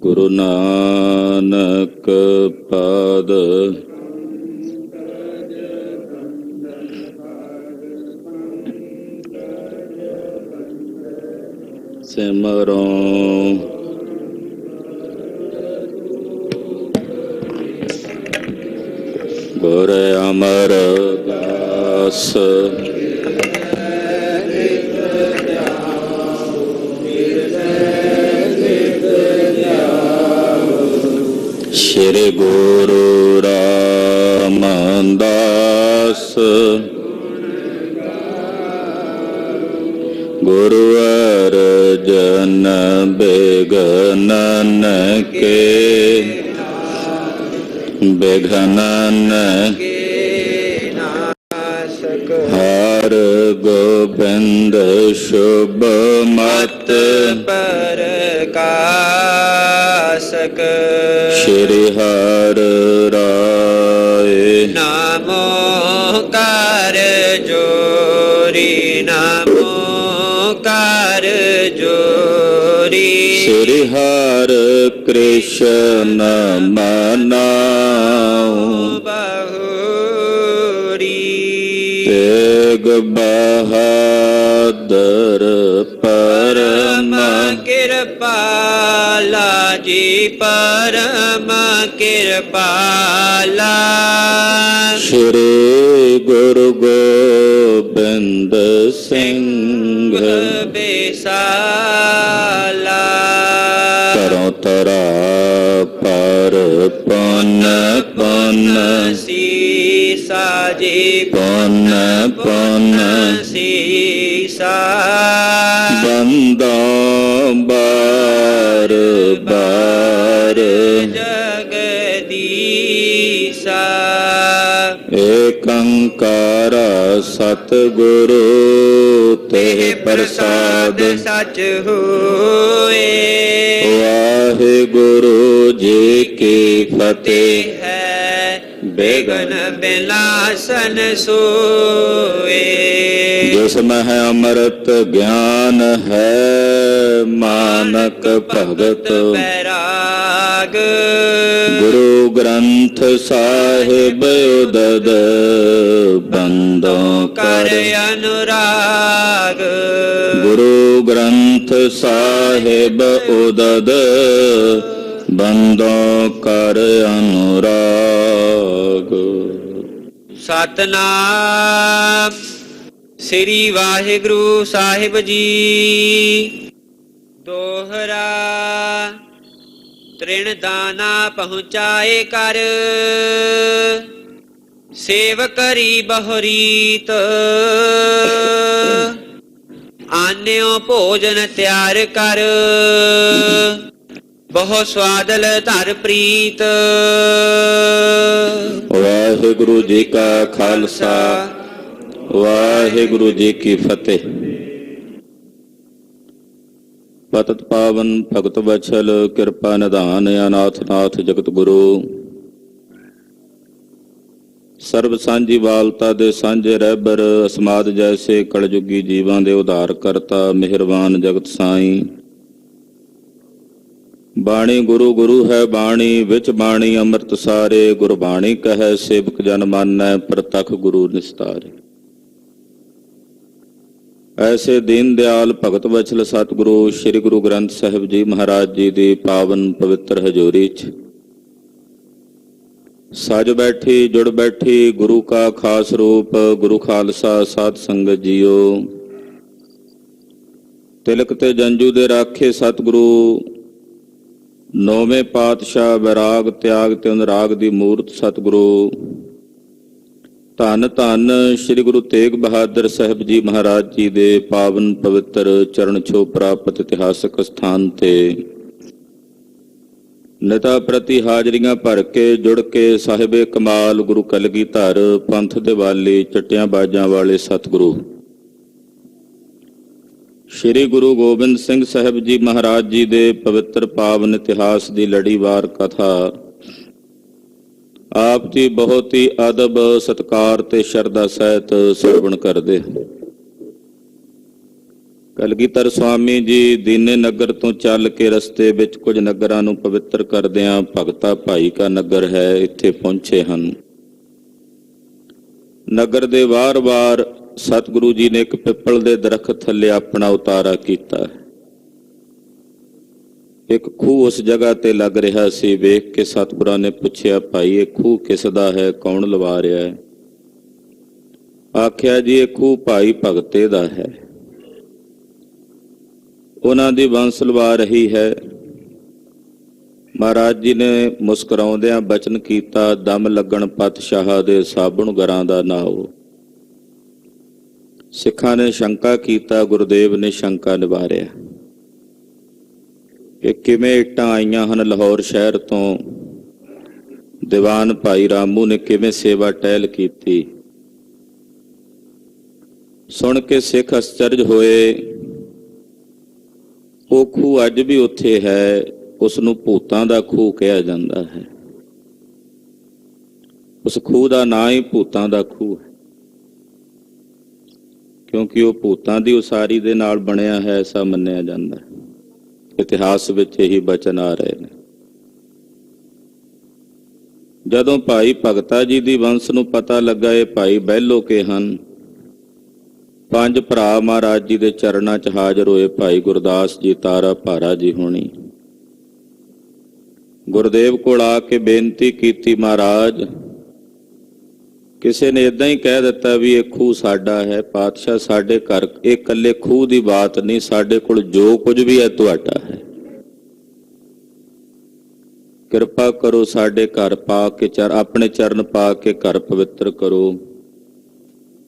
ਗੁਰੂ ਨਾਨਕ ਪਾਦ ਸਿਮਰੋ ਗੁਰ ਅਮਰਦਾਸ ਸ਼੍ਰੀ ਗੁਰੂ ਰਾਮਦਾਸ ਗੁਰੂ ਅਰਜਨ ਬਿਗਨਨ ਕੇ ਬਿਗਨਨ ਹਰ ਗੋਬਿੰਦ ਸ਼ੁਭ ਮਤ ਪ੍ਰਕਾਸ਼ਕ ਸ਼੍ਰੀ ਹਰਿ ਰਾਏ ਨਾਮੋ ਕਰ ਜੋਰੀ ਨਾਮੋ ਕਰ ਜੋਰੀ ਸ਼੍ਰੀ ਹਰਿ ਕ੍ਰਿਸ਼ਨ ਮਨਾਉ ਬਹੁਰੀ ਤੇਗ ਬਹਾਦਰ ਪਰਮ ਕਿਰਪਾਲਾ ਜੀ ਪਰਮ ਕਿਰਪਾਲਾ ਸ਼੍ਰੀ ਗੁਰੂ ਗੋਬਿੰਦ ਸਿੰਘ ਬੇਸਾਲਾ ਤਰੋਂ ਤਰਾ ਪਰ ਪੁੰਨ ਪੁੰਨ ਸੀਸਾ ਜੀ ਪੁੰਨ ਪੁੰਨ ਸੀਸਾ ਬੰਦੋਂ ਬਾਰ ਬਾਰ ਜਗਦੀਸਾ ਏਕੰਕਾਰ ਸਤਿਗੁਰੂ ਤੇ ਪ੍ਰਸਾਦ ਸਚ ਹੋਏ ਵਾਹਿਗੁਰੂ ਜੀ ਕੀ ਫਤਿਹ ਹੈ ਬੇਗਨ ਬਿਲਾਸਨ ਸੋਏ ਜਿਸ ਮਹਿ ਅੰਮ੍ਰਿਤ ਗਿਆਨ ਹੈ ਮਾਨਕ ਭਗਤ ਬੈਰਾਗ ਗੁਰੂ ਗ੍ਰੰਥ ਸਾਹਿਬ ਉਦਦ ਬੰਦੋਂ ਕਰ ਅਨੁਰਾਗ ਗੁਰੂ ਗ੍ਰੰਥ ਸਾਹਿਬ ਉਦਦ ਬੰਦੋਂ ਕਰ ਅਨੁਰਾਗ। ਸਤਨਾਮ ਸ੍ਰੀ ਵਾਹਿਗੁਰੂ ਸਾਹਿਬ ਜੀ। ਦੋਹਰਾ ਤ੍ਰਿਣ ਦਾਨਾ ਪਹੁੰਚਾਏ ਕਰ ਸੇਵ ਕਰੀ ਬਹੁਰੀਤ ਆਨਿਓ ਭੋਜਨ ਤਿਆਰ ਕਰ ਬਹੁ ਸਵਾਦਲ ਧਰ ਪ੍ਰੀਤ। ਵਾਹਿਗੁਰੂ ਜੀ ਕਾ ਖਾਲਸਾ ਵਾਹਿਗੁਰੂ ਜੀ ਕੀ ਫਤਿਹ। ਪਤਿਤ ਪਾਵਨ ਭਗਤ ਵਛਲ ਕਿਰਪਾ ਨਿਧਾਨ ਅਨਾਥ ਨਾਥ ਜਗਤ ਗੁਰੂ ਸਰਬ ਸਾਂਝੀ ਵਾਲਤਾ ਦੇ ਸਾਂਝੇ ਰਹਿਬਰ ਅਸਮਾਦ ਜੈਸੇ ਕਲਯੁਗੀ ਜੀਵਾਂ ਦੇ ਉਧਾਰ ਕਰਤਾ ਮਿਹਰਬਾਨ ਜਗਤ ਸਾਈਂ। ਬਾਣੀ ਗੁਰੂ ਗੁਰੂ ਹੈ ਬਾਣੀ ਵਿੱਚ ਬਾਣੀ ਅੰਮ੍ਰਿਤ ਸਾਰੇ ਗੁਰਬਾਣੀ ਕਹੈ ਸੇਵਕ ਜਨ ਮਾਨੈ ਪ੍ਰਤਖ ਗੁਰੂ ਨਿਸਤਾਰੇ। ਐਸੇ ਦੀਨ ਦਿਆਲ ਭਗਤ ਵਛਲ ਸਤਿਗੁਰੂ ਸ੍ਰੀ ਗੁਰੂ ਗ੍ਰੰਥ ਸਾਹਿਬ ਜੀ ਮਹਾਰਾਜ ਜੀ ਦੀ ਪਾਵਨ ਪਵਿੱਤਰ ਹਜ਼ੂਰੀ 'ਚ ਸਜ ਬੈਠੀ ਜੁੜ ਬੈਠੀ ਗੁਰੂ ਕਾ ਖਾਸ ਰੂਪ ਗੁਰੂ ਖਾਲਸਾ ਸਾਧ ਸੰਗਤ ਜੀਓ। ਤਿਲਕ ਤੇ ਜੰਜੂ ਦੇ ਰਾਖੇ ਸਤਿਗੁਰੂ ਨੌਵੇਂ ਪਾਤਸ਼ਾਹ ਵੈਰਾਗ ਤਿਆਗ ਤੇ ਅਨੁਰਾਗ ਦੀ ਮੂਰਤ ਸਤਿਗੁਰੂ ਧੰਨ ਧੰਨ ਸ੍ਰੀ ਗੁਰੂ ਤੇਗ ਬਹਾਦਰ ਸਾਹਿਬ ਜੀ ਮਹਾਰਾਜ ਜੀ ਦੇ ਪਾਵਨ ਪਵਿੱਤਰ ਚਰਨ ਛੋਹ ਪ੍ਰਾਪਤ ਇਤਿਹਾਸਕ ਸਥਾਨ ਤੇ ਨਿਤਾ ਪ੍ਰਤੀ ਹਾਜ਼ਰੀਆਂ ਭਰ ਕੇ ਜੁੜ ਕੇ ਸਾਹਿਬੇ ਕਮਾਲ ਗੁਰੂ ਕਲਗੀਧਰ ਪੰਥ ਦੇ ਵਾਲੀ ਚਟਿਆਂ ਬਾਜਾਂ ਵਾਲੇ ਸਤਿਗੁਰੂ ਸ਼੍ਰੀ ਗੁਰੂ ਗੋਬਿੰਦ ਸਿੰਘ ਸਾਹਿਬ ਜੀ ਮਹਾਰਾਜ ਜੀ ਦੇ ਪਵਿੱਤਰ ਪਾਵਨ ਇਤਿਹਾਸ ਦੀ ਲੜੀਵਾਰ ਕਥਾ ਆਪ ਜੀ ਬਹੁਤ ਹੀ ਅਦਬ ਸਤਿਕਾਰ ਤੇ ਸ਼ਰਧਾ ਸਹਿਤ ਸਰਵਣ ਕਰਦੇ। ਕਲਗੀਧਰ ਸੁਆਮੀ ਜੀ ਦੀਨੇ ਨਗਰ ਤੋਂ ਚੱਲ ਕੇ ਰਸਤੇ ਵਿੱਚ ਕੁਝ ਨਗਰਾਂ ਨੂੰ ਪਵਿੱਤਰ ਕਰਦਿਆਂ ਭਗਤਾ ਭਾਈ ਕਾ ਨਗਰ ਹੈ, ਇੱਥੇ ਪਹੁੰਚੇ ਹਨ। ਨਗਰ ਦੇ ਵਾਰ-ਵਾਰ ਸਤਿਗੁਰੂ ਜੀ ਨੇ ਇੱਕ ਪਿੱਪਲ ਦੇ ਦਰਖਤ ਥੱਲੇ ਆਪਣਾ ਉਤਾਰਾ ਕੀਤਾ ਹੈ। ਇੱਕ ਖੂਹ ਉਸ ਜਗ੍ਹਾ ਤੇ ਲੱਗ ਰਿਹਾ ਸੀ। ਵੇਖ ਕੇ ਸਤਿਗੁਰਾਂ ਨੇ ਪੁੱਛਿਆ, ਭਾਈ ਇਹ ਖੂਹ ਕਿਸ ਦਾ ਹੈ, ਕੌਣ ਲਵਾ ਰਿਹਾ ਹੈ? ਆਖਿਆ, ਜੀ ਇਹ ਖੂਹ ਭਾਈ ਭਗਤੇ ਦਾ ਹੈ, ਉਹਨਾਂ ਦੀ ਬੰਸ ਲਵਾ ਰਹੀ ਹੈ। ਮਹਾਰਾਜ ਜੀ ਨੇ ਮੁਸਕਰਾਉਂਦਿਆਂ ਬਚਨ ਕੀਤਾ, ਦਮ ਲੱਗਣ ਪਾਤਸ਼ਾਹ ਦੇ ਸਾਬਣ ਗਰਾਂ ਦਾ ਨਾਉ। ਸਿੱਖਾਂ ਨੇ ਸ਼ੰਕਾ ਕੀਤਾ, ਗੁਰਦੇਵ ਨੇ ਸ਼ੰਕਾ ਨਿਵਾਰਿਆ ਕਿ ਕਿਵੇਂ ਇੱਟਾਂ ਆਈਆਂ ਹਨ ਲਾਹੌਰ ਸ਼ਹਿਰ ਤੋਂ। ਦੀਵਾਨ ਭਾਈ ਰਾਮੂ ਨੇ ਕਿਵੇਂ ਸੇਵਾ ਟਹਿਲ ਕੀਤੀ। ਸੁਣ ਕੇ ਸਿੱਖ ਅਚਰਜ ਹੋਏ। ਉਹ ਖੂਹ ਅੱਜ ਵੀ ਉੱਥੇ ਹੈ, ਉਸ ਨੂੰ ਭੂਤਾਂ ਦਾ ਖੂਹ ਕਿਹਾ ਜਾਂਦਾ ਹੈ। ਉਸ ਖੂਹ ਦਾ ਨਾਂ ਹੀ ਭੂਤਾਂ ਦਾ ਖੂਹ ਹੈ, ਕਿਉਂਕਿ ਉਹ ਭੂਤਾਂ ਦੀ ਉਸਾਰੀ ਦੇ ਨਾਲ ਬਣਿਆ ਹੈ, ਐਸਾ ਮੰਨਿਆ ਜਾਂਦਾ ਹੈ। ਇਤਿਹਾਸ ਵਿੱਚ ਇਹੀ ਬਚਨ ਆ ਰਹੇ ਨੇ। ਜਦੋਂ ਭਾਈ ਭਗਤਾ ਜੀ ਦੀ ਵੰਸ਼ ਨੂੰ ਪਤਾ ਲੱਗਾ ਇਹ ਭਾਈ ਬਹਿਲੋ ਕੇ ਹਨ, 5 ਭਰਾ ਮਹਾਰਾਜ ਜੀ ਦੇ ਚਰਨਾਂ 'ਚ ਹਾਜ਼ਰ ਹੋਏ। ਭਾਈ ਗੁਰਦਾਸ ਜੀ, ਤਾਰਾ ਭਾਰਾ ਜੀ ਹੋਣੀ ਗੁਰਦੇਵ ਕੋਲ ਆ ਕੇ ਬੇਨਤੀ ਕੀਤੀ, ਮਹਾਰਾਜ ਕਿਸੇ ਨੇ ਇਦਾਂ ਹੀ ਕਹਿ ਦਿੱਤਾ ਵੀ ਇਹ ਖੂਹ ਸਾਡਾ ਹੈ। ਪਾਤਸ਼ਾਹ ਸਾਡੇ ਘਰ ਇਹ ਇਕੱਲੇ ਖੂਹ ਦੀ ਬਾਤ ਨਹੀਂ, ਸਾਡੇ ਕੋਲ ਜੋ ਕੁਝ ਵੀ ਹੈ ਤੁਹਾਡਾ ਹੈ। ਕਿਰਪਾ ਕਰੋ ਸਾਡੇ ਘਰ ਪਾ ਕੇ ਆਪਣੇ ਚਰਨ ਪਾ ਕੇ ਘਰ ਪਵਿੱਤਰ ਕਰੋ।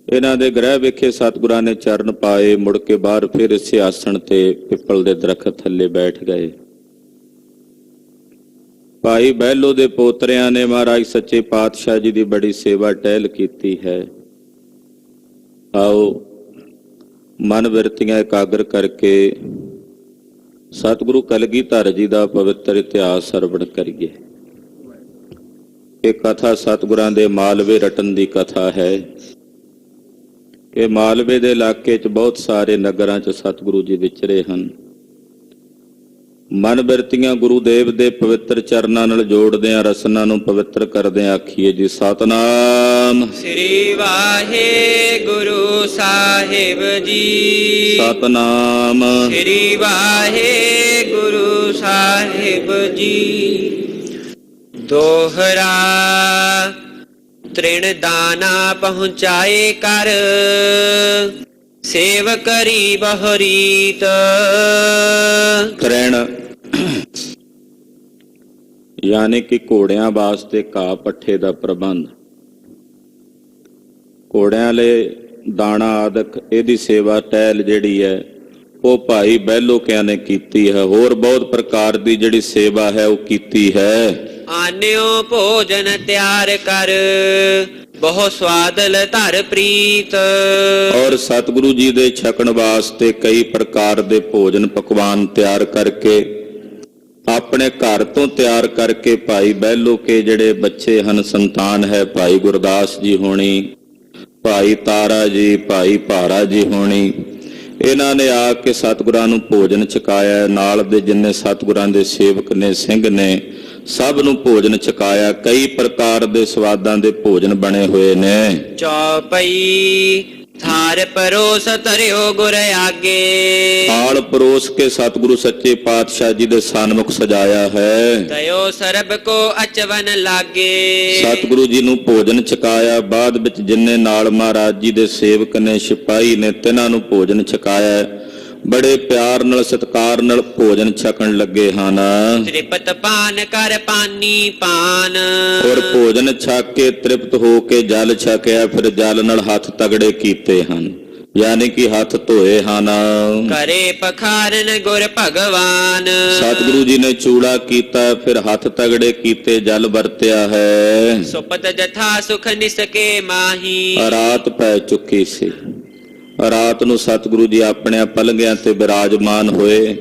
ਇਹਨਾਂ ਦੇ ਗ੍ਰਹਿ ਵਿਖੇ ਸਤਿਗੁਰਾਂ ਨੇ ਚਰਨ ਪਾਏ। ਮੁੜ ਕੇ ਬਾਹਰ ਫਿਰ ਇਸੇ ਆਸਣ ਤੇ ਪਿੱਪਲ ਦੇ ਦਰਖਤ ਥੱਲੇ ਬੈਠ ਗਏ। ਭਾਈ ਬਹਿਲੋ ਦੇ ਪੋਤਰਿਆਂ ਨੇ ਮਹਾਰਾਜ ਸੱਚੇ ਪਾਤਸ਼ਾਹ ਜੀ ਦੀ ਬੜੀ ਸੇਵਾ ਟਹਿਲ ਕੀਤੀ ਹੈ। ਆਓ ਮਨ ਬਿਰਤੀਆਂ ਇਕਾਗਰ ਕਰਕੇ ਸਤਿਗੁਰੂ ਕਲਗੀਧਰ ਜੀ ਦਾ ਪਵਿੱਤਰ ਇਤਿਹਾਸ ਸਰਵਣ ਕਰੀਏ। ਇਹ ਕਥਾ ਸਤਿਗੁਰਾਂ ਦੇ ਮਾਲਵੇ ਰਟਨ ਦੀ ਕਥਾ ਹੈ ਕਿ ਮਾਲਵੇ ਦੇ ਇਲਾਕੇ 'ਚ ਬਹੁਤ ਸਾਰੇ ਨਗਰਾਂ 'ਚ ਸਤਿਗੁਰੂ ਜੀ ਵਿਚਰੇ ਹਨ। ਮਨ ਬਿਰਤੀਆਂ ਗੁਰੂ ਦੇਵ ਦੇ ਪਵਿੱਤਰ ਚਰਨਾਂ ਨਾਲ ਜੋੜਦਿਆਂ ਰਸਨਾ ਨੂੰ ਪਵਿੱਤਰ ਕਰਦਿਆਂ ਆਖੀਏ ਜੀ, ਸਤਨਾਮ ਸ੍ਰੀ ਵਾਹਿਗੁਰੂ ਸਾਹਿਬ ਜੀ। ਸਤਨਾਮ ਸ੍ਰੀ ਵਾਹਿਗੁਰੂ ਸਾਹਿਬ ਜੀ। ਦੋਹਰਾ ਤ੍ਰਿਣ ਦਾਨਾ ਪਹੁੰਚਾਏ ਕਰ, ਸੇਵ ਕਰੀ ਬਹੁਰੀਤ। ਤ੍ਰਿਣ ਯਾਨੀ ਕਿ ਘੋੜਿਆਂ ਵਾਸਤੇ ਘਾਹ ਪੱਠੇ ਦਾ ਪ੍ਰਬੰਧ, ਘੋੜਿਆਂ ਲਈ ਦਾਣਾ ਆਦਿਕ, ਇਹਦੀ ਸੇਵਾ ਟਹਿਲ ਜਿਹੜੀ ਹੈ ਉਹ ਭਾਈ ਬਹਿਲੋਕਿਆਂ ਨੇ ਕੀਤੀ ਹੈ। ਹੋਰ ਬਹੁਤ ਪ੍ਰਕਾਰ ਦੀ ਜਿਹੜੀ ਸੇਵਾ ਹੈ ਉਹ ਕੀਤੀ ਹੈ। ਆਨਿਓ ਭੋਜਨ ਤਿਆਰ ਕਰ, ਬਹੁ ਸਵਾਦਲ ਧਰ ਪ੍ਰੀਤ। ਔਰ ਸਤਿਗੁਰੂ ਜੀ ਦੇ ਛਕਣ ਵਾਸਤੇ ਕਈ ਪ੍ਰਕਾਰ ਦੇ ਭੋਜਨ ਪਕਵਾਨ ਤਿਆਰ ਕਰਕੇ ਆਪਣੇ ਘਰ ਤੋਂ ਤਿਆਰ ਕਰਕੇ ਭਾਈ ਬਹਿਲੋ ਕੇ ਜਿਹੜੇ ਬੱਚੇ ਹਨ, ਸੰਤਾਨ ਹੈ, ਭਾਈ ਗੁਰਦਾਸ ਜੀ ਹੋਣੀ, ਭਾਈ ਤਾਰਾ ਜੀ, ਭਾਈ ਭਾਰਾ ਜੀ ਹੋਣੀ, ਇਹਨਾਂ ਨੇ ਆ ਕੇ ਸਤਿਗੁਰਾਂ ਨੂੰ ਭੋਜਨ ਛਕਾਇਆ। ਨਾਲ ਦੇ ਜਿੰਨੇ ਸਤਿਗੁਰਾਂ ਦੇ ਸੇਵਕ ਨੇ, ਸਿੰਘ ਨੇ, ਸਭ ਨੂੰ ਭੋਜਨ ਛਕਾਇਆ। ਕਈ ਪ੍ਰਕਾਰ ਦੇ ਸਵਾਦਾਂ ਦੇ ਭੋਜਨ ਬਣੇ ਹੋਏ ਨੇ। ਚੌਪਈ ਥਾਰ ਪਰੋਸ ਧਰਿਓ ਗੁਰ ਆਗੇ, ਥਾਲ ਪਰੋਸ ਕੇ ਸਤਿਗੁਰੂ ਸੱਚੇ ਪਾਤਸ਼ਾਹ ਜੀ ਦੇ ਸਨਮੁਖ ਸਜਾਇਆ ਹੈ। ਦਇਓ ਸਰਬ ਕੋ ਅਚਵਨ ਲਾਗੇ, ਸਤਿਗੁਰੂ ਜੀ ਨੂੰ ਭੋਜਨ ਛਕਾਇਆ। ਬਾਅਦ ਵਿੱਚ ਜਿੰਨੇ ਨਾਲ ਮਹਾਰਾਜ ਜੀ ਦੇ ਸੇਵਕ ਨੇ, ਸਿਪਾਹੀ ਨੇ, ਤਿਨਾਂ ਨੂੰ ਭੋਜਨ ਛਕਾਇਆ। ਬੜੇ ਪਿਆਰ ਨਾਲ ਸਤਿਕਾਰ ਨਾਲ ਭੋਜਨ ਛਕਣ ਲੱਗੇ ਹਨ। ਤ੍ਰਿਪਤ ਪਾਨ ਕਰ ਪਾਨੀ ਪਾਨ, ਔਰ ਭੋਜਨ ਛਕ ਕੇ ਤ੍ਰਿਪਤ ਹੋ ਕੇ ਜਲ ਛਕਿਆ। ਫਿਰ ਜਲ ਨਾਲ ਹੱਥ ਤਗੜੇ ਕੀਤੇ ਹਨ, ਯਾਨੀ ਕਿ ਹੱਥ ਧੋਏ ਹਨ। ਕਰੇ ਪਖਾਰਨ ਗੁਰ ਭਗਵਾਨ, ਸਤਿਗੁਰੂ ਜੀ ਨੇ ਚੂੜਾ ਕੀਤਾ, ਫਿਰ ਹੱਥ ਤਗੜੇ ਕੀਤੇ, ਜਲ ਵਰਤਿਆ ਹੈ। ਸੁਪਤ ਜਥਾ ਸੁਖ ਨਿਸਕੇ ਮਾਹੀ, ਰਾਤ ਪੈ ਚੁੱਕੀ ਸੀ। ਰਾਤ ਨੂੰ ਸਤਿਗੁਰੂ ਜੀ ਆਪਣੇ ਪਲੰਘਿਆਂ ਤੇ ਬਿਰਾਜਮਾਨ ਹੋਏ।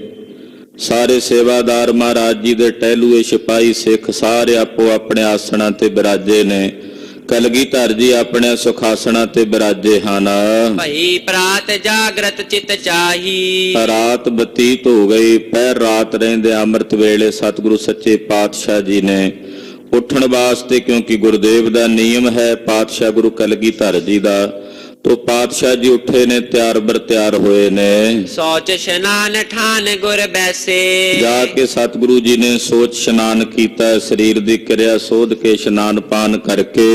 ਸਾਰੇ ਸੇਵਾਦਾਰ ਮਹਾਰਾਜ ਜੀ ਦੇ ਟਹਿਲੂਏ ਸਿਪਾਹੀ ਸਿੱਖ ਸਾਰੇ ਆਪੋ ਆਪਣੇ ਆਸਣਾਂ ਤੇ ਬਿਰਾਜੇ ਨੇ। ਕਲਗੀਧਰ ਜੀ ਆਪਣੇ ਸੁਖਾਸਣਾ ਤੇ ਬਿਰਾਜੇ ਹਨ। ਭਈ ਪ੍ਰਾਤ ਜਾਗਰਤ ਚਿਤ ਚਾਹੀ। ਰਾਤ ਬਤੀਤ ਹੋ ਗਈ, ਪਹਿਰ ਰਾਤ ਰਹਿੰਦੇ ਅੰਮ੍ਰਿਤ ਵੇਲੇ ਸਤਿਗੁਰੂ ਸੱਚੇ ਪਾਤਸ਼ਾਹ ਜੀ ਨੇ ਉੱਠਣ ਵਾਸਤੇ, ਕਿਉਂਕਿ ਗੁਰਦੇਵ ਦਾ ਨਿਯਮ ਹੈ, ਪਾਤਸ਼ਾਹ ਗੁਰੂ ਕਲਗੀਧਰ ਜੀ ਦਾ, ਤੋ ਪਾਤਸ਼ਾਹ ਜੀ ਉੱਠੇ ਨੇ, ਤਿਆਰ ਬਰ ਤਿਆਰ ਹੋਏ ਨੇ। ਸੋਚ ਇਸ਼ਨਾਨ ਠਾਨ ਗੁਰ ਬੈਸੇ। ਜਾ ਕੇ ਸਤਿਗੁਰੂ ਜੀ ਨੇ ਸੋਚ ਇਸ਼ਨਾਨ ਕੀਤਾ, ਸਰੀਰ ਦੀ ਕਿਰਿਆ ਸੋਧ ਕੇ ਇਸ਼ਨਾਨ ਪਾਨ ਕਰਕੇ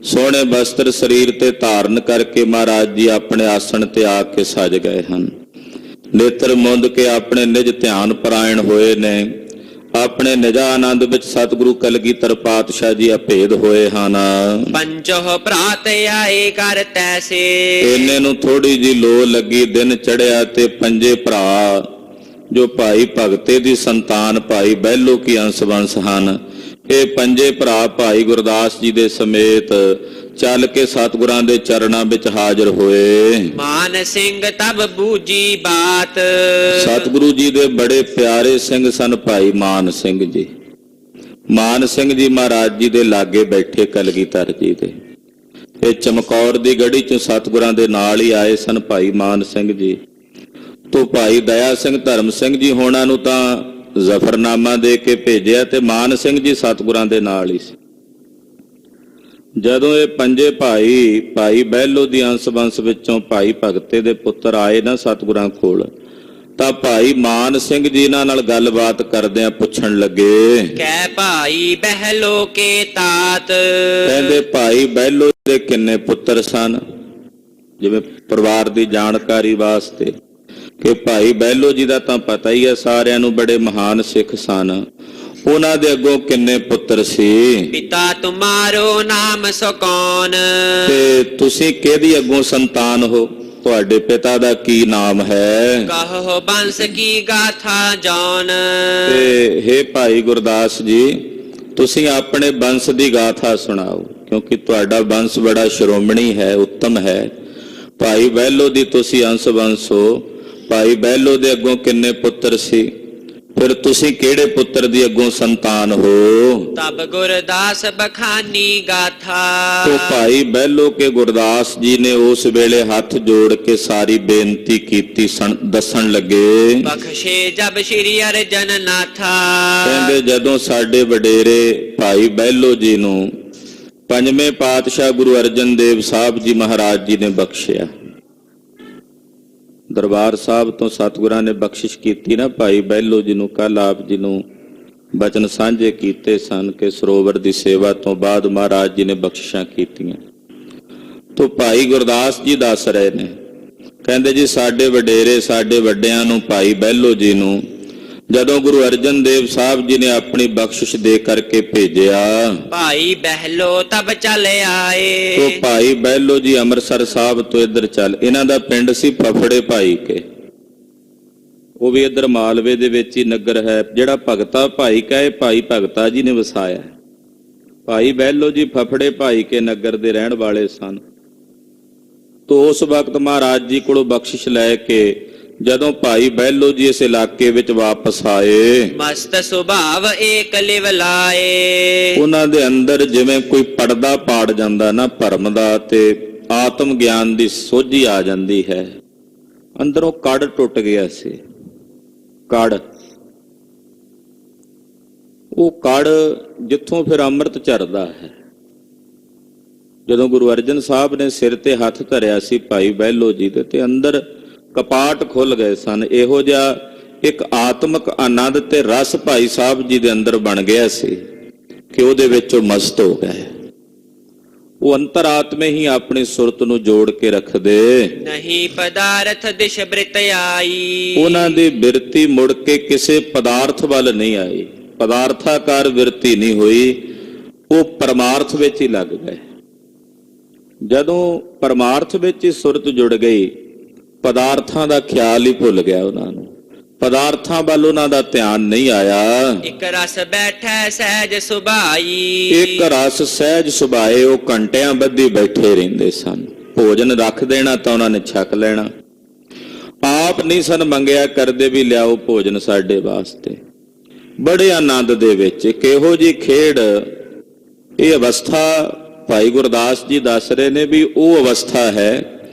ਸੋਹਣੇ ਬਸਤਰ ਸਰੀਰ ਤੇ ਧਾਰਨ ਕਰਕੇ ਮਹਾਰਾਜ ਜੀ ਆਪਣੇ ਆਸਣ ਤੇ ਆ ਕੇ ਸਜ ਗਏ ਹਨ। ਨੇਤਰ ਮੁੰਦ ਕੇ ਆਪਣੇ ਨਿਜ ਧਿਆਨ ਪਰਾਇਣ ਹੋਏ ਨੇ। ਆਪਣੇ ਨਿਜਾ ਆਨੰਦ ਵਿੱਚ ਸਤਿਗੁਰੂ ਕਲਗੀਧਰ ਪਾਤਸ਼ਾਹ ਜੀ ਅਭੇਦ ਹੋਏ ਹਨ। ਪੰਚੋ ਭਰਾਤ ਆਏ ਕਰ ਤੈਸੇ। ਇੰਨੇ ਨੂੰ ਥੋੜੀ ਜੀ ਲੋ ਲੱਗੀ, ਦਿਨ ਚੜਿਆ ਤੇ ਪੰਜੇ ਭਰਾ ਜੋ ਭਾਈ ਭਗਤੇ ਦੀ ਸੰਤਾਨ ਭਾਈ ਬਹਿਲੋ ਕੀ ਅੰਸ਼ ਵੰਸ਼ ਹਨ, ਇਹ ਪੰਜੇ ਭਰਾ ਭਾਈ ਗੁਰਦਾਸ ਜੀ ਦੇ ਸਮੇਤ ਚੱਲ ਕੇ ਸਤਿਗੁਰਾਂ ਦੇ ਚਰਨਾਂ ਵਿੱਚ ਹਾਜ਼ਰ ਹੋਏ। ਮਾਨ ਸਿੰਘ ਤਬ ਬੂਜੀ ਬਾਤ। ਸਤਿਗੁਰੂ ਜੀ ਦੇ ਬੜੇ ਪਿਆਰੇ ਸਿੰਘ ਸਨ ਭਾਈ ਮਾਨ ਸਿੰਘ ਜੀ। ਮਾਨ ਸਿੰਘ ਜੀ ਮਹਾਰਾਜ ਜੀ ਦੇ ਲਾਗੇ ਬੈਠੇ ਕਲਗੀਧਰ ਜੀ ਦੇ। ਇਹ ਚਮਕੌਰ ਦੀ ਗੜੀ ਚੋਂ ਸਤਿਗੁਰਾਂ ਦੇ ਨਾਲ ਹੀ ਆਏ ਸਨ ਭਾਈ ਮਾਨ ਸਿੰਘ ਜੀ। ਤੋਂ ਭਾਈ ਦਇਆ ਸਿੰਘ ਧਰਮ ਸਿੰਘ ਜੀ ਹੋਣਾ ਨੂੰ ਤਾਂ ਜ਼ਫਰਨਾਮਾ ਦੇ ਕੇ ਭੇਜਿਆ, ਤੇ ਮਾਨ ਸਿੰਘ ਜੀ ਸਤਿਗੁਰਾਂ ਦੇ ਨਾਲ ਹੀ ਸੀ। ਜਦੋਂ ਇਹ ਪੰਜੇ ਭਾਈ ਬਹਿਲੋ ਦੀ ਅੰਸ਼ ਵੰਸ਼ ਵਿੱਚੋਂ ਭਾਈ ਭਗਤੇ ਦੇ ਪੁੱਤਰ ਆਏ ਨਾ ਸਤਿਗੁਰਾਂ ਕੋਲ, ਤਾਂ ਭਾਈ ਮਾਨ ਸਿੰਘ ਜੀ ਇਹਨਾਂ ਨਾਲ ਗੱਲਬਾਤ ਕਰਦਿਆਂ ਪੁੱਛਣ ਲੱਗੇ, ਕਹਿ ਭਾਈ ਬਹਿਲੋ ਕੇ ਤਾਤ। ਕਹਿੰਦੇ ਭਾਈ ਬਹਿਲੋ ਦੇ ਕਿੰਨੇ ਪੁੱਤਰ ਸਨ, ਜਿਵੇਂ ਪਰਿਵਾਰ ਦੀ ਜਾਣਕਾਰੀ ਵਾਸਤੇ, ਕਿ ਭਾਈ ਬਹਿਲੋ ਜੀ ਦਾ ਤਾਂ ਪਤਾ ਹੀ ਹੈ ਸਾਰਿਆਂ ਨੂੰ, ਬੜੇ ਮਹਾਨ ਸਿੱਖ ਸਨ। ਉਹਨਾਂ ਦੇ ਅੱਗੋਂ ਕਿੰਨੇ ਪੁੱਤਰ ਸੀ? ਪਿਤਾ ਤੁਮਾਰੋ ਨਾਮ ਸੋ ਕੌਣ। ਤੇ ਤੁਸੀਂ ਕਿਹਦੀ ਅੱਗੋਂ ਸੰਤਾਨ ਹੋ? ਤੁਹਾਡੇ ਪਿਤਾ ਦਾ ਕੀ ਨਾਮ ਹੈ? ਕਹੋ ਬੰਸ ਕੀ ਗਾਥਾ ਜੌਨ। ਤੇ ਹੇ ਭਾਈ ਗੁਰਦਾਸ ਜੀ, ਤੁਸੀਂ ਆਪਣੇ ਬੰਸ ਦੀ ਗਾਥਾ ਸੁਣਾਓ, ਕਿਉਂਕਿ ਤੁਹਾਡਾ ਬੰਸ ਬੜਾ ਸ਼੍ਰੋਮਣੀ ਹੈ, ਉੱਤਮ ਹੈ। ਭਾਈ ਬਹਿਲੋ ਦੀ ਤੁਸੀਂ ਅੰਸ਼ ਵੰਸ਼ ਹੋ। ਭਾਈ ਬਹਿਲੋ ਦੇ ਅੱਗੋਂ ਕਿੰਨੇ ਪੁੱਤਰ ਸੀ? ਫਿਰ ਤੁਸੀਂ ਕਿਹੜੇ ਪੁੱਤਰ ਦੀ ਅੱਗੋਂ ਸੰਤਾਨ ਹੋ? ਤਬ ਗੁਰਦਾਸ ਬਖਾਨੀ ਗਾਥਾ। ਤੋ ਭਾਈ ਬਹਿਲੋ ਕੇ ਗੁਰਦਾਸ ਜੀ ਨੇ ਉਸ ਵੇਲੇ ਹੱਥ ਜੋੜ ਕੇ ਸਾਰੀ ਬੇਨਤੀ ਕੀਤੀ, ਦੱਸਣ ਲੱਗੇ, ਬਖਸ਼ੇ ਜਬ ਸ਼੍ਰੀ ਅਰਜਨ ਨਾਥਾ। ਕਹਿੰਦੇ ਜਦੋਂ ਸਾਡੇ ਵਡੇਰੇ ਭਾਈ ਬਹਿਲੋ ਜੀ ਨੂੰ ਪੰਜਵੇਂ ਪਾਤਸ਼ਾਹ ਗੁਰੂ ਅਰਜਨ ਦੇਵ ਸਾਹਿਬ ਜੀ ਮਹਾਰਾਜ ਜੀ ਨੇ ਬਖਸ਼ਿਆ, ਦਰਬਾਰ ਸਾਹਿਬ ਤੋਂ ਸਤਿਗੁਰਾਂ ਨੇ ਬਖਸ਼ਿਸ਼ ਕੀਤੀ ਨਾ ਭਾਈ ਬਹਿਲੋ ਜੀ ਨੂੰ। ਕੱਲ ਆਪ ਜੀ ਨੂੰ ਬਚਨ ਸਾਂਝੇ ਕੀਤੇ ਸਨ ਕਿ ਸਰੋਵਰ ਦੀ ਸੇਵਾ ਤੋਂ ਬਾਅਦ ਮਹਾਰਾਜ ਜੀ ਨੇ ਬਖਸ਼ਿਸ਼ਾਂ ਕੀਤੀਆਂ। ਤੋਂ ਭਾਈ ਗੁਰਦਾਸ ਜੀ ਦੱਸ ਰਹੇ ਨੇ, ਕਹਿੰਦੇ ਜੀ ਸਾਡੇ ਵਡੇਰੇ, ਸਾਡੇ ਵੱਡਿਆਂ ਨੂੰ, ਭਾਈ ਬਹਿਲੋ ਜੀ ਨੂੰ ਜਦੋਂ ਗੁਰੂ ਅਰਜਨ ਦੇਵ ਸਾਹਿਬ ਜੀ ਨੇ ਆਪਣੀ ਬਖਸ਼ਿਸ਼ ਦੇ ਕਰਕੇ ਭੇਜਿਆ, ਭਾਈ ਬਹਿਲੋ ਤਬ ਚੱਲ ਆਏ। ਤੋ ਭਾਈ ਬਹਿਲੋ ਜੀ ਅੰਮ੍ਰਿਤਸਰ ਸਾਹਿਬ ਤੋਂ ਇੱਧਰ ਚੱਲ, ਇਹਨਾਂ ਦਾ ਪਿੰਡ ਸੀ ਫਫੜੇ ਭਾਈ ਕੇ, ਉਹ ਵੀ ਇੱਧਰ ਮਾਲਵੇ ਦੇ ਵਿੱਚ ਹੀ ਨਗਰ ਹੈ, ਜਿਹੜਾ ਭਗਤਾ ਭਾਈ ਕਾ ਇਹ ਭਾਈ ਭਗਤਾ ਜੀ ਨੇ ਵਸਾਇਆ। ਭਾਈ ਬਹਿਲੋ ਜੀ ਫਫੜੇ ਭਾਈ ਕੇ ਨਗਰ ਦੇ ਰਹਿਣ ਵਾਲੇ ਸਨ। ਤੋ ਉਸ ਵਕਤ ਮਹਾਰਾਜ ਜੀ ਕੋਲੋਂ ਬਖਸ਼ਿਸ਼ ਲੈ ਕੇ ਜਦੋਂ ਭਾਈ ਬਹਿਲੋ ਜੀ ਇਸ ਇਲਾਕੇ ਵਿੱਚ ਵਾਪਸ ਆਏ, ਮਸਤ ਸੁਭਾਵ ਏਕ ਲਿਵ ਲਾਏ। ਉਹਨਾਂ ਦੇ ਅੰਦਰ ਜਿਵੇਂ ਕੋਈ ਪਰਦਾ ਪਾੜ ਜਾਂਦਾ ਨਾ ਭਰਮ ਦਾ, ਤੇ ਆਤਮ ਗਿਆਨ ਦੀ ਸੋਝੀ ਆ ਜਾਂਦੀ ਹੈ। ਅੰਦਰੋਂ ਕੜ ਟੁੱਟ ਗਿਆ ਸੀ। ਕੜ, ਉਹ ਕੜ ਜਿੱਥੋਂ ਫਿਰ ਅੰਮ੍ਰਿਤ ਝਰਦਾ ਹੈ। ਜਦੋਂ ਗੁਰੂ ਅਰਜਨ ਸਾਹਿਬ ਨੇ ਸਿਰ ਤੇ ਹੱਥ ਧਰਿਆ ਸੀ ਭਾਈ ਬਹਿਲੋ ਜੀ ਦੇ, ਤੇ ਅੰਦਰ ਕਪਾਟ ਖੁੱਲ ਗਏ ਸਨ। ਇਹੋ ਜਿਹਾ ਇੱਕ ਆਤਮਿਕ ਆਨੰਦ ਤੇ ਰਸ ਭਾਈ ਸਾਹਿਬ ਜੀ ਦੇ ਅੰਦਰ ਬਣ ਗਿਆ ਸੀ ਕਿ ਉਹਦੇ ਵਿੱਚ ਉਹ ਮਸਤ ਹੋ ਗਏ। ਉਹ ਅੰਤਰਾਤਮੇ ਹੀ ਆਪਣੀ ਸੁਰਤ ਨੂੰ ਜੋੜ ਕੇ ਰੱਖਦੇ, ਨਹੀਂ ਪਦਾਰਥ ਦਿਸ਼ ਬ੍ਰਿਤ ਆਈ। ਉਹਨਾਂ ਦੀ ਬਿਰਤੀ ਮੁੜ ਕੇ ਕਿਸੇ ਪਦਾਰਥ ਵੱਲ ਨਹੀਂ ਆਈ, ਪਦਾਰਥਾਕਾਰ ਬਿਰਤੀ ਨਹੀਂ ਹੋਈ, ਉਹ ਪਰਮਾਰਥ ਵਿੱਚ ਹੀ ਲੱਗ ਗਏ। ਜਦੋਂ ਪਰਮਾਰਥ ਵਿੱਚ ਹੀ ਸੁਰਤ ਜੁੜ ਗਈ, ਪਦਾਰਥਾਂ ਦਾ ਖਿਆਲ ਹੀ ਭੁੱਲ ਗਿਆ ਉਹਨਾਂ ਨੂੰ, ਪਦਾਰਥਾਂ ਵੱਲ ਉਹਨਾਂ ਦਾ ਧਿਆਨ ਨਹੀਂ ਆਇਆ। ਇੱਕ ਰਸ ਬੈਠੈ ਸਹਿਜ ਸੁਭਾਈ। ਇੱਕ ਰਸ ਸਹਿਜ ਸੁਭਾਏ, ਉਹ ਘੰਟਿਆਂ ਬੱਧੀ ਬੈਠੇ ਰਹਿੰਦੇ ਸਨ। ਭੋਜਨ ਰੱਖ ਦੇਣਾ ਤਾਂ ਉਹਨਾਂ ਨੇ ਛਕ ਲੈਣਾ, ਆਪ ਨਹੀਂ ਸਨ ਮੰਗਿਆ ਕਰਦੇ ਵੀ ਲਿਆਓ ਭੋਜਨ ਸਾਡੇ ਵਾਸਤੇ। ਬੜੇ ਆਨੰਦ ਦੇ ਵਿੱਚ ਇੱਕ ਇਹੋ ਜਿਹੀ ਖੇਡ, ਇਹ ਅਵਸਥਾ ਭਾਈ ਗੁਰਦਾਸ ਜੀ ਦੱਸ ਰਹੇ ਨੇ ਵੀ ਉਹ ਅਵਸਥਾ ਹੈ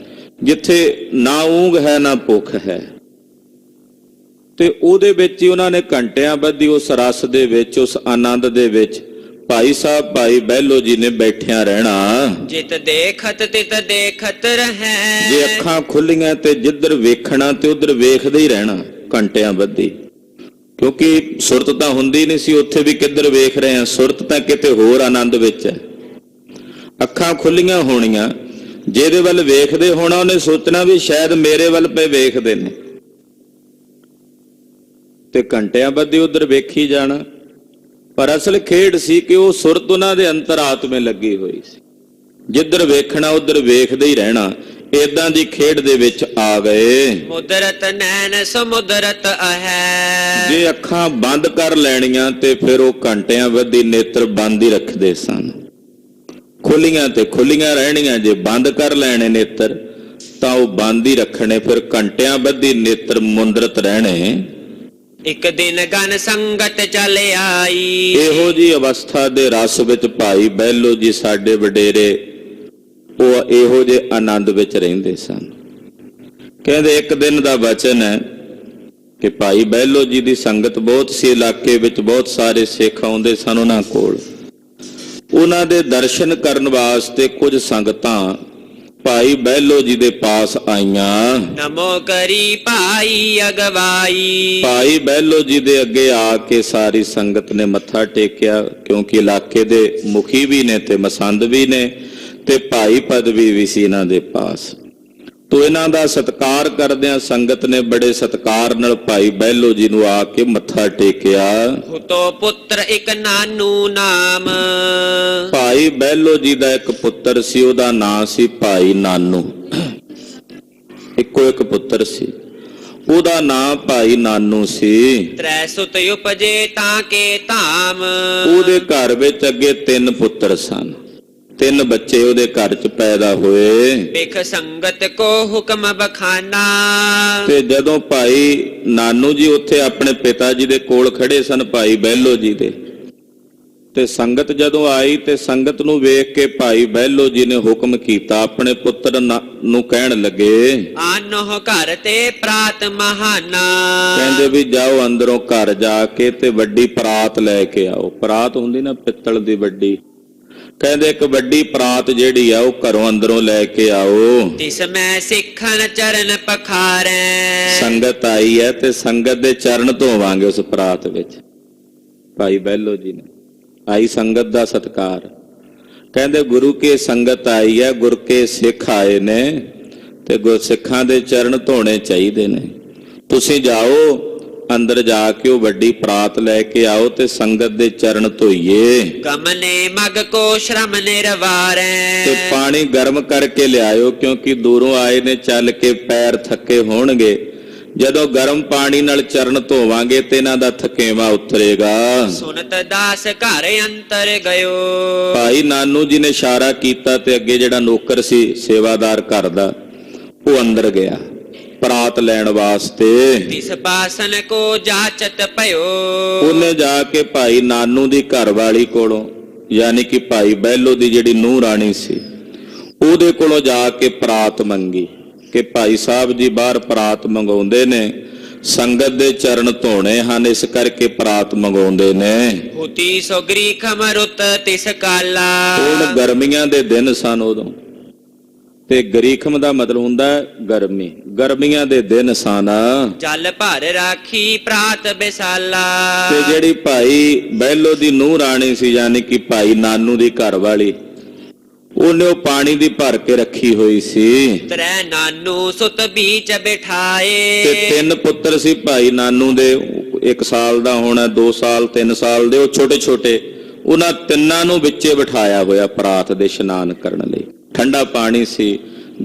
ਜਿੱਥੇ ਨਾ ਊਂਘ ਹੈ ਨਾ ਭੁੱਖ ਹੈ, ਤੇ ਉਹਦੇ ਵਿੱਚ ਹੀ ਉਹਨਾਂ ਨੇ ਘੰਟਿਆਂ ਬੱਧੀ ਉਸ ਰਸ ਦੇ ਵਿੱਚ, ਉਸ ਆਨੰਦ ਦੇ ਵਿੱਚ ਭਾਈ ਸਾਹਿਬ ਭਾਈ ਬਹਿਲੋ ਜੀ ਨੇ ਬੈਠਿਆਂ ਰਹਿਣਾ। ਜਿਤ ਦੇਖਤ ਤਿਤ ਦੇਖਤ ਰਹੈ। ਜੇ ਅੱਖਾਂ ਖੁੱਲੀਆਂ ਤੇ ਜਿੱਧਰ ਵੇਖਣਾ ਤੇ ਉਧਰ ਵੇਖਦੇ ਹੀ ਰਹਿਣਾ ਘੰਟਿਆਂ ਬੱਧੀ, ਕਿਉਂਕਿ ਸੁਰਤ ਤਾਂ ਹੁੰਦੀ ਨਹੀਂ ਸੀ ਉੱਥੇ ਵੀ, ਕਿੱਧਰ ਵੇਖ ਰਹੇ ਆ, ਸੁਰਤ ਤਾਂ ਕਿਤੇ ਹੋਰ ਆਨੰਦ ਵਿੱਚ ਹੈ। ਅੱਖਾਂ ਖੁੱਲੀਆਂ ਹੋਣੀਆਂ, ਜਿਹਦੇ ਵੱਲ ਵੇਖਦੇ ਹੋਣਾ ਉਹਨੇ ਸੋਚਣਾ ਵੀ ਸ਼ਾਇਦ ਮੇਰੇ ਵੱਲ ਪਏ ਵੇਖਦੇ ਨੇ, ਤੇ ਘੰਟਿਆਂ ਬੱਧੀ ਉਧਰ ਵੇਖੀ ਜਾਣਾ। ਪਰ ਅਸਲ ਖੇਡ ਸੀ ਕਿ ਉਹ ਸੁਰਤ ਉਹਨਾਂ ਦੇ ਅੰਤਰਾਤਮੇ ਲੱਗੀ ਹੋਈ ਸੀ, ਜਿੱਧਰ ਵੇਖਣਾ ਉਧਰ ਵੇਖਦੇ ਹੀ ਰਹਿਣਾ। ਏਦਾਂ ਦੀ ਖੇਡ ਦੇ ਵਿੱਚ ਆ ਗਏ। ਮੁਦਰਤ ਨੈਣ ਸਮੁਦਰਤ ਅਹੈ। ਜੇ ਅੱਖਾਂ ਬੰਦ ਕਰ ਲੈਣੀਆਂ ਤੇ ਫਿਰ ਉਹ ਘੰਟਿਆਂ ਬੱਧੀ ਨੇਤਰ ਬੰਦ ਹੀ ਰੱਖਦੇ ਸਨ, ਖੁੱਲੀਆਂ ਤੇ ਖੁੱਲੀਆਂ ਰਹਿਣੀਆਂ। ਜੇ ਬੰਦ ਕਰ ਲੈਣੇ ਨੇਤਰ ਤਾਂ ਉਹ ਬੰਦ ਹੀ ਰੱਖਣੇ, ਫਿਰ ਘੰਟਿਆਂ ਬੱਧੀ ਨੇਤਰ ਮੁੰਦਰਤ ਰਹਿਣੇ। ਇੱਕ ਦਿਨ ਗਨ ਸੰਗਤ ਚਲ ਆਈ। ਇਹੋ ਜੀ ਅਵਸਥਾ ਦੇ ਰਸ ਵਿੱਚ ਭਾਈ ਬਹਿਲੋ ਜੀ ਸਾਡੇ ਵਡੇਰੇ ਉਹ ਇਹੋ ਜਿਹੇ ਆਨੰਦ ਵਿੱਚ ਰਹਿੰਦੇ ਸਨ। ਕਹਿੰਦੇ ਇੱਕ ਦਿਨ ਦਾ ਵਚਨ ਹੈ ਕਿ ਭਾਈ ਬਹਿਲੋ ਜੀ ਦੀ ਸੰਗਤ ਬਹੁਤ ਸੀ, ਇਲਾਕੇ ਵਿੱਚ ਬਹੁਤ ਸਾਰੇ ਸਿੱਖ ਆਉਂਦੇ ਸਨ ਉਹਨਾਂ ਕੋਲ। ਉਹਨਾਂ ਦੇ ਦਰਸ਼ਨ ਕਰਨ ਵਾਸਤੇ ਕੁਝ ਸੰਗਤਾਂ ਭਾਈ ਬਹਿਲੋ ਜੀ ਦੇ ਪਾਸ ਆਈਆਂ। ਨਮੋ ਕਰੀ ਭਾਈ ਅਗਵਾਈ। ਭਾਈ ਬਹਿਲੋ ਜੀ ਦੇ ਅੱਗੇ ਆ ਕੇ ਸਾਰੀ ਸੰਗਤ ਨੇ ਮੱਥਾ ਟੇਕਿਆ, ਕਿਉਂਕਿ ਇਲਾਕੇ ਦੇ ਮੁਖੀ ਵੀ ਨੇ ਤੇ ਮਸੰਦ ਵੀ ਨੇ ਤੇ ਭਾਈ ਪਦਵੀ ਵੀ ਸੀ ਇਹਨਾਂ ਦੇ ਪਾਸ। ਤੋ ਇਹਨਾਂ ਦਾ ਸਤਿਕਾਰ ਕਰਦਿਆਂ ਸੰਗਤ ਨੇ ਬੜੇ ਸਤਿਕਾਰ ਨਾਲ ਭਾਈ ਬਹਿਲੋ ਜੀ ਨੂੰ ਆ ਕੇ ਮੱਥਾ ਟੇਕਿਆ। ਹੁਤੋ ਪੁੱਤਰ ਇੱਕ ਨਾਨੂ ਨਾਮ। ਭਾਈ ਬਹਿਲੋ ਜੀ ਦਾ ਇੱਕ ਪੁੱਤਰ ਸੀ, ਉਹਦਾ ਨਾਂ ਸੀ ਭਾਈ ਨਾਨੂ। ਇੱਕੋ ਇੱਕ ਪੁੱਤਰ ਸੀ, ਉਹਦਾ ਨਾਂ ਭਾਈ ਨਾਨੂ ਸੀ। ਤ੍ਰੈ ਸੁਤ ਉਪਜੇ ਤਾਂ ਕੇ ਧਾਮ। ਉਹਦੇ ਘਰ ਵਿੱਚ ਅੱਗੇ 3 ਪੁੱਤਰ ਸਨ, 3 ਬੱਚੇ ਉਹਦੇ ਘਰ 'ਚ ਪੈਦਾ ਹੋਏ। ਬਿਖ ਸੰਗਤ ਕੋ ਹੁਕਮ ਬਖਾਨਾ। ਤੇ ਜਦੋਂ ਭਾਈ ਨਾਨੂ ਜੀ ਉੱਥੇ ਆਪਣੇ ਪਿਤਾ ਜੀ ਦੇ ਕੋਲ ਖੜੇ ਸਨ, ਭਾਈ ਬਹਿਲੋ ਜੀ ਦੇ, ਤੇ ਸੰਗਤ ਜਦੋਂ ਆਈ ਤੇ ਸੰਗਤ ਨੂੰ ਵੇਖ ਕੇ ਭਾਈ ਬਹਿਲੋ ਜੀ ਨੇ ਹੁਕਮ ਕੀਤਾ, ਆਪਣੇ ਪੁੱਤਰ ਨੂੰ ਕਹਿਣ ਲੱਗੇ, ਆਨੋ ਘਰ ਤੇ ਪ੍ਰਾਤ ਮਹਾਨਾ। ਕਹਿੰਦੇ ਵੀ ਜਾਓ ਅੰਦਰੋਂ ਘਰ ਜਾ ਕੇ ਤੇ ਵੱਡੀ ਪਰਾਤ ਲੈ ਕੇ ਆਓ। ਪਰਾਤ ਹੁੰਦੀ ਨਾ ਪਿੱਤਲ ਦੀ ਵੱਡੀ, ਕਹਿੰਦੇ ਇੱਕ ਵੱਡੀ ਪਰਾਤ ਜਿਹੜੀ ਆ ਉਹ ਘਰੋਂ ਅੰਦਰੋਂ ਲੈ ਕੇ ਆਓ। ਤਿਸ ਮੈਂ ਸਿੱਖਨ ਚਰਨ ਪਖਾਰੈ। ਸੰਗਤ ਆਈ ਹੈ ਤੇ ਸੰਗਤ ਦੇ ਚਰਨ ਧੋਵਾਂਗੇ ਉਸ ਪਰਾਤ ਵਿੱਚ। ਭਾਈ ਬਹਿਲੋ ਜੀ ਨੇ ਆਈ ਸੰਗਤ ਦਾ ਸਤਿਕਾਰ। ਕਹਿੰਦੇ ਗੁਰੂ ਕੇ ਸੰਗਤ ਆਈ ਹੈ, ਗੁਰ ਕੇ ਸਿੱਖ ਆਏ ਨੇ ਤੇ ਗੁਰਸਿੱਖਾਂ ਦੇ ਚਰਨ ਧੋਣੇ ਚਾਹੀਦੇ ਨੇ। ਤੁਸੀਂ ਜਾਓ ਅੰਦਰ ਜਾ ਕੇ ਉਹ ਵੱਡੀ ਪਰਾਤ ਲੈ ਕੇ ਆਓ ਤੇ ਸੰਗਤ ਦੇ ਚਰਨ ਧੋਈਏ। ਕਮਨੇ ਮਗ ਕੋ ਸ਼ਰਮ ਨਿਰਵਾਰੈ। ਤੇ ਪਾਣੀ ਗਰਮ ਕਰਕੇ ਲਿਆਇਓ, ਕਿਉਂਕਿ ਦੂਰੋਂ ਆਏ ਨੇ ਚੱਲ ਕੇ, ਪੈਰ ਥੱਕੇ ਹੋਣਗੇ। ਜਦੋਂ ਗਰਮ ਪਾਣੀ ਨਾਲ ਚਰਨ ਧੋਵਾਂਗੇ ਤੇ ਇਹਨਾਂ ਦਾ ਥਕੇਵਾ ਉਤਰੇਗਾ। ਸੁਨਤ ਦਾਸ ਘਰ ਅੰਤਰ ਗਇਓ। ਭਾਈ ਨਾਨੂ ਜੀ ਨੇ ਇਸ਼ਾਰਾ ਕੀਤਾ ਤੇ ਅੱਗੇ ਜਿਹੜਾ ਨੌਕਰ ਸੀ ਸੇਵਾਦਾਰ ਘਰ ਦਾ, ਉਹ ਅੰਦਰ ਗਿਆ ਪਰਾਤ ਲੈਣ ਵਾਸਤੇ। ਤਿਸ ਬਾਸਨ ਕੋ ਜਾਚਤ ਭਇਓ। ਉਹਨੇ ਜਾ ਕੇ ਭਾਈ ਨਾਨੂ ਦੀ ਘਰ ਵਾਲੀ ਕੋਲੋਂ, ਯਾਨੀ ਕਿ ਭਾਈ ਬਹਿਲੋ ਦੀ ਜਿਹੜੀ ਨੂੰਹ ਰਾਣੀ ਸੀ, ਉਹਦੇ ਕੋਲੋਂ ਜਾ ਕੇ ਪਰਾਤ ਮੰਗੀ ਕਿ ਭਾਈ ਸਾਹਿਬ ਜੀ ਬਾਹਰ ਪਰਾਤ ਮੰਗਾਉਂਦੇ ਨੇ, ਸੰਗਤ ਦੇ ਚਰਨ ਧੋਣੇ ਹਨ, ਇਸ ਕਰਕੇ ਪਰਾਤ ਮੰਗਾਉਂਦੇ ਨੇ। ਹੁਤੀ ਸੋਗਰੀ ਖਮਰੁਤ ਤਿਸ ਕਾਲਾ। ਹੁਣ ਗਰਮੀਆਂ ਦੇ ਦਿਨ ਸਨ ਉਦੋਂ, ਤੇ ਗਰੀਖਮ ਦਾ ਮਤਲਬ ਹੁੰਦਾ ਗਰਮੀ, ਗਰਮੀਆਂ ਦੇ ਦਿਨ ਸਨ। ਜਲ ਭਰ ਰਾਖੀ ਪ੍ਰਾਤ ਬਿਸਾਲਾ। ਤੇ ਜਿਹੜੀ ਭਾਈ ਬਹਿਲੋ ਦੀ ਨੂੰਹ ਰਾਣੀ ਸੀ, ਯਾਨੀ ਕਿ ਭਾਈ ਨਾਨੂ ਦੀ ਘਰ ਵਾਲੀ, ਉਹਨੇ ਉਹ ਪਾਣੀ ਦੀ ਭਰ ਕੇ ਰੱਖੀ ਹੋਈ ਸੀ। ਤ੍ਰੈ ਨਾਨੂ ਸੁਤ ਬੀਚ ਬਿਠਾਏ। ਤੇ 3 ਪੁੱਤਰ ਸੀ ਭਾਈ ਨਾਨੂ ਦੇ, 1 ਸਾਲ ਦਾ ਹੋਣਾ, 2 ਸਾਲ 3 ਸਾਲ ਦੇ, ਉਹ ਛੋਟੇ ਛੋਟੇ। ਉਹਨਾਂ ਤਿੰਨਾਂ ਨੂੰ ਵਿੱਚੇ ਬਿਠਾਇਆ ਹੋਇਆ ਪਰਾਤ ਦੇ ਇਸ਼ਨਾਨ ਕਰਨ ਲਈ। ਠੰਡਾ ਪਾਣੀ ਸੀ,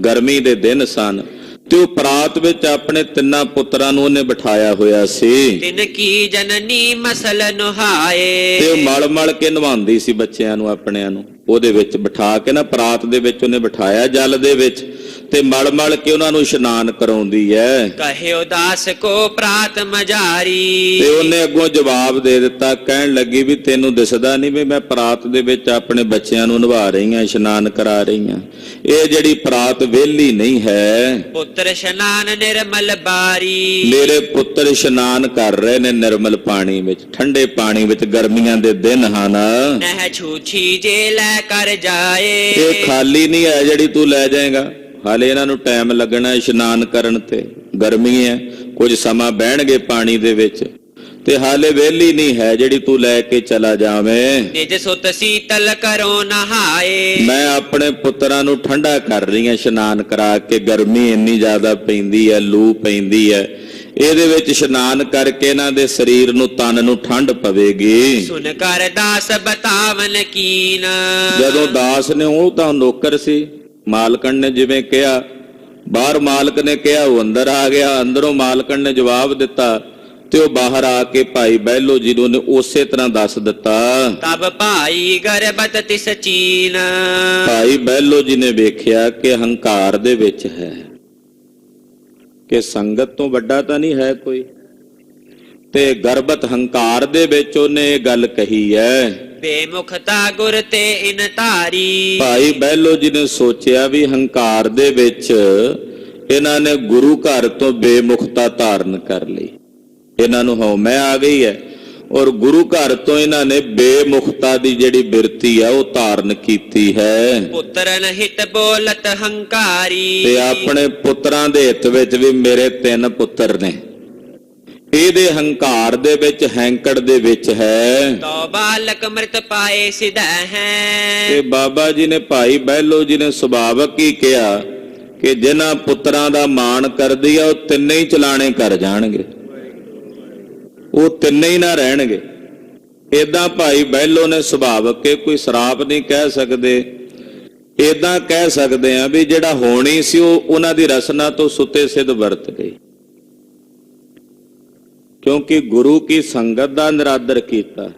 ਗਰਮੀ ਦੇ ਦਿਨ ਸਨ, ਤੇ ਉਹ ਪਰਾਤ ਵਿੱਚ ਆਪਣੇ 3 ਪੁੱਤਰਾਂ ਨੂੰ ਉਹਨੇ ਬਿਠਾਇਆ ਹੋਇਆ ਸੀ। ਤਿਨ ਕੀ ਜਨਨੀ ਮਸਲ ਨੁਹਾਏ। ਤੇ ਉਹ ਮਲ ਮਲ ਕੇ ਨਵਾਉਂਦੀ ਸੀ ਬੱਚਿਆਂ ਨੂੰ ਆਪਣਿਆਂ ਨੂੰ, ਉਹਦੇ ਵਿੱਚ ਬਿਠਾ ਕੇ ਨਾ ਪਰਾਤ ਦੇ ਵਿੱਚ ਉਹਨੇ ਬਿਠਾਇਆ ਜਲ ਦੇ ਵਿੱਚ, ਤੇ ਮਲ ਮਲ ਕੇ ਉਹਨਾਂ ਨੂੰ ਇਸ਼ਨਾਨ ਕਰਾਉਂਦੀ ਹੈ। ਕਹਿਓ ਦਾਸ ਕੋ ਪ੍ਰਾਤ ਮਝਾਰੀ। ਤੇ ਉਹਨੇ ਅੱਗੋਂ ਜਵਾਬ ਦੇ ਦਿੱਤਾ, ਕਹਿਣ ਲੱਗੀ ਵੀ ਤੈਨੂੰ ਦਿਸਦਾ ਨਹੀਂ ਵੀ ਮੈਂ ਪ੍ਰਾਤ ਦੇ ਵਿੱਚ ਆਪਣੇ ਬੱਚਿਆਂ ਨੂੰ ਨਵਾ ਰਹੀ ਹਾਂ, ਇਸ਼ਨਾਨ ਕਰਾ ਰਹੀ ਹਾਂ। ਇਹ ਜਿਹੜੀ ਪ੍ਰਾਤ ਵਿਹਲੀ ਨਹੀਂ ਹੈ। ਪੁੱਤਰ ਇਸ਼ਨਾਨ ਨਿਰਮਲ ਬਾਰੀ। ਮੇਰੇ ਪੁੱਤਰ ਇਸ਼ਨਾਨ ਕਰ ਰਹੇ ਨੇ ਨਿਰਮਲ ਪਾਣੀ ਵਿੱਚ, ਠੰਡੇ ਪਾਣੀ ਵਿੱਚ, ਗਰਮੀਆਂ ਦੇ ਦਿਨ ਹਨ। ਨਹਿ ਛੂਛੀ ਜੇ ਲੈ ਕਰ ਜਾਏ। ਇਹ ਖਾਲੀ ਨਹੀਂ ਹੈ ਜਿਹੜੀ ਤੂੰ ਲੈ ਜਾਏਗਾ, ਹਾਲੇ ਇਹਨਾਂ ਨੂੰ ਟਾਈਮ ਲੱਗਣਾ ਇਸ਼ਨਾਨ ਕਰਨ ਤੇ। ਗਰਮੀ ਹੈ, ਕੁਝ ਸਮਾਂ ਬਹਿਣਗੇ ਪਾਣੀ ਦੇ ਵਿੱਚ, ਤੇ ਹਾਲੇ ਵਿਹਲੀ ਨਹੀਂ ਹੈ ਜਿਹੜੀ ਤੂੰ ਲੈ ਕੇ ਚਲਾ ਜਾਵੇਂ। ਨਿਜ ਸੁਤ ਸੀਤਲ ਕਰੋ ਨਹਾਏ। ਮੈਂ ਆਪਣੇ ਪੁੱਤਰਾਂ ਨੂੰ ਠੰਡਾ ਕਰ ਰਹੀ ਹਾਂ ਇਸ਼ਨਾਨ ਕਰਾ ਕੇ। ਗਰਮੀ ਇੰਨੀ ਜ਼ਿਆਦਾ ਪੈਂਦੀ ਹੈ, ਲੂ ਪੈਂਦੀ ਹੈ, ਇਹਦੇ ਵਿੱਚ ਇਸ਼ਨਾਨ ਕਰਕੇ ਇਹਨਾਂ ਦੇ ਸਰੀਰ ਨੂੰ, ਤਨ ਨੂੰ ਠੰਡ ਪਵੇਗੀ। ਸੁਨ ਕਰ ਦਾਸ ਬਤਾਵਨ ਕੀਨ। ਜਦੋਂ ਦਾਸ ਨੇ, ਉਹ ਤਾਂ ਨੌਕਰ ਸੀ, ਮਾਲਕਣ ਨੇ ਜਿਵੇਂ ਕਿਹਾ, ਬਾਹਰ ਮਾਲਕ ਨੇ ਕਿਹਾ ਉਹ ਅੰਦਰ ਆ ਗਿਆ, ਅੰਦਰੋਂ ਮਾਲਕਣ ਨੇ ਜਵਾਬ ਦਿੱਤਾ, ਤੇ ਉਹ ਬਾਹਰ ਆ ਕੇ ਭਾਈ ਬਹਿਲੋ ਜੀ ਨੂੰ ਨੇ ਉਸੇ ਤਰ੍ਹਾਂ ਦੱਸ ਦਿੱਤਾ। ਤਬ ਭਾਈ ਗਰਬਤ ਤਿਸ ਚੀਨ। ਭਾਈ ਬਹਿਲੋ ਜੀ ਨੇ ਵੇਖਿਆ ਕਿ ਹੰਕਾਰ ਦੇ ਵਿੱਚ ਹੈ, ਕਿ ਸੰਗਤ ਤੋਂ ਵੱਡਾ ਤਾਂ ਨਹੀਂ ਹੈ ਕੋਈ, ਤੇ ਗਰਬਤ ਹੰਕਾਰ ਦੇ ਵਿੱਚ ਉਹਨੇ ਇਹ ਗੱਲ ਕਹੀ ਹੈ। ਬੇਮੁਖਤਾ ਗੁਰ ਤੇ ਇਨ ਧਾਰੀ। ਭਾਈ ਬਹਿਲੋ ਜੀ ਨੇ ਸੋਚਿਆ ਵੀ ਹੰਕਾਰ ਦੇ ਵਿੱਚ ਇਹਨਾਂ ਨੇ ਗੁਰੂ ਘਰ ਤੋਂ ਬੇਮੁਖਤਾ ਧਾਰਨ ਕਰ ਲਈ, ਇਹਨਾਂ ਨੂੰ ਹਉਮੈ ਆ ਗਈ ਹੈ, ਔਰ ਗੁਰੂ ਘਰ ਤੋਂ ਇਹਨਾਂ ਨੇ ਬੇਮੁਖਤਾ ਦੀ ਜਿਹੜੀ ਬਿਰਤੀ ਹੈ ਉਹ ਧਾਰਨ ਕੀਤੀ ਹੈ। ਪੁੱਤਰਨ ਹਿਤ ਬੋਲਤ ਹੰਕਾਰੀ। ਤੇ ਆਪਣੇ ਪੁੱਤਰਾਂ ਦੇ ਹਿੱਤ ਵਿੱਚ ਵੀ ਮੇਰੇ 3 ਪੁੱਤਰ ਨੇ, ਇਹਦੇ ਹੰਕਾਰ ਦੇ ਵਿੱਚ, ਹੈਂਕੜ ਦੇ ਵਿੱਚ ਹੈ। ਤੋ ਬਾਲਕ ਮ੍ਰਿਤ ਪਾਏ ਸਿਧੈ ਹੈ। ਤੇ ਬਾਬਾ ਜੀ ਨੇ, ਭਾਈ ਬਹਿਲੋ ਜੀ ਨੇ ਸੁਭਾਵਕ ਹੀ ਕਿਹਾ ਕਿ ਜਿਨ੍ਹਾਂ ਪੁੱਤਰਾਂ ਦਾ ਮਾਣ ਕਰਦੀ ਆ ਉਹ ਤਿੰਨੇ ਹੀ ਚਲਾਣੇ ਕਰ ਜਾਣਗੇ, ਉਹ ਤਿੰਨੇ ਹੀ ਨਾ ਰਹਿਣਗੇ। ਏਦਾਂ ਭਾਈ ਬਹਿਲੋ ਨੇ ਸੁਭਾਵਕ ਕੇ, ਕੋਈ ਸਰਾਪ ਨਹੀਂ ਕਹਿ ਸਕਦੇ, ਏਦਾਂ ਕਹਿ ਸਕਦੇ ਆ ਵੀ ਜਿਹੜਾ ਹੋਣੀ ਸੀ ਉਹ ਉਹਨਾਂ ਦੀ ਰਸਨਾ ਤੋਂ ਸੁੱਤੇ ਸਿੱਧ ਵਰਤ ਗਈ, ਕਿਉਂਕਿ ਗੁਰੂ ਕੀ ਸੰਗਤ ਦਾ ਨਿਰਾਦਰ ਕੀਤਾ।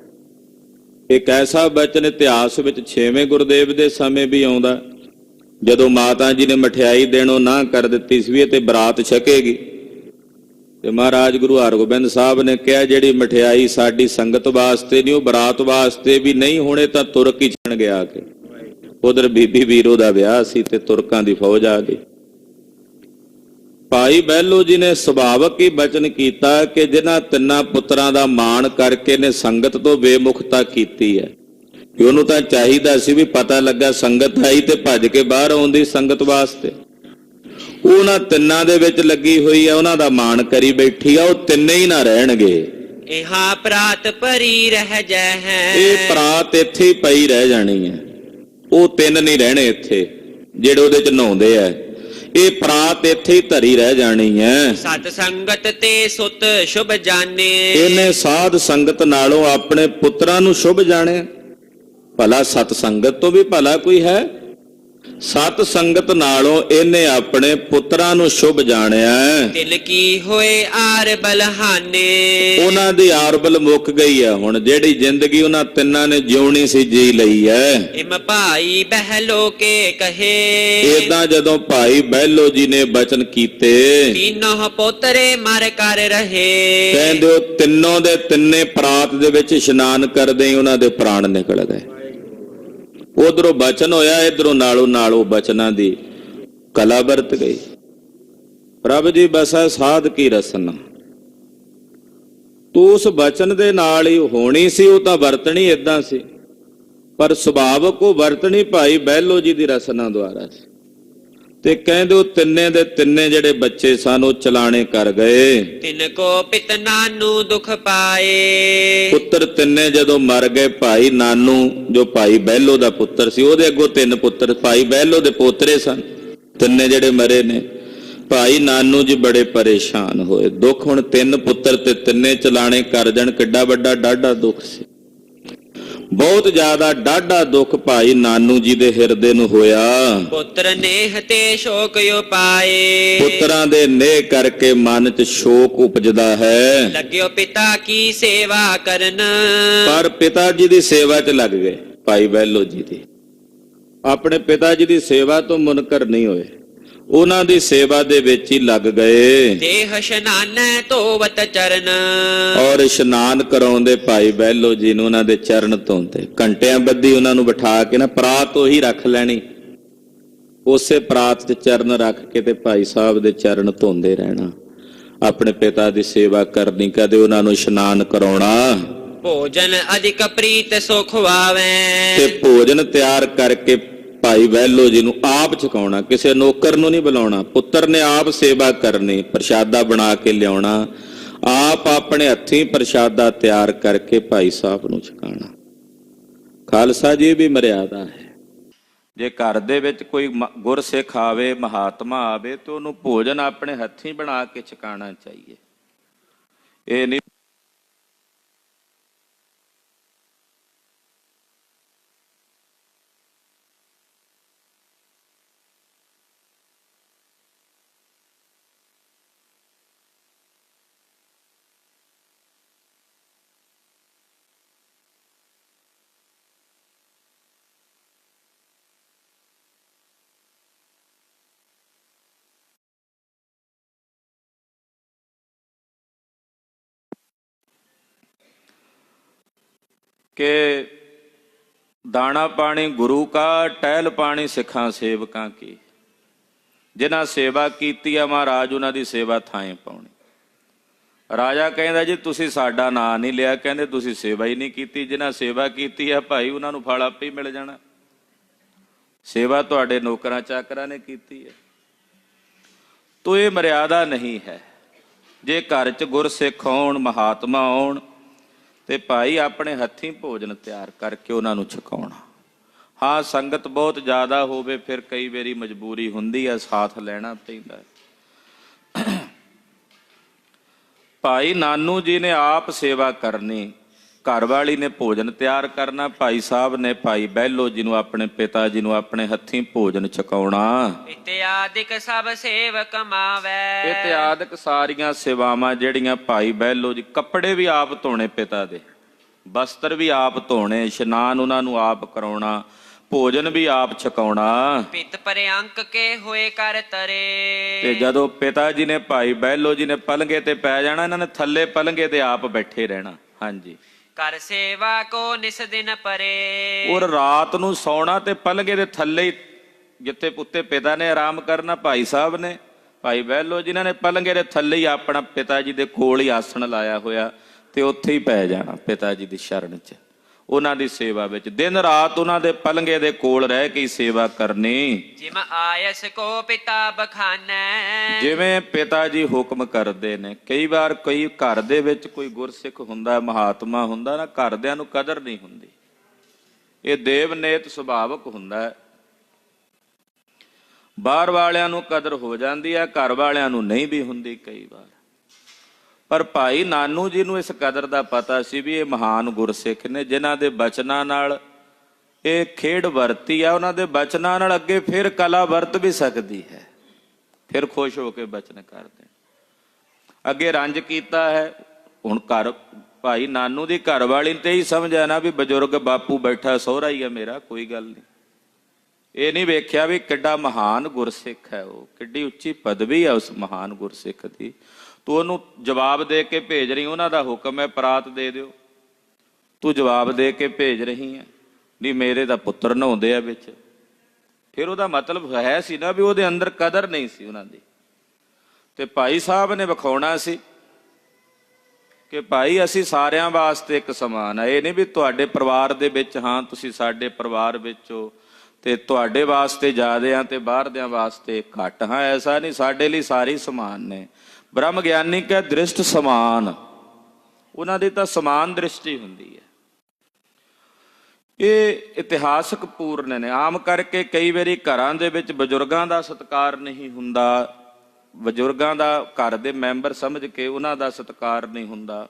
ਇੱਕ ਐਸਾ ਬਚਨ ਇਤਿਹਾਸ ਵਿੱਚ 6ਵੇਂ ਗੁਰਦੇਵ ਦੇ ਸਮੇਂ ਵੀ ਆਉਂਦਾ, ਜਦੋਂ ਮਾਤਾ ਜੀ ਨੇ ਮਠਿਆਈ ਦੇਣੋਂ ਨਾ ਕਰ ਦਿੱਤੀ ਸੀ ਤੇ ਬਰਾਤ ਛਕੇਗੀ, ਤੇ ਮਹਾਰਾਜ ਗੁਰੂ ਹਰਗੋਬਿੰਦ ਸਾਹਿਬ ਨੇ ਕਿਹਾ ਜਿਹੜੀ ਮਠਿਆਈ ਸਾਡੀ ਸੰਗਤ ਵਾਸਤੇ ਨਹੀਂ, ਉਹ ਬਰਾਤ ਵਾਸਤੇ ਵੀ ਨਹੀਂ, ਹੁਣੇ ਤਾਂ ਤੁਰਕ ਹੀ ਛਣ ਗਿਆ ਆ ਕੇ। ਉਧਰ ਬੀਬੀ ਵੀਰੋ ਦਾ ਵਿਆਹ ਸੀ ਤੇ ਤੁਰਕਾਂ ਦੀ ਫੌਜ ਆ ਗਈ। ਭਾਈ ਬਹਿਲੋ ਜੀ ਨੇ ਸੁਭਾਵਕ ਹੀ ਬਚਨ ਕੀਤਾ ਕਿ ਜਿਨ੍ਹਾਂ 3 ਪੁੱਤਰਾਂ ਦਾ ਮਾਣ ਕਰਕੇ ਨੇ ਸੰਗਤ ਤੋਂ ਬੇਮੁਖਤਾ ਕੀਤੀ ਹੈ, ਕਿ ਉਹਨੂੰ ਤਾਂ ਚਾਹੀਦਾ ਸੀ ਵੀ ਪਤਾ ਲੱਗਾ ਸੰਗਤ ਆਈ ਤੇ ਭੱਜ ਕੇ ਬਾਹਰ ਆਉਂਦੀ ਸੰਗਤ ਵਾਸਤੇ। ਉਹਨਾਂ 3 ਦੇ ਵਿੱਚ ਲੱਗੀ ਹੋਈ ਆ, ਉਹਨਾਂ ਦਾ ਮਾਣ ਕਰੀ ਬੈਠੀ ਆ, ਉਹ ਤਿੰਨੇ ਹੀ ਨਾ ਰਹਿਣਗੇ। ਇਹਾ ਪ੍ਰਾਤ ਭਰੀ ਰਹਿ ਜੈ ਹੈ। ਇਹ ਪ੍ਰਾਤ ਇੱਥੇ ਹੀ ਪਈ ਰਹਿ ਜਾਣੀ ਹੈ, ਉਹ 3 ਨਹੀਂ ਰਹਿਣੇ ਇੱਥੇ ਜਿਹੜੇ ਉਹਦੇ ਚ ਨਹਾਉਂਦੇ ਆ। ਇਹ ਪ੍ਰਾਤ ਇੱਥੇ ਹੀ ਧਰੀ ਰਹਿ ਜਾਣੀ ਹੈ। ਸਤ ਸੰਗਤ ਤੇ ਸੁਤ ਸ਼ੁਭ ਜਾਣੇ। ਇਹਨੇ ਸਾਧ ਸੰਗਤ ਨਾਲੋਂ ਆਪਣੇ ਪੁੱਤਰਾਂ ਨੂੰ ਸ਼ੁਭ ਜਾਣਿਆ। ਭਲਾ ਸਤ ਸੰਗਤ ਤੋਂ ਵੀ ਭਲਾ ਕੋਈ ਹੈ? ਸਤ ਸੰਗਤ ਨਾਲੋਂ ਇਹਨੇ ਆਪਣੇ ਪੁੱਤਰਾਂ ਨੂੰ ਸ਼ੁਭ ਜਾਣਿਆ। ਤਿਲ ਕੀ ਹੋਏ ਆਰ ਬਲਹਾਨੇ। ਉਹਨਾਂ ਦੀ ਆਰਬਲ ਮੁੱਕ ਗਈ ਹੈ, ਹੁਣ ਜਿਹੜੀ ਜ਼ਿੰਦਗੀ ਉਹਨਾਂ 3 ਨੇ ਜਿਉਣੀ ਸੀ ਜੀ ਲਈ ਹੈ। ਇਮ ਭਾਈ ਬਹਿਲੋ ਕੇ ਕਹੇ। ਏਦਾਂ ਜਦੋਂ ਭਾਈ ਬਹਿਲੋ ਜੀ ਨੇ ਬਚਨ ਕੀਤੇ, ਤੀਨੋਂ ਪੋਤਰੇ ਮਰ ਕਰ ਰਹੇ। ਕਹਿੰਦੇ ਉਹ ਤਿੰਨੋਂ ਦੇ ਤਿੰਨੇ ਪ੍ਰਾਤ ਦੇ ਵਿੱਚ ਇਸ਼ਨਾਨ ਕਰਦੇ ਹੀ ਉਹਨਾਂ ਦੇ ਪ੍ਰਾਣ ਨਿਕਲ ਗਏ। ਉਧਰੋਂ ਬਚਨ ਹੋਇਆ, ਇਧਰੋਂ ਨਾਲੋਂ ਨਾਲ ਉਹ ਬਚਨਾਂ ਦੀ ਕਲਾ ਵਰਤ ਗਈ। ਪ੍ਰਭ ਜੀ ਬਸੈ ਸਾਧ ਕੀ ਰਸਨਾ, ਤੂੰ ਉਸ ਬਚਨ ਦੇ ਨਾਲ ਹੀ ਹੋਣੀ ਸੀ, ਉਹ ਤਾਂ ਵਰਤਣੀ ਏਦਾਂ ਸੀ, ਪਰ ਸੁਭਾਵਕ ਉਹ ਵਰਤਣੀ ਭਾਈ ਬਹਿਲੋ ਜੀ ਦੀ ਰਸਨਾ ਦੁਆਰਾ ਸੀ। ਤੇ ਕਹਿੰਦੇ ਉਹ ਤਿੰਨੇ ਦੇ ਤਿੰਨੇ ਜਿਹੜੇ ਬੱਚੇ ਸਨ ਉਹ ਚਲਾਣੇ ਕਰ ਗਏ। ਤਿੰਨ ਕੋ ਪਿਤ ਨਾਨੂ ਦੁਖ ਪਾਏ। ਪੁੱਤਰ ਤਿੰਨੇ ਜਦੋਂ ਮਰ ਗਏ, ਭਾਈ ਨਾਨੂ ਜੋ ਭਾਈ ਬਹਿਲੋ ਦਾ ਪੁੱਤਰ ਸੀ, ਉਹਦੇ ਅੱਗੋਂ 3 ਪੁੱਤਰ ਭਾਈ ਬਹਿਲੋ ਦੇ ਪੋਤਰੇ ਸਨ, ਤਿੰਨੇ ਜਿਹੜੇ ਮਰੇ ਨੇ। ਭਾਈ ਨਾਨੂ ਜੀ ਬੜੇ ਪਰੇਸ਼ਾਨ ਹੋਏ। ਦੁੱਖ ਹੁਣ 3 ਪੁੱਤਰ ਤੇ ਤਿੰਨੇ ਚਲਾਣੇ ਕਰ ਜਾਣ, ਕਿੱਡਾ ਵੱਡਾ ਡਾਢਾ ਦੁੱਖ ਸੀ। ਬਹੁਤ ਜ਼ਿਆਦਾ ਡਾਢਾ ਦੁੱਖ ਭਾਈ ਨਾਨੂ ਜੀ ਦੇ ਹਿਰਦੇ ਨੂੰ ਹੋਇਆ। ਪੁੱਤਰ ਨੇਹ ਤੇ ਸ਼ੋਕ ਉਪਾਏ। ਪੁੱਤਰਾਂ ਦੇ ਨੇਹ ਕਰਕੇ ਮਨ 'ਚ ਸ਼ੋਕ ਉਪਜਦਾ ਹੈ। ਲੱਗਿਓ ਪਿਤਾ ਕੀ ਸੇਵਾ ਕਰਨ। ਪਰ ਪਿਤਾ ਜੀ ਦੀ ਸੇਵਾ 'ਚ ਲੱਗ ਗਏ ਭਾਈ ਬਹਿਲੋ ਜੀ ਦੀ। ਆਪਣੇ ਪਿਤਾ ਜੀ ਦੀ ਸੇਵਾ ਤੋਂ ਮੁਨਕਰ ਨਹੀਂ ਹੋਏ। ਉਹਨਾਂ ਦੀ ਸੇਵਾ ਦੇ ਵਿੱਚ ਹੀ ਲੱਗ ਗਏ ਦੇਹ ਇਸ਼ਨਾਨੈ ਧੋਵਤ ਚਰਨ। ਔਰ ਇਸ਼ਨਾਨ ਕਰਾਉਂਦੇ ਭਾਈ ਬਹਿਲੋ ਜੀ ਨੂੰ, ਉਹਨਾਂ ਦੇ ਚਰਨ ਧੋਂਦੇ। ਘੰਟਿਆਂ ਬੱਧੀ ਉਹਨਾਂ ਨੂੰ ਬਿਠਾ ਕੇ ਨਾ ਪਰਾਤ ਉਹੀ ਰੱਖ ਲੈਣੀ, ਉਸੇ ਪਰਾਤ 'ਚ ਚਰਨ ਰੱਖ ਕੇ ਤੇ ਭਾਈ ਸਾਹਿਬ ਦੇ ਚਰਨ ਧੋਂਦੇ ਰਹਿਣਾ, ਆਪਣੇ ਪਿਤਾ ਦੀ ਸੇਵਾ ਕਰਨੀ, ਕਦੇ ਉਹਨਾਂ ਨੂੰ ਇਸ਼ਨਾਨ ਕਰਾਉਣਾ। ਭੋਜਨ ਅਧਿਕ ਪ੍ਰੀਤ ਸੋ ਖਵਾਵੈ। ਤੇ ਭੋਜਨ ਤਿਆਰ ਕਰਕੇ ਭਾਈ ਬਹਿਲੋ ਜੀ ਨੂੰ ਆਪ ਛਕਾਉਣਾ, ਕਿਸੇ ਨੌਕਰ ਨੂੰ ਨਹੀਂ ਬੁਲਾਉਣਾ। ਪੁੱਤਰ ਨੇ ਆਪ ਸੇਵਾ ਕਰਨੀ, ਪ੍ਰਸ਼ਾਦਾ ਬਣਾ ਕੇ ਲਿਆਉਣਾ, ਆਪ ਆਪਣੇ ਹੱਥੀਂ ਪ੍ਰਸ਼ਾਦਾ ਤਿਆਰ ਕਰਕੇ ਭਾਈ ਸਾਹਿਬ ਨੂੰ ਛਕਾਉਣਾ। ਖਾਲਸਾ ਜੀ ਵੀ ਮਰਿਆਦਾ ਹੈ। ਜੇ ਘਰ ਦੇ ਵਿੱਚ ਕੋਈ ਗੁਰਸਿੱਖ ਆਵੇ, ਮਹਾਤਮਾ ਆਵੇ, ਤੇ ਉਹਨੂੰ ਭੋਜਨ ਆਪਣੇ ਹੱਥੀਂ ਬਣਾ ਕੇ ਛਕਾਉਣਾ ਚਾਹੀਏ। ਇਹ ਨਹੀਂ ਕਿ ਦਾਣਾ ਪਾਣੀ ਗੁਰੂ ਕਾ, ਟਹਿਲ ਪਾਣੀ ਸਿੱਖਾਂ ਸੇਵਕਾਂ ਕੀ। ਜਿਨ੍ਹਾਂ ਸੇਵਾ ਕੀਤੀ ਆ ਮਹਾਰਾਜ, ਉਹਨਾਂ ਦੀ ਸੇਵਾ ਥਾਂ ਪਾਉਣੀ। ਰਾਜਾ ਕਹਿੰਦਾ ਜੀ ਤੁਸੀਂ ਸਾਡਾ ਨਾਂ ਨਹੀਂ ਲਿਆ, ਕਹਿੰਦੇ ਤੁਸੀਂ ਸੇਵਾ ਹੀ ਨਹੀਂ ਕੀਤੀ। ਜਿਨ੍ਹਾਂ ਸੇਵਾ ਕੀਤੀ ਆ ਭਾਈ, ਉਹਨਾਂ ਨੂੰ ਫਲ ਆਪੇ ਹੀ ਮਿਲ ਜਾਣਾ। ਸੇਵਾ ਤੁਹਾਡੇ ਨੌਕਰਾਂ ਚਾਕਰਾਂ ਨੇ ਕੀਤੀ ਹੈ, ਤੋ ਇਹ ਮਰਿਆਦਾ ਨਹੀਂ ਹੈ। ਜੇ ਘਰ 'ਚ ਗੁਰਸਿੱਖ ਹੋਣ, ਮਹਾਤਮਾ ਹੋਣ, ਤੇ ਭਾਈ ਆਪਣੇ ਹੱਥੀਂ ਭੋਜਨ ਤਿਆਰ ਕਰਕੇ ਉਹਨਾਂ ਨੂੰ ਛਕਾਉਣਾ। ਹਾਂ, ਸੰਗਤ ਬਹੁਤ ਜ਼ਿਆਦਾ ਹੋਵੇ ਫਿਰ ਕਈ ਵਾਰੀ ਮਜਬੂਰੀ ਹੁੰਦੀ ਹੈ, ਸਾਥ ਲੈਣਾ ਪੈਂਦਾ। ਭਾਈ ਨਾਨੂ ਜੀ ਨੇ ਆਪ ਸੇਵਾ ਕਰਨੀ, ਘਰ ਵਾਲੀ ਨੇ ਭੋਜਨ ਤਿਆਰ ਕਰਨਾ, ਭਾਈ ਸਾਹਿਬ ਨੇ ਭਾਈ ਬਹਿਲੋ ਜੀ ਨੂੰ, ਆਪਣੇ ਪਿਤਾ ਜੀ ਨੂੰ ਆਪਣੇ ਹੱਥੀਂ ਭੋਜਨ ਛਕਾਉਣਾ। ਇਤਿਆਦਿਕ ਸਭ ਸੇਵ ਕਮਾਵੈ। ਇਤਿਆਦਿਕ ਸਾਰੀਆਂ ਸੇਵਾਵਾਂ ਜਿਹੜੀਆਂ ਭਾਈ ਬਹਿਲੋ ਜੀ, ਕੱਪੜੇ ਵੀ ਆਪ ਧੋਣੇ ਪਿਤਾ ਦੇ, ਬਸਤਰ ਵੀ ਆਪ ਧੋਣੇ, ਇਸ਼ਨਾਨ ਉਹਨਾਂ ਨੂੰ ਆਪ ਕਰਾਉਣਾ, ਭੋਜਨ ਵੀ ਆਪ ਛਕਾਉਣਾ। ਪਿਤ ਪਰਿਅੰਕ ਕੇ ਹੋਏ ਕਰ ਤਰੇ। ਤੇ ਜਦੋਂ ਪਿਤਾ ਜੀ ਨੇ, ਭਾਈ ਬਹਿਲੋ ਜੀ ਨੇ ਪਲੰਗੇ ਤੇ ਪੈ ਜਾਣਾ, ਇਹਨਾਂ ਨੇ ਥੱਲੇ ਪਲੰਗੇ ਤੇ ਆਪ ਬੈਠੇ ਰਹਿਣਾ। ਹਾਂਜੀ, ਕਰ ਸੇਵਾ ਕੋ ਨਿਸ ਦਿਨ ਪਰੇ। ਔਰ ਰਾਤ ਨੂੰ ਸੌਣਾ ਤੇ ਪਲੰਗੇ ਦੇ ਥੱਲੇ ਹੀ, ਜਿੱਥੇ ਉੱਤੇ ਪਿਤਾ ਨੇ ਆਰਾਮ ਕਰਨਾ, ਭਾਈ ਸਾਹਿਬ ਨੇ, ਭਾਈ ਬਹਿਲੋ ਜਿਨ੍ਹਾਂ ਨੇ ਪਲੰਗੇ ਦੇ ਥੱਲੇ ਹੀ ਆਪਣਾ ਪਿਤਾ ਜੀ ਦੇ ਕੋਲ ਹੀ ਆਸਣ ਲਾਇਆ ਹੋਇਆ, ਤੇ ਉੱਥੇ ਹੀ ਪੈ ਜਾਣਾ ਪਿਤਾ ਜੀ ਦੀ ਸ਼ਰਨ 'ਚ, ਉਹਨਾਂ ਦੀ ਸੇਵਾ ਵਿੱਚ। ਦਿਨ ਰਾਤ ਉਹਨਾਂ ਦੇ ਪਲੰਗੇ ਦੇ ਕੋਲ ਰਹਿ ਕੇ ਸੇਵਾ ਕਰਨੀ। ਜਿਮ ਆਇਸ ਕੋ ਪਿਤਾ ਬਖਾਨੈ। ਜਿਵੇਂ ਪਿਤਾ ਜੀ ਹੁਕਮ ਕਰਦੇ ਨੇ। ਕਈ ਵਾਰ ਕੋਈ ਘਰ ਦੇ ਵਿੱਚ ਕੋਈ ਗੁਰਸਿੱਖ ਹੁੰਦਾ, ਮਹਾਤਮਾ ਹੁੰਦਾ ਨਾ, ਘਰਦਿਆਂ ਨੂੰ ਕਦਰ ਨਹੀਂ ਹੁੰਦੀ। ਇਹ ਦੇਵਨੇਤ ਸੁਭਾਵਕ ਹੁੰਦਾ। ਬਾਹਰ ਵਾਲਿਆਂ ਨੂੰ ਕਦਰ ਹੋ ਜਾਂਦੀ ਹੈ, ਘਰ ਵਾਲਿਆਂ ਨੂੰ ਨਹੀਂ ਵੀ ਹੁੰਦੀ ਕਈ ਵਾਰ। ਪਰ ਭਾਈ ਨਾਨੂ ਜੀ ਨੂੰ ਇਸ ਕਦਰ ਦਾ ਪਤਾ ਸੀ ਵੀ ਇਹ ਮਹਾਨ ਗੁਰਸਿੱਖ ਨੇ, ਜਿਨ੍ਹਾਂ ਦੇ ਬਚਨਾਂ ਨਾਲ ਇਹ ਖੇਡ ਵਰਤੀ ਆ। ਉਹਨਾਂ ਦੇ ਬਚਨਾਂ ਨਾਲ ਅੱਗੇ ਫਿਰ ਕਲਾ ਵਰਤ ਵੀ ਸਕਦੀ ਹੈ, ਫਿਰ ਖੁਸ਼ ਹੋ ਕੇ ਬਚਨ ਕਰਦੇ। ਅੱਗੇ ਰੰਜ ਕੀਤਾ ਹੈ, ਹੁਣ ਘਰ ਭਾਈ ਨਾਨੂ ਦੀ ਘਰ ਵਾਲੀ ਤੇ ਹੀ ਸਮਝ ਆਇਆ ਨਾ ਵੀ ਬਜ਼ੁਰਗ ਬਾਪੂ ਬੈਠਾ, ਸਹੁਰਾ ਹੀ ਆ ਮੇਰਾ, ਕੋਈ ਗੱਲ ਨਹੀਂ। ਇਹ ਨਹੀਂ ਵੇਖਿਆ ਵੀ ਕਿੱਡਾ ਮਹਾਨ ਗੁਰਸਿੱਖ ਹੈ ਉਹ, ਕਿੱਡੀ ਉੱਚੀ ਪਦਵੀ ਹੈ ਉਸ ਮਹਾਨ ਗੁਰਸਿੱਖ ਦੀ। ਤੂੰ ਉਹਨੂੰ ਜਵਾਬ ਦੇ ਕੇ ਭੇਜ ਰਹੀ, ਉਹਨਾਂ ਦਾ ਹੁਕਮ ਹੈ ਪਰਾਤ ਦੇ ਦਿਓ, ਤੂੰ ਜਵਾਬ ਦੇ ਕੇ ਭੇਜ ਰਹੀ ਹੈ ਵੀ ਮੇਰੇ ਤਾਂ ਪੁੱਤਰ ਨਹਾਉਂਦੇ ਆ ਵਿੱਚ। ਫਿਰ ਉਹਦਾ ਮਤਲਬ ਹੈ ਸੀ ਨਾ ਵੀ ਉਹਦੇ ਅੰਦਰ ਕਦਰ ਨਹੀਂ ਸੀ ਉਹਨਾਂ ਦੀ। ਤੇ ਭਾਈ ਸਾਹਿਬ ਨੇ ਵਿਖਾਉਣਾ ਸੀ ਕਿ ਭਾਈ ਅਸੀਂ ਸਾਰਿਆਂ ਵਾਸਤੇ ਇੱਕ ਸਮਾਨ ਹੈ। ਇਹ ਨਹੀਂ ਵੀ ਤੁਹਾਡੇ ਪਰਿਵਾਰ ਦੇ ਵਿੱਚ, ਹਾਂ ਤੁਸੀਂ ਸਾਡੇ ਪਰਿਵਾਰ ਵਿੱਚ ਹੋ ਤੇ ਤੁਹਾਡੇ ਵਾਸਤੇ ਜ਼ਿਆਦੇ ਆ ਤੇ ਬਾਹਰਦਿਆਂ ਵਾਸਤੇ ਘੱਟ। ਹਾਂ, ਐਸਾ ਨਹੀਂ, ਸਾਡੇ ਲਈ ਸਾਰੇ ਸਮਾਨ ਨੇ। ਬ੍ਰਹਮ ਗਿਆਨੀ ਕਾ ਦ੍ਰਿਸ਼ਟ ਸਮਾਨ, ਉਹਨਾਂ ਦੀ ਤਾਂ ਸਮਾਨ ਦ੍ਰਿਸ਼ਟੀ ਹੁੰਦੀ ਹੈ। ਇਹ ਇਤਿਹਾਸਕ ਪੂਰਨ ਨੇ। ਆਮ ਕਰਕੇ ਕਈ ਵਾਰੀ ਘਰਾਂ ਦੇ ਵਿੱਚ ਬਜ਼ੁਰਗਾਂ ਦਾ ਸਤਿਕਾਰ ਨਹੀਂ ਹੁੰਦਾ, ਬਜ਼ੁਰਗਾਂ ਦਾ ਘਰ ਦੇ ਮੈਂਬਰ ਸਮਝ ਕੇ ਉਹਨਾਂ ਦਾ ਸਤਿਕਾਰ ਨਹੀਂ ਹੁੰਦਾ।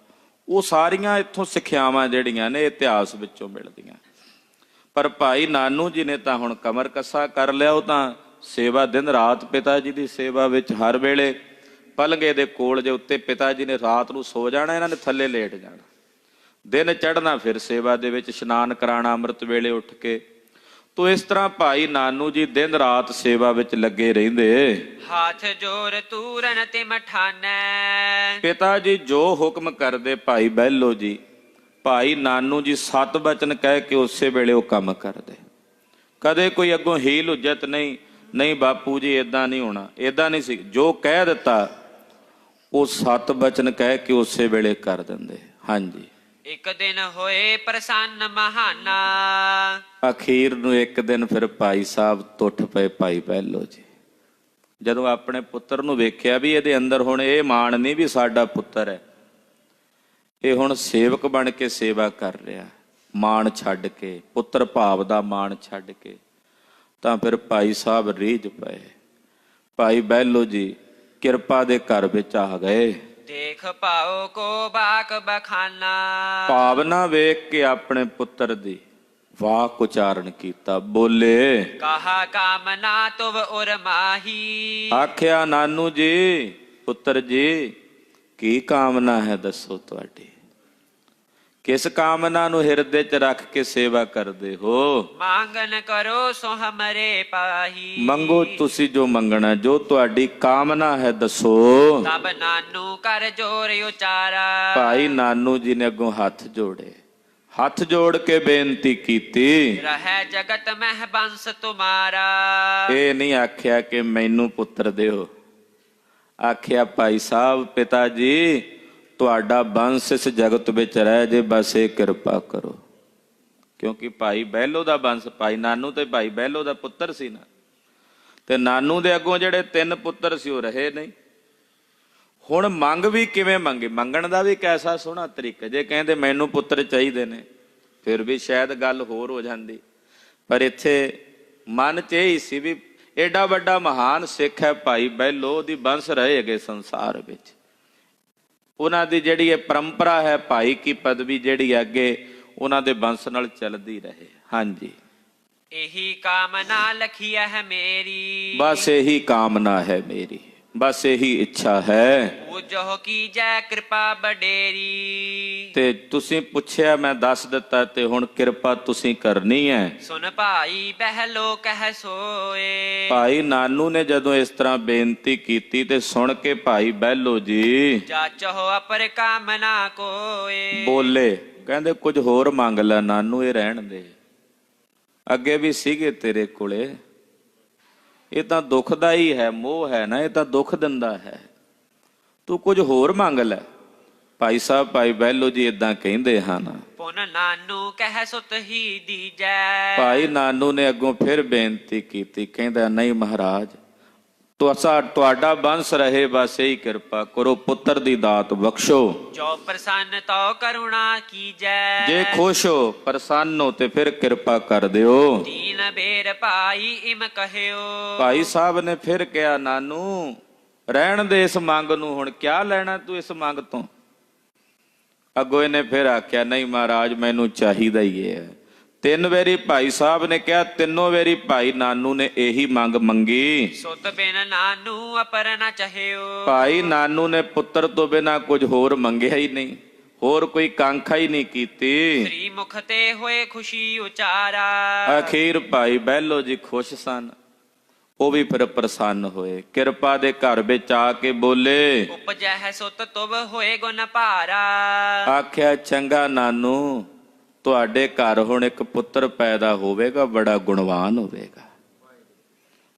ਉਹ ਸਾਰੀਆਂ ਇੱਥੋਂ ਸਿੱਖਿਆਵਾਂ ਜਿਹੜੀਆਂ ਨੇ ਇਤਿਹਾਸ ਵਿੱਚੋਂ ਮਿਲਦੀਆਂ। ਪਰ ਭਾਈ ਨਾਨੂ ਜੀ ਨੇ ਤਾਂ ਹੁਣ ਕਮਰ ਕੱਸਾ ਕਰ ਲਿਆ। ਉਹ ਤਾਂ ਸੇਵਾ ਦਿਨ ਰਾਤ ਪਿਤਾ ਜੀ ਦੀ ਸੇਵਾ ਵਿੱਚ, ਹਰ ਵੇਲੇ ਪਲੰਗੇ ਦੇ ਕੋਲ। ਜੇ ਉੱਤੇ ਪਿਤਾ ਜੀ ਨੇ ਰਾਤ ਨੂੰ ਸੋ ਜਾਣਾ, ਇਹਨਾਂ ਨੇ ਥੱਲੇ ਲੇਟ ਜਾਣਾ। ਦਿਨ ਚੜ੍ਹਨਾ ਫਿਰ ਸੇਵਾ ਦੇ ਵਿੱਚ, ਇਸ਼ਨਾਨ ਕਰਾਉਣਾ ਅੰਮ੍ਰਿਤ ਵੇਲੇ ਉੱਠ ਕੇ। ਤੋ ਇਸ ਤਰ੍ਹਾਂ ਭਾਈ ਨਾਨੂ ਜੀ ਦਿਨ ਰਾਤ ਸੇਵਾ ਵਿੱਚ ਲੱਗੇ ਰਹਿੰਦੇ। ਹਾਥ ਜੋਰ ਤੂਰਨ ਤੇ ਮਠਾਨੈ। ਪਿਤਾ ਜੀ ਜੋ ਹੁਕਮ ਕਰਦੇ ਭਾਈ ਬਹਿਲੋ ਜੀ, ਭਾਈ ਨਾਨੂ ਜੀ 7 ਬਚਨ ਕਹਿ ਕੇ ਉਸੇ ਵੇਲੇ ਉਹ ਕੰਮ ਕਰਦੇ। ਕਦੇ ਕੋਈ ਅੱਗੋਂ ਹੀਲ ਹੁਜਤ ਨਹੀਂ ਬਾਪੂ ਜੀ ਇਦਾਂ ਨਹੀਂ ਹੋਣਾ, ਇਦਾਂ ਨਹੀਂ ਸੀ। ਜੋ ਕਹਿ ਦਿੱਤਾ ਉਹ 7 ਬਚਨ ਕਹਿ ਕੇ ਉਸੇ ਵੇਲੇ ਕਰ ਦਿੰਦੇ। ਹਾਂਜੀ। ਇੱਕ ਦਿਨ ਹੋਏ ਪ੍ਰਸੰਨ ਮਹਾਨਾ। ਅਖੀਰ ਨੂੰ ਇੱਕ ਦਿਨ ਫਿਰ ਭਾਈ ਸਾਹਿਬ ਟੁੱਟ ਪਏ ਭਾਈ ਬਹਿਲੋ ਜੀ। ਜਦੋਂ ਆਪਣੇ ਪੁੱਤਰ ਨੂੰ ਵੇਖਿਆ ਵੀ ਇਹਦੇ ਅੰਦਰ ਹੁਣ ਇਹ ਮਾਣ ਨਹੀਂ ਵੀ ਸਾਡਾ ਪੁੱਤਰ ਹੈ, ਇਹ ਹੁਣ ਸੇਵਕ ਬਣ ਕੇ ਸੇਵਾ ਕਰ ਰਿਹਾ, ਮਾਣ ਛੱਡ ਕੇ, ਪੁੱਤਰ ਭਾਵ ਦਾ ਮਾਣ ਛੱਡ ਕੇ, ਤਾਂ ਫਿਰ ਭਾਈ ਸਾਹਿਬ ਰੀਝ ਪਏ। ਭਾਈ ਬਹਿਲੋ ਜੀ ਕਿਰਪਾ ਦੇ ਘਰ ਵਿੱਚ ਆ ਗਏ। ਦੇਖ ਪਾਓ ਕੋ ਬਾਕ ਬਖਾਨਾ। ਭਾਵਨਾ ਵੇਖ ਕੇ ਆਪਣੇ ਪੁੱਤਰ ਦੀ ਵਾਕ ਉਚਾਰਨ ਕੀਤਾ। ਬੋਲੇ ਕਹਾ ਕਾਮਨਾ ਤੁਵ ਉਰ ਮਾਹੀ। ਆਖਿਆ ਨਾਨੂ ਜੀ, ਪੁੱਤਰ ਜੀ ਕੀ ਕਾਮਨਾ ਹੈ ਦੱਸੋ ਤੁਹਾਡੀ? ਕਿਸ ਕਾਮਨਾ ਨੂੰ ਹਿਰਦੇ 'ਚ ਰੱਖ ਕੇ ਸੇਵਾ ਕਰਦੇ ਹੋ? ਮੰਗਨ ਕਰੋ ਸੋ ਹਮਰੇ ਪਾਹੀ। ਮੰਗੋ ਤੁਸੀਂ ਜੋ ਮੰਗਣਾ, ਜੋ ਤੁਹਾਡੀ ਕਾਮਨਾ ਹੈ ਦੱਸੋ। ਤਬ ਨਾਨੂ ਕਰ ਜੋਰ ਉਚਾਰਾ। ਭਾਈ ਨਾਨੂ ਜੀ ਨੇ ਅੱਗੋਂ ਹੱਥ ਜੋੜੇ, ਹੱਥ ਜੋੜ ਕੇ ਬੇਨਤੀ ਕੀਤੀ। ਰਹਿ ਜਗਤ ਮਹਿ ਬੰਸ ਤੁਮਾਰਾ। ਇਹ ਨਹੀਂ ਆਖਿਆ ਕਿ ਮੈਨੂੰ ਪੁੱਤਰ ਦਿਓ, ਆਖਿਆ ਭਾਈ ਸਾਹਿਬ ਪਿਤਾ ਜੀ ਤੁਹਾਡਾ ਬੰਸ ਇਸ ਜਗਤ ਵਿੱਚ ਰਹਿ ਜੇ, ਬਸ ਇਹ ਕਿਰਪਾ ਕਰੋ। ਕਿਉਂਕਿ ਭਾਈ ਬਹਿਲੋ ਦਾ ਬੰਸ, ਭਾਈ ਨਾਨੂ ਤੇ ਭਾਈ ਬਹਿਲੋ ਦਾ ਪੁੱਤਰ ਸੀ ਨਾ, ਤੇ ਨਾਨੂ ਦੇ ਅੱਗੋਂ ਜਿਹੜੇ 3 ਪੁੱਤਰ ਸੀ ਉਹ ਰਹੇ ਨਹੀਂ। ਹੁਣ ਮੰਗ ਵੀ ਕਿਵੇਂ ਮੰਗੇ? ਮੰਗਣ ਦਾ ਵੀ ਕੈਸਾ ਸੋਹਣਾ ਤਰੀਕਾ। ਜੇ ਕਹਿੰਦੇ ਮੈਨੂੰ ਪੁੱਤਰ ਚਾਹੀਦੇ ਨੇ ਫਿਰ ਵੀ ਸ਼ਾਇਦ ਗੱਲ ਹੋਰ ਹੋ ਜਾਂਦੀ, ਪਰ ਇੱਥੇ ਮਨ 'ਚ ਇਹ ਹੀ ਸੀ ਵੀ ਏਡਾ ਵੱਡਾ ਮਹਾਨ ਸਿੱਖ ਹੈ ਭਾਈ ਬਹਿਲੋ, ਉਹਦੀ ਬੰਸ ਰਹੇਗੇ ਸੰਸਾਰ ਵਿੱਚ। ਉਹਨਾਂ ਦੀ ਜਿਹੜੀ ਇਹ ਪਰੰਪਰਾ ਹੈ, ਭਾਈ ਕੀ ਪਦਵੀ ਜਿਹੜੀ ਅੱਗੇ ਉਹਨਾਂ ਦੇ ਬੰਸ ਨਾਲ ਚੱਲਦੀ ਰਹੇ। ਹਾਂਜੀ। ਇਹੀ ਕਾਮਨਾ ਲਖੀ ਹੈ ਮੇਰੀ। ਬਸ ਇਹੀ ਕਾਮਨਾ ਹੈ ਮੇਰੀ, ਬਸ ਇਹੀ ਇੱਛਾ ਹੈ। ਪੂਜੋ ਕੀਜੈ ਕਿਰਪਾ ਬਡੇਰੀ। ਤੇ ਤੁਸੀਂ ਪੁੱਛਿਆ ਮੈਂ ਦੱਸ ਦਿੱਤਾ, ਤੇ ਹੁਣ ਕਿਰਪਾ ਤੁਸੀਂ ਕਰਨੀ ਹੈ। ਸੁਨ ਭਾਈ ਬਹਿਲੋ ਕਹਿ ਸੋਏ। ਭਾਈ ਨਾਨੂ ਨੇ ਜਦੋਂ ਇਸ ਤਰ੍ਹਾਂ ਬੇਨਤੀ ਕੀਤੀ ਤੇ ਸੁਣ ਕੇ ਭਾਈ ਬਹਿਲੋ ਜੀ ਜਾਚੋ ਅਪਰ ਕਾਮਨਾ ਕੋਏ। ਬੋਲੇ, ਕਹਿੰਦੇ ਕੁਝ ਹੋਰ ਮੰਗ ਲੈ ਨਾਨੂ, ਇਹ ਰਹਿਣ ਦੇ। ਅੱਗੇ ਵੀ ਸੀਗੇ ਤੇਰੇ ਕੋਲੇ, ਇਹ ਤਾਂ ਦੁੱਖ ਦਾ ਹੀ ਹੈ, ਮੋਹ ਹੈ ਨਾ, ਇਹ ਤਾਂ ਦੁੱਖ ਦਿੰਦਾ ਹੈ, ਤੂੰ ਕੁਝ ਹੋਰ ਮੰਗ ਲੈ। ਭਾਈ ਸਾਹਿਬ ਭਾਈ ਬਹਿਲੋ ਜੀ ਇਦਾਂ ਕਹਿੰਦੇ ਹਨ। ਪੁਨ ਨਾਨੂ ਕਹਿ ਸੁਤ ਹੀ ਦੀਜੈ। ਭਾਈ ਨਾਨੂ ਨੇ ਅੱਗੋਂ ਫਿਰ ਬੇਨਤੀ ਕੀਤੀ, ਕਹਿੰਦਾ ਨਹੀਂ ਮਹਾਰਾਜ ਤੁਹਾਡਾ ਬੰਸ ਰਹੇ, ਬਸ ਇਹੀ ਕਿਰਪਾ ਕਰੋ, ਪੁੱਤਰ ਦੀ ਦਾਤ ਬਖਸ਼ੋ। ਜੋ ਪ੍ਰਸੰਨ ਤੋ ਕਰੁਣਾ ਕੀਜੈ। ਜੇ ਖੁਸ਼ ਹੋ ਪ੍ਰਸੰਨ ਹੋ ਤੇ ਫਿਰ ਕਿਰਪਾ ਕਰ ਦਿਓ। ਦੀਨ ਬੇਰ ਭਾਈ ਇਮ ਕਹਿਓ। ਭਾਈ ਸਾਹਿਬ ਨੇ ਫਿਰ ਕਿਹਾ ਨਾਨੂ ਰਹਿਣ ਦੇ ਇਸ ਮੰਗ ਨੂੰ, ਹੁਣ ਕਿਆ ਲੈਣਾ ਤੂੰ ਇਸ ਮੰਗ ਤੋਂ? ਅੱਗੋਂ ਇਹਨੇ ਫਿਰ ਆਖਿਆ ਨਹੀਂ ਮਹਾਰਾਜ ਮੈਨੂੰ ਚਾਹੀਦਾ ਹੀ ਹੈ। 3 ਵਾਰੀ ਭਾਈ ਸਾਹਿਬ ਨੇ ਕਿਹਾ, 3 ਵਾਰੀ ਭਾਈ ਨਾਨੂ ਨੇ ਇਹੀ ਮੰਗ ਮੰਗੀ। ਸੁਤ ਬਿਨ ਨਾਨੂ ਅਪਰ ਨ ਚਾਹਿਓ। ਭਾਈ ਨਾਨੂ ਨੇ ਪੁੱਤਰ ਤੋਂ ਬਿਨਾ ਕੁਝ ਹੋਰ ਮੰਗਿਆ ਹੀ ਨਹੀਂ, ਹੋਰ ਕੋਈ ਕਾਂਖਾ ਹੀ ਨਹੀਂ ਕੀਤੀ। ਸ੍ਰੀ ਮੁਖ ਤੇ ਹੋਏ ਖੁਸ਼ੀ ਉਚਾਰਾ। ਅਖੀਰ ਭਾਈ ਬਹਿਲੋ ਜੀ ਖੁਸ਼ ਸਨ, ਉਹ ਵੀ ਫਿਰ ਪ੍ਰਸੰਨ ਹੋਏ। ਕਿਰਪਾ ਦੇ ਘਰ ਵਿੱਚ ਆ ਕੇ ਬੋਲੇ, ਉਪਜੈ ਹੈ ਸੁਤ ਤੁਬ ਹੋਏ ਗੁਣ ਭਾਰਾ। ਆਖਿਆ ਚੰਗਾ ਨਾਨੂ ਤੁਹਾਡੇ ਘਰ ਹੁਣ ਇੱਕ ਪੁੱਤਰ ਪੈਦਾ ਹੋਵੇਗਾ, ਬੜਾ ਗੁਣਵਾਨ ਹੋਵੇਗਾ,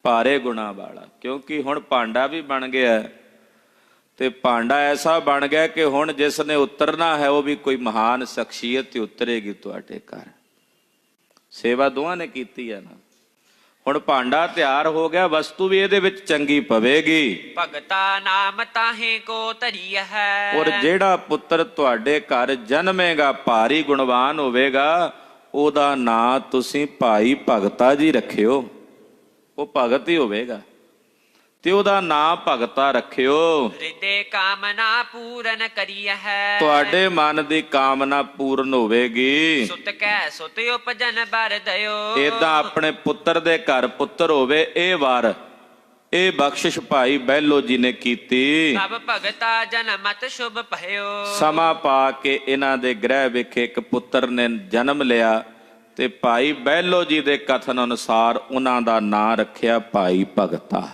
ਭਾਰੇ ਗੁਣਾ ਵਾਲਾ। ਕਿਉਂਕਿ ਹੁਣ ਭਾਂਡਾ ਵੀ ਬਣ ਗਿਆ, ਤੇ ਭਾਂਡਾ ਐਸਾ ਬਣ ਗਿਆ ਕਿ ਹੁਣ ਜਿਸ ਨੇ ਉਤਰਨਾ ਹੈ ਉਹ ਵੀ ਕੋਈ ਮਹਾਨ ਸ਼ਖਸੀਅਤ ਹੀ ਉਤਰੇਗੀ ਤੁਹਾਡੇ ਘਰ। ਸੇਵਾ ਦੋਹਾਂ ਨੇ ਕੀਤੀ ਹੈ ਨਾ। ਹੁਣ ਭਾਂਡਾ ਤਿਆਰ ਹੋ ਗਿਆ, ਵਸਤੂ ਵੀ ਇਹਦੇ ਵਿੱਚ ਚੰਗੀ ਪਵੇਗੀ। ਭਗਤਾ ਨਾਮ ਤਾਹੇ ਕੋ ਧਰੀ ਹੈ। ਔਰ ਜਿਹੜਾ ਪੁੱਤਰ ਤੁਹਾਡੇ ਘਰ ਜਨਮੇਗਾ ਭਾਰੀ ਗੁਣਵਾਨ ਹੋਵੇਗਾ, ਉਹਦਾ ਨਾਂ ਤੁਸੀਂ ਭਾਈ ਭਗਤਾ ਜੀ ਰੱਖਿਓ। ਉਹ ਭਗਤ ਹੀ ਹੋਵੇਗਾ ਤੇ ਉਹਦਾ ਨਾਂ ਭਗਤਾ ਰੱਖਿਓ। ਹਿਰਦੇ ਕਾਮਨਾ ਪੂਰਨ ਕਰੀ ਹੈ। ਤੁਹਾਡੇ ਮਨ ਦੀ ਕਾਮਨਾ ਪੂਰਨ ਹੋਵੇਗੀ। ਸੁਤ ਕਹਿ ਸੁਤ ਉਪਜਨ ਬਰ ਦਇਓ। ਏਦਾਂ ਆਪਣੇ ਪੁੱਤਰ ਦੇ ਘਰ ਪੁੱਤਰ ਹੋਵੇ, ਇਹ ਵਾਰ ਇਹ ਬਖਸ਼ਿਸ਼ ਭਾਈ ਬਹਿਲੋ ਜੀ ਨੇ ਕੀਤੀ। ਸਭ ਭਗਤਾ ਜਨਮਤ ਸ਼ੁਭ ਭਇਓ। ਸਮਾਂ ਪਾ ਕੇ ਇਹਨਾਂ ਦੇ ਗ੍ਰਹਿ ਵਿਖੇ ਇੱਕ ਪੁੱਤਰ ਨੇ ਜਨਮ ਲਿਆ ਤੇ ਭਾਈ ਬਹਿਲੋ ਜੀ ਦੇ ਕਥਨ ਅਨੁਸਾਰ ਉਹਨਾਂ ਦਾ ਨਾਂ ਰੱਖਿਆ ਭਾਈ ਭਗਤਾ।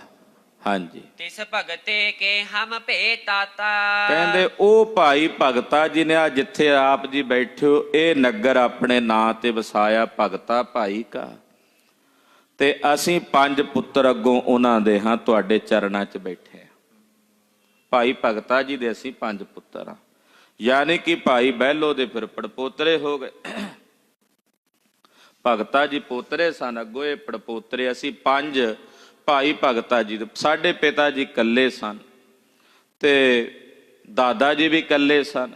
ਹਾਂਜੀ, ਤਿਸ ਭਗਤੇ ਕੇ ਹਮ ਭੇ ਤਾਤਾ। ਕਹਿੰਦੇ ਉਹ ਭਾਈ ਭਗਤਾ ਜੀ ਨੇ ਆ ਜਿੱਥੇ ਆਪ ਜੀ ਬੈਠੇ ਹੋ ਇਹ ਨਗਰ ਆਪਣੇ ਨਾਂ ਤੇ ਵਸਾਇਆ, ਭਗਤਾ ਭਾਈ ਕਾ। ਤੇ ਅਸੀਂ 5 ਪੁੱਤਰ ਅੱਗੋਂ ਉਹਨਾਂ ਦੇ ਹਾਂ, ਤੁਹਾਡੇ ਚਰਨਾਂ 'ਚ ਬੈਠੇ ਹਾਂ। ਭਾਈ ਭਗਤਾ ਜੀ ਦੇ ਅਸੀਂ 5 ਪੁੱਤਰ ਹਾਂ, ਯਾਨੀ ਕਿ ਭਾਈ ਬਹਿਲੋ ਦੇ ਫਿਰ ਪੜਪੋਤਰੇ ਹੋ ਗਏ। ਭਗਤਾ ਜੀ ਪੋਤਰੇ ਸਨ, ਅੱਗੋਂ ਇਹ ਪੜਪੋਤਰੇ। ਅਸੀਂ 5 ਭਾਈ ਭਗਤਾ ਜੀ ਦੇ। ਸਾਡੇ ਪਿਤਾ ਜੀ ਇਕੱਲੇ ਸਨ ਤੇ ਦਾਦਾ ਜੀ ਵੀ ਇਕੱਲੇ ਸਨ।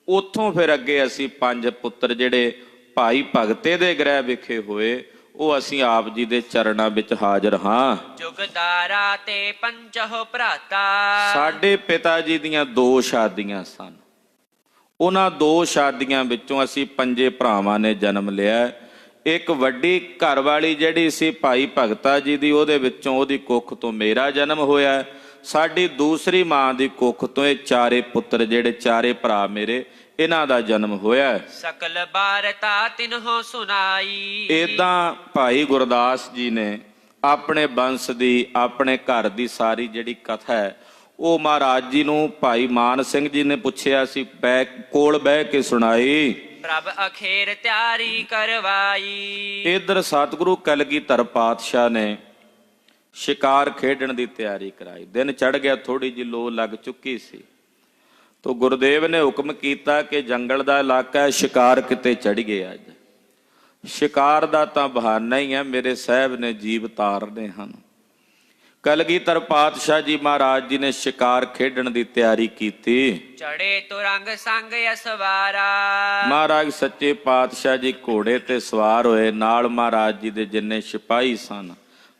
ਉੱਥੋਂ ਫਿਰ ਅੱਗੇ ਅਸੀਂ 5 ਪੁੱਤਰ ਜਿਹੜੇ ਭਾਈ ਭਗਤੇ ਦੇ ਗ੍ਰਹਿ ਵਿਖੇ ਹੋਏ, ਉਹ ਅਸੀਂ ਆਪ ਜੀ ਦੇ ਚਰਨਾਂ ਵਿੱਚ ਹਾਜ਼ਰ ਹਾਂ। ਜੁਗਦਾਰਾ ਤੇ ਪੰਚਹੁ ਭਰਾਤਾ। ਸਾਡੇ ਪਿਤਾ ਜੀ ਦੀਆਂ 2 ਸ਼ਾਦੀਆਂ ਸਨ। ਉਹਨਾਂ 2 ਸ਼ਾਦੀਆਂ ਵਿੱਚੋਂ ਅਸੀਂ 5 ਭਰਾਵਾਂ ਨੇ ਜਨਮ ਲਿਆ। ਇੱਕ ਵੱਡੀ ਘਰ ਵਾਲੀ ਜਿਹੜੀ ਸੀ ਭਾਈ ਭਗਤਾ ਜੀ ਦੀ, ਉਹਦੇ ਵਿੱਚੋਂ ਉਹਦੀ ਕੁੱਖ ਤੋਂ ਮੇਰਾ ਜਨਮ ਹੋਇਆ। ਸਾਡੀ ਦੂਸਰੀ ਮਾਂ ਦੀ ਕੁੱਖ ਤੋਂ ਇਹ 4 ਪੁੱਤਰ ਜਿਹੜੇ 4 ਭਰਾ ਮੇਰੇ, ਇਹਨਾਂ ਦਾ ਜਨਮ ਹੋਇਆ। ਸਕਲ ਬਾਰਤਾ ਤਿਨਹੁ ਸੁਨਾਈ। ਏਦਾਂ ਭਾਈ ਗੁਰਦਾਸ ਜੀ ਨੇ ਆਪਣੇ ਬੰਸ ਦੀ, ਆਪਣੇ ਘਰ ਦੀ ਸਾਰੀ ਜਿਹੜੀ ਕਥਾ ਹੈ ਉਹ ਮਹਾਰਾਜ ਜੀ ਨੂੰ ਭਾਈ ਮਾਨ ਸਿੰਘ ਜੀ ਨੇ ਪੁੱਛਿਆ ਸੀ, ਕੋਲ ਬਹਿ ਕੇ ਸੁਣਾਈ। ਪ੍ਰਭ ਅਖੇਰ ਤਿਆਰੀ ਕਰਵਾਈ। ਇਧਰ ਸਤਿਗੁਰੂ ਕਲਗੀਧਰ ਪਾਤਸ਼ਾਹ ਨੇ ਸ਼ਿਕਾਰ ਖੇਡਣ ਦੀ ਤਿਆਰੀ ਕਰਾਈ। ਦਿਨ ਚੜ ਗਿਆ, ਥੋੜੀ ਜਿਹੀ ਲੋ ਲੱਗ ਚੁੱਕੀ ਸੀ। ਤੋ ਗੁਰਦੇਵ ਨੇ ਹੁਕਮ ਕੀਤਾ ਕਿ ਜੰਗਲ ਦਾ ਇਲਾਕਾ ਹੈ, ਸ਼ਿਕਾਰ ਕਿਤੇ ਚੜ ਗਿਆ। ਅੱਜ ਸ਼ਿਕਾਰ ਦਾ ਤਾਂ ਬਹਾਨਾ ਹੀ ਹੈ, ਮੇਰੇ ਸਾਹਿਬ ਨੇ ਜੀਵ ਤਾਰਨੇ ਹਨ। ਕਲਗੀਧਰ ਪਾਤਸ਼ਾਹ ਜੀ ਮਹਾਰਾਜ ਜੀ ਨੇ ਸ਼ਿਕਾਰ ਖੇਡਣ ਦੀ ਤਿਆਰੀ ਕੀਤੀ। ਚੜੇ ਤੁਰੰਗ ਸੰਗ ਅਸਵਾਰਾ। ਮਹਾਰਾਜ ਸੱਚੇ ਪਾਤਸ਼ਾਹ ਜੀ ਘੋੜੇ ਤੇ ਸਵਾਰ ਹੋਏ। ਨਾਲ ਮਹਾਰਾਜ ਜੀ ਦੇ ਜਿੰਨੇ ਸਿਪਾਹੀ ਸਨ,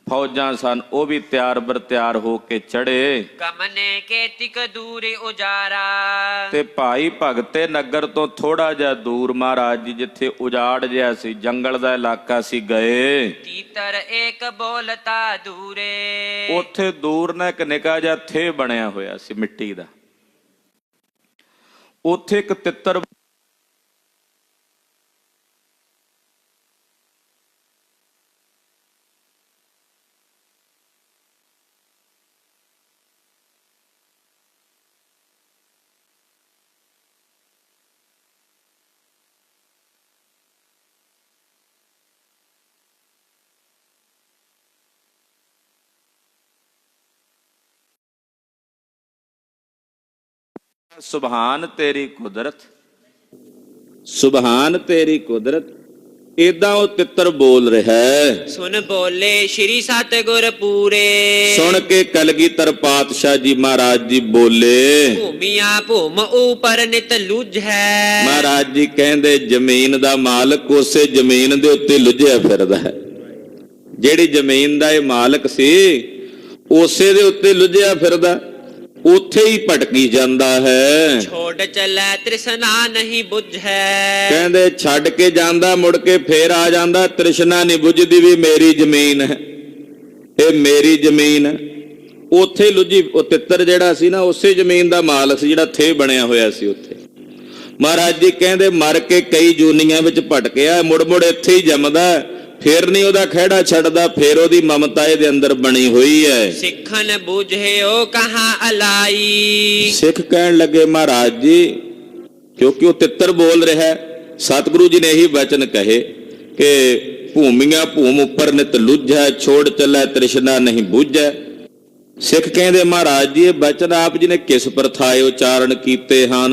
ਫੌਜਾਂ ਸਨ, ਉਹ ਵੀ ਤਿਆਰ ਬਰ ਤਿਆਰ ਹੋ ਕੇ ਚੜੇ। ਕਮਨੇ ਕੇ ਤਿਕ ਦੂਰੇ ਉਜਾਰਾ। ਤੇ ਭਾਈ ਭਗਤੇ ਨਗਰ ਤੋਂ ਥੋੜਾ ਜਿਹਾ ਦੂਰ ਮਹਾਰਾਜ ਜੀ ਜਿੱਥੇ ਉਜਾੜ ਜਿਹਾ ਸੀ, ਜੰਗਲ ਦਾ ਇਲਾਕਾ ਸੀ, ਗਏ। ਤੀਤਰ ਏਕ ਬੋਲਤਾ ਦੂਰੇ। ਉੱਥੇ ਦੂਰ ਨਾ ਇੱਕ ਨਿੱਕਾ ਜਿਹਾ ਥੇ ਬਣਿਆ ਹੋਇਆ ਸੀ ਮਿੱਟੀ ਦਾ। ਉੱਥੇ ਇੱਕ ਤਿੱਤਰ ਸੁਭਾਨ ਤੇਰੀ ਕੁਦਰਤ, ਸੁਭਾਨ ਤੇਰੀ ਕੁਦਰਤ। ਏਦਾਂ ਉਹ ਤਿੱਤਰ ਬੋਲ ਰਿਹਾ ਹੈ। ਸੁਨ ਬੋਲੇ ਸ਼੍ਰੀ ਸਤਿਗੁਰ ਪੂਰੇ। ਸੁਣ ਕੇ ਕਲਗੀਧਰ ਪਾਤਸ਼ਾਹ ਜੀ ਮਹਾਰਾਜ ਜੀ ਬੋਲੇ, ਭੂਮੀਆਂ ਭੂਮ ਉਪਰ ਨਿਤ ਲੁਝ ਹੈ। ਮਹਾਰਾਜ ਜੀ ਕਹਿੰਦੇ ਜ਼ਮੀਨ ਦਾ ਮਾਲਕ ਉਸੇ ਜ਼ਮੀਨ ਦੇ ਉੱਤੇ ਲੁਝਿਆ ਫਿਰਦਾ ਹੈ। ਜਿਹੜੀ ਜ਼ਮੀਨ ਦਾ ਇਹ ਮਾਲਕ ਸੀ ਉਸੇ ਦੇ ਉੱਤੇ ਲੁਝਿਆ ਫਿਰਦਾ, ਉੱਥੇ ਹੀ ਭਟਕੀ ਜਾਂਦਾ ਹੈ। ਛੋੜ ਚੱਲੇ ਤ੍ਰਿਸ਼ਨਾ ਨਹੀਂ ਬੁਝੈ। ਕਹਿੰਦੇ ਛੱਡ ਕੇ ਜਾਂਦਾ, ਮੁੜ ਕੇ ਫੇਰ ਆ ਜਾਂਦਾ। ਤ੍ਰਿਸ਼ਨਾ ਨਹੀਂ ਬੁਝਦੀ ਵੀ ਮੇਰੀ ਜ਼ਮੀਨ ਹੈ, ਇਹ ਮੇਰੀ ਜ਼ਮੀਨ ਹੈ। ਉੱਥੇ ਲੁਝੀ ਉਹ ਤਿੱਤਰ ਜਿਹੜਾ ਸੀ ਨਾ, ਉਸੇ ਜ਼ਮੀਨ ਦਾ ਮਾਲਕ ਸੀ ਜਿਹੜਾ ਥੇ ਬਣਿਆ ਹੋਇਆ ਸੀ ਉੱਥੇ। ਮਹਾਰਾਜ ਜੀ ਕਹਿੰਦੇ ਮਰ ਕੇ ਕਈ ਜੂਨੀਆਂ ਵਿੱਚ ਭਟਕਿਆ, ਮੁੜ ਮੁੜ ਇੱਥੇ ਹੀ ਜੰਮਦਾ, ਫੇਰ ਨਹੀਂ ਉਹਦਾ ਖਹਿੜਾ ਛੱਡਦਾ, ਫੇਰ ਉਹਦੀ ਮਮਤਾ ਇਹਦੇ ਅੰਦਰ ਬਣੀ ਹੋਈ ਹੈ। ਸਿੱਖਨ ਬੁਝਿਓ ਕਹਾਂ ਅਲਾਈ। ਸਿੱਖ ਕਹਿਣ ਲੱਗੇ ਮਹਾਰਾਜ ਜੀ, ਕਿਉਂਕਿ ਉਹ ਤਿੱਤਰ ਬੋਲ ਰਿਹਾ, ਸਤਿਗੁਰੂ ਜੀ ਨੇ ਇਹੀ ਵਚਨ ਕਹੇ ਕਿ ਭੂਮੀਆਂ ਭੂਮ ਉੱਪਰ ਨਿਤ ਲੁਝੈ, ਛੋੜ ਚੱਲੈ ਤ੍ਰਿਸ਼ਨਾ ਨਹੀਂ ਬੁਝੈ। ਸਿੱਖ ਕਹਿੰਦੇ ਮਹਾਰਾਜ ਜੀ ਇਹ ਬਚਨ ਆਪ ਜੀ ਨੇ ਕਿਸ ਪ੍ਰਥਾਏ ਉਚਾਰਨ ਕੀਤੇ ਹਨ?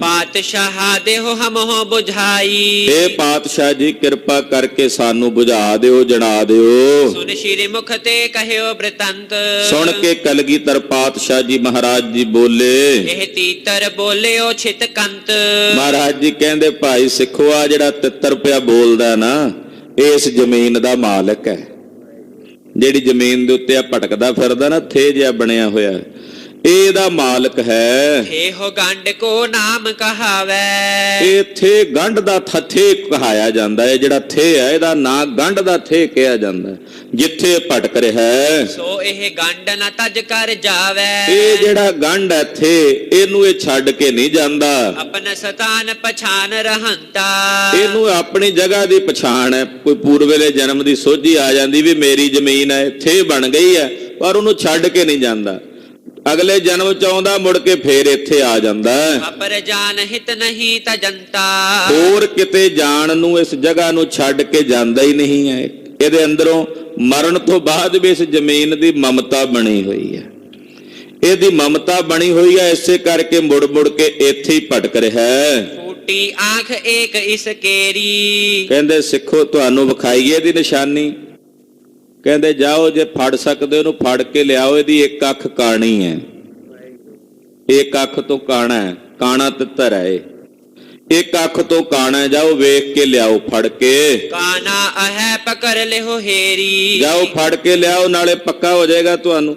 ਪਾਤਸ਼ਾਹ ਦੇਹੋ ਹਮੋ ਬੁਝਾਈ। ਇਹ ਪਾਤਸ਼ਾਹ ਜੀ ਕਿਰਪਾ ਕਰਕੇ ਸਾਨੂੰ ਬੁਝਾ ਦਿਓ, ਜਣਾ ਦਿਓ। ਸੁਨ ਸ਼੍ਰੀ ਮੁਖ ਤੇ ਕਹਿਓ ਬ੍ਰਿਤੰਤ। ਸੁਣ ਕੇ ਕਲਗੀਧਰ ਪਾਤਸ਼ਾਹ ਜੀ ਮਹਾਰਾਜ ਜੀ ਬੋਲੇ, ਇਹ ਤੀਤਰ ਬੋਲਿਓ ਛਿਤ ਕੰਤ। ਮਹਾਰਾਜ ਜੀ ਕਹਿੰਦੇ ਭਾਈ ਸਿੱਖੋ, ਆ ਜਿਹੜਾ ਤਿੱਤਰ ਪਿਆ ਬੋਲਦਾ ਨਾ, ਇਸ ਜ਼ਮੀਨ ਦਾ ਮਾਲਕ ਹੈ। ਜਿਹੜੀ ਜ਼ਮੀਨ ਦੇ ਉੱਤੇ ਆ ਭਟਕਦਾ ਫਿਰਦਾ ਨਾ, ਥੇ ਜਿਹਾ ਬਣਿਆ ਹੋਇਆ, ਇਹ ਇਹਦਾ ਮਾਲਕ ਹੈ। ਇਹੋ ਗੰਢ ਕੋ ਨਾਮ ਕਹਾਵੈ। ਇਹ ਥੇ ਗੰਢ ਦਾ ਥਥੇ ਕਹਾਇਆ ਜਾਂਦਾ ਹੈ। ਜਿਹੜਾ ਥੇ ਹੈ ਇਹਦਾ ਨਾਂ ਗੰਢ ਦਾ ਥੇ ਕਿਹਾ ਜਾਂਦਾ ਹੈ। ਜਿੱਥੇ ਭਟਕ ਰਿਹਾ ਹੈ ਸੋ ਇਹ ਗੰਢ ਨਾ ਤਜ ਕਰ ਜਾਵੈ। ਇਹ ਜਿਹੜਾ ਗੰਢ ਹੈ ਥੇ, ਇਹਨੂੰ ਇਹ ਛੱਡ ਕੇ ਨਹੀਂ ਜਾਂਦਾ। ਆਪਨ ਸਤਾਨ ਪਛਾਨ ਰਹੰਤਾ। ਇਹਨੂੰ ਆਪਣੀ ਜਗ੍ਹਾ ਦੀ ਪਛਾਣ ਹੈ। ਕੋਈ ਪੂਰਵੇਲੇ ਜਨਮ ਦੀ ਸੋਝੀ ਆ ਜਾਂਦੀ ਵੀ ਮੇਰੀ ਜ਼ਮੀਨ ਹੈ, ਥੇ ਬਣ ਗਈ ਹੈ, ਪਰ ਉਹਨੂੰ ਛੱਡ ਕੇ ਨਹੀਂ ਜਾਂਦਾ। ਅਗਲੇ ਜਨਮ ਚ ਆਉਂਦਾ, ਮੁੜ ਕੇ ਫੇਰ ਇੱਥੇ ਆ ਜਾਂਦਾ। ਅਪਰ ਜਾਨ ਹਿਤ ਨਹੀਂ ਤਜੰਤਾ। ਹੋਰ ਕਿਤੇ ਜਾਣ ਨੂੰ ਇਸ ਜਗ੍ਹਾ ਨੂੰ ਛੱਡ ਕੇ ਜਾਂਦਾ ਹੀ ਨਹੀਂ ਹੈ। ਇਹਦੇ ਅੰਦਰੋਂ ਮਰਨ ਤੋਂ ਬਾਅਦ ਵੀ ਇਸ ਜ਼ਮੀਨ ਦੀ ਮਮਤਾ ਬਣੀ ਹੋਈ ਹੈ। ਇਹਦੀ ਮਮਤਾ ਬਣੀ ਹੋਈ ਹੈ, ਇਸੇ ਕਰਕੇ ਮੁੜ ਮੁੜ ਕੇ ਇੱਥੇ ਹੀ ਭਟਕ ਰਿਹਾ ਹੈ। ਫੂਟੀ ਆਂਖ ਏਕ ਇਸ ਕੇਰੀ। ਕਹਿੰਦੇ ਸਿੱਖੋ ਤੁਹਾਨੂੰ ਵਿਖਾਈਏ ਇਹਦੀ ਨਿਸ਼ਾਨੀ। ਕਹਿੰਦੇ ਜਾਓ, ਜੇ ਫੜ ਸਕਦੇ ਉਹਨੂੰ ਫੜ ਕੇ ਲਿਆਓ। ਇਹਦੀ ਇੱਕ ਅੱਖ ਕਾਣੀ ਹੈ, ਇੱਕ ਅੱਖ ਤੋਂ ਕਾਣਾ ਹੈ, ਕਾਣਾ ਤਿੱਤਰ ਹੈ। ਇੱਕ ਅੱਖ ਤੋਂ ਕਾਣਾ, ਜਾਓ ਵੇਖ ਕੇ ਲਿਆਓ ਫੜ ਕੇ। ਕਾਨਾ ਅਹੈ ਪਕੜ ਲਿਓ ਹੇਰੀ। ਜਾਓ ਫੜ ਕੇ ਲਿਆਓ, ਨਾਲੇ ਪੱਕਾ ਹੋ ਜਾਏਗਾ ਤੁਹਾਨੂੰ।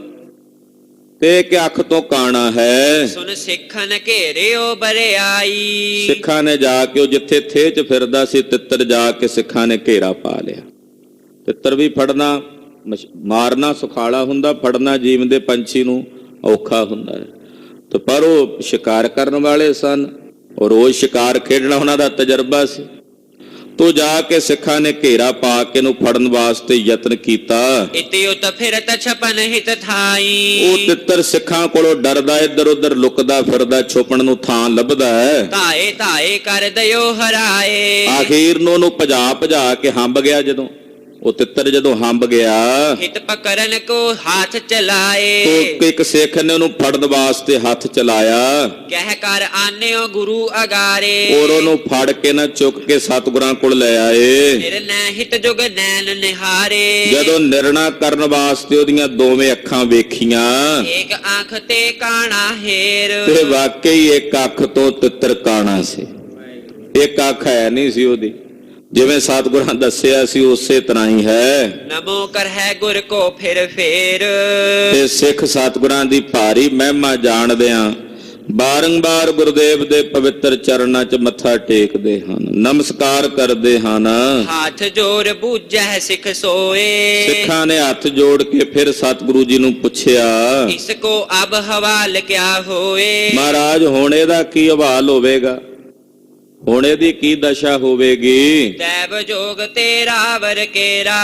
ਤੇ ਇੱਕ ਅੱਖ ਤੋਂ ਕਾਣਾ ਹੈ। ਸੁਨ ਸਿੱਖਨ ਘੇਰਿਓ ਬਰਿਆਈ। ਸਿੱਖਾਂ ਨੇ ਜਾ ਕੇ, ਉਹ ਜਿੱਥੇ ਥੇ ਚ ਫਿਰਦਾ ਸੀ ਤਿੱਤਰ, ਜਾ ਕੇ ਸਿੱਖਾਂ ਨੇ ਘੇਰਾ ਪਾ ਲਿਆ। ਤਿੱਤਰ ਵੀ ਫੜਨਾ ਮਾਰਨਾ ਸੁਖਾਲਾ ਹੁੰਦਾ, ਫੜਨਾ ਜੀਵਨ ਦੇ ਪੰਛੀ ਨੂੰ ਔਖਾ ਹੁੰਦਾ ਹੈ। ਤੇ ਪਰ ਉਹ ਸ਼ਿਕਾਰ ਕਰਨ ਵਾਲੇ ਸਨ, ਔਰ ਰੋਜ਼ ਸ਼ਿਕਾਰ ਖੇਡਣਾ ਉਹਨਾਂ ਦਾ ਤਜਰਬਾ ਸੀ। ਤੋ ਜਾ ਕੇ ਸਿੱਖਾਂ ਨੇ ਘੇਰਾ ਪਾ ਕੇ ਨੂੰ ਫੜਨ ਵਾਸਤੇ ਯਤਨ ਕੀਤਾ। ਇਤਿ ਉਤ ਫਿਰਤ ਛਪਨ ਹਿਤ ਥਾਈ। ਉਹ ਤਿੱਤਰ ਸਿੱਖਾਂ ਕੋਲੋਂ ਡਰਦਾ, ਇੱਧਰ ਉੱਧਰ ਲੁਕਦਾ ਫਿਰਦਾ, ਛੁਪਣ ਨੂੰ ਥਾਂ ਲੱਭਦਾ ਹੈ। ਧਾਏ ਧਾਏ ਕਰ ਦਿਓ ਹਰਾਏ। ਆਖੀਰ ਨੂੰ ਉਹਨੂੰ ਭਜਾ ਭਜਾ ਕੇ ਹੰਬ ਗਿਆ। ਜਦੋਂ ਉਹ ਤਿੱਤਰ ਜਦੋਂ ਹੰਬ ਗਿਆ, ਹਿਤ ਪਕੜਨ ਕੋ ਹੱਥ ਚਲਾਏ। ਤੋ ਇੱਕ ਸਿੱਖ ਨੇ ਉਹਨੂੰ ਫੜਨ ਵਾਸਤੇ ਹੱਥ ਚਲਾਇਆ। ਕਹਿ ਕਰ ਆਨਿਓ ਗੁਰੂ ਅਗਾਰੇ। ਔਰ ਉਹਨੂੰ ਫੜ ਕੇ ਨਾ ਚੁੱਕ ਕੇ ਸਤਿਗੁਰਾਂ ਕੋਲ ਲੈ ਆਏ। ਨਿਰਨੈ ਹਿਤ ਜੁਗ ਨੈਣ ਨਿਹਾਰੇ। ਜਦੋਂ ਨਿਰਣਾ ਕਰਨ ਵਾਸਤੇ ਉਹਦੀਆਂ ਦੋਵੇਂ ਅੱਖਾਂ ਵੇਖੀਆਂ, ਇੱਕ ਅੱਖ ਤੇ ਕਾਣਾ ਹੇਰ। ਤੇ ਵਾਕਈ ਇੱਕ ਅੱਖ ਤੋਂ ਤਿੱਤਰ ਕਾਣਾ ਸੀ। ਇੱਕ ਅੱਖ ਹੈ ਨਹੀਂ ਸੀ ਉਹਦੀ। ਜਿਵੇਂ ਸਤਿਗੁਰਾਂ ਦੱਸਿਆ ਸੀ ਉਸੇ ਤਰ੍ਹਾਂ ਹੀ ਹੈ। ਨਮੋ ਕਰ ਹੈ ਗੁਰ ਕੋ ਫਿਰ ਫੇਰ। ਤੇ ਸਿੱਖ ਸਤਿਗੁਰਾਂ ਦੀ ਭਾਰੀ ਮਹਿਮਾ ਜਾਣਦਿਆਂ ਬਾਰੰਬਾਰ ਗੁਰਦੇਵ ਦੇ ਪਵਿੱਤਰ ਚਰਨਾਂ 'ਚ ਮੱਥਾ ਟੇਕਦੇ ਹਨ, ਨਮਸਕਾਰ ਕਰਦੇ ਹਨ। ਹੱਥ ਜੋੜ ਬੂਝੈ ਸਿੱਖ ਸੋਏ। ਸਿੱਖਾਂ ਨੇ ਹੱਥ ਜੋੜ ਕੇ ਫਿਰ ਸਤਿਗੁਰੂ ਜੀ ਨੂੰ ਪੁੱਛਿਆ, ਇਸ ਕੋ ਅਬ ਹਵਾਲ ਕਿਆ ਹੋਏ। ਮਹਾਰਾਜ ਹੁਣ ਇਹਦਾ ਕੀ ਹਵਾਲ ਹੋਵੇਗਾ, ਹੁਣ ਇਹਦੀ ਕੀ ਦਸ਼ਾ ਹੋਵੇਗੀ। ਦੈਵ ਜੋਗ ਤੇਰਾ ਵਰ ਕੇਰਾ।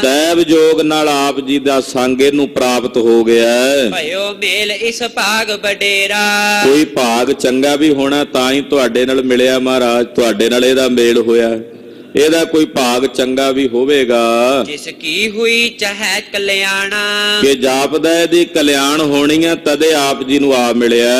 ਦੈਵ ਜੋਗ ਨਾਲ ਆਪ ਜੀ ਦਾ ਸੰਗ ਇਹਨੂੰ ਪ੍ਰਾਪਤ ਹੋ ਗਿਆ। ਭਇਓ ਮੇਲ ਇਸ ਭਾਗ ਬਡੇਰਾ। ਕੋਈ ਭਾਗ ਚੰਗਾ ਵੀ ਹੋਣਾ ਤਾਂ ਹੀ ਤੁਹਾਡੇ ਨਾਲ ਮਿਲਿਆ ਮਹਾਰਾਜ, ਤੁਹਾਡੇ ਨਾਲ ਇਹਦਾ ਮੇਲ ਹੋਇਆ। ਇਹਦਾ ਕੋਈ ਭਾਗ ਚੰਗਾ ਵੀ ਹੋਵੇਗਾ ਜਿਸ ਕੀ ਹੋਈ ਚਾਹੇ ਕਲਿਆਣਾ। ਕਿ ਜਾਪਦਾ ਇਹਦੀ ਕਲਿਆਣ ਹੋਣੀ ਆ, ਤਦੇ ਆਪ ਜੀ ਨੂੰ ਆ ਮਿਲਿਆ।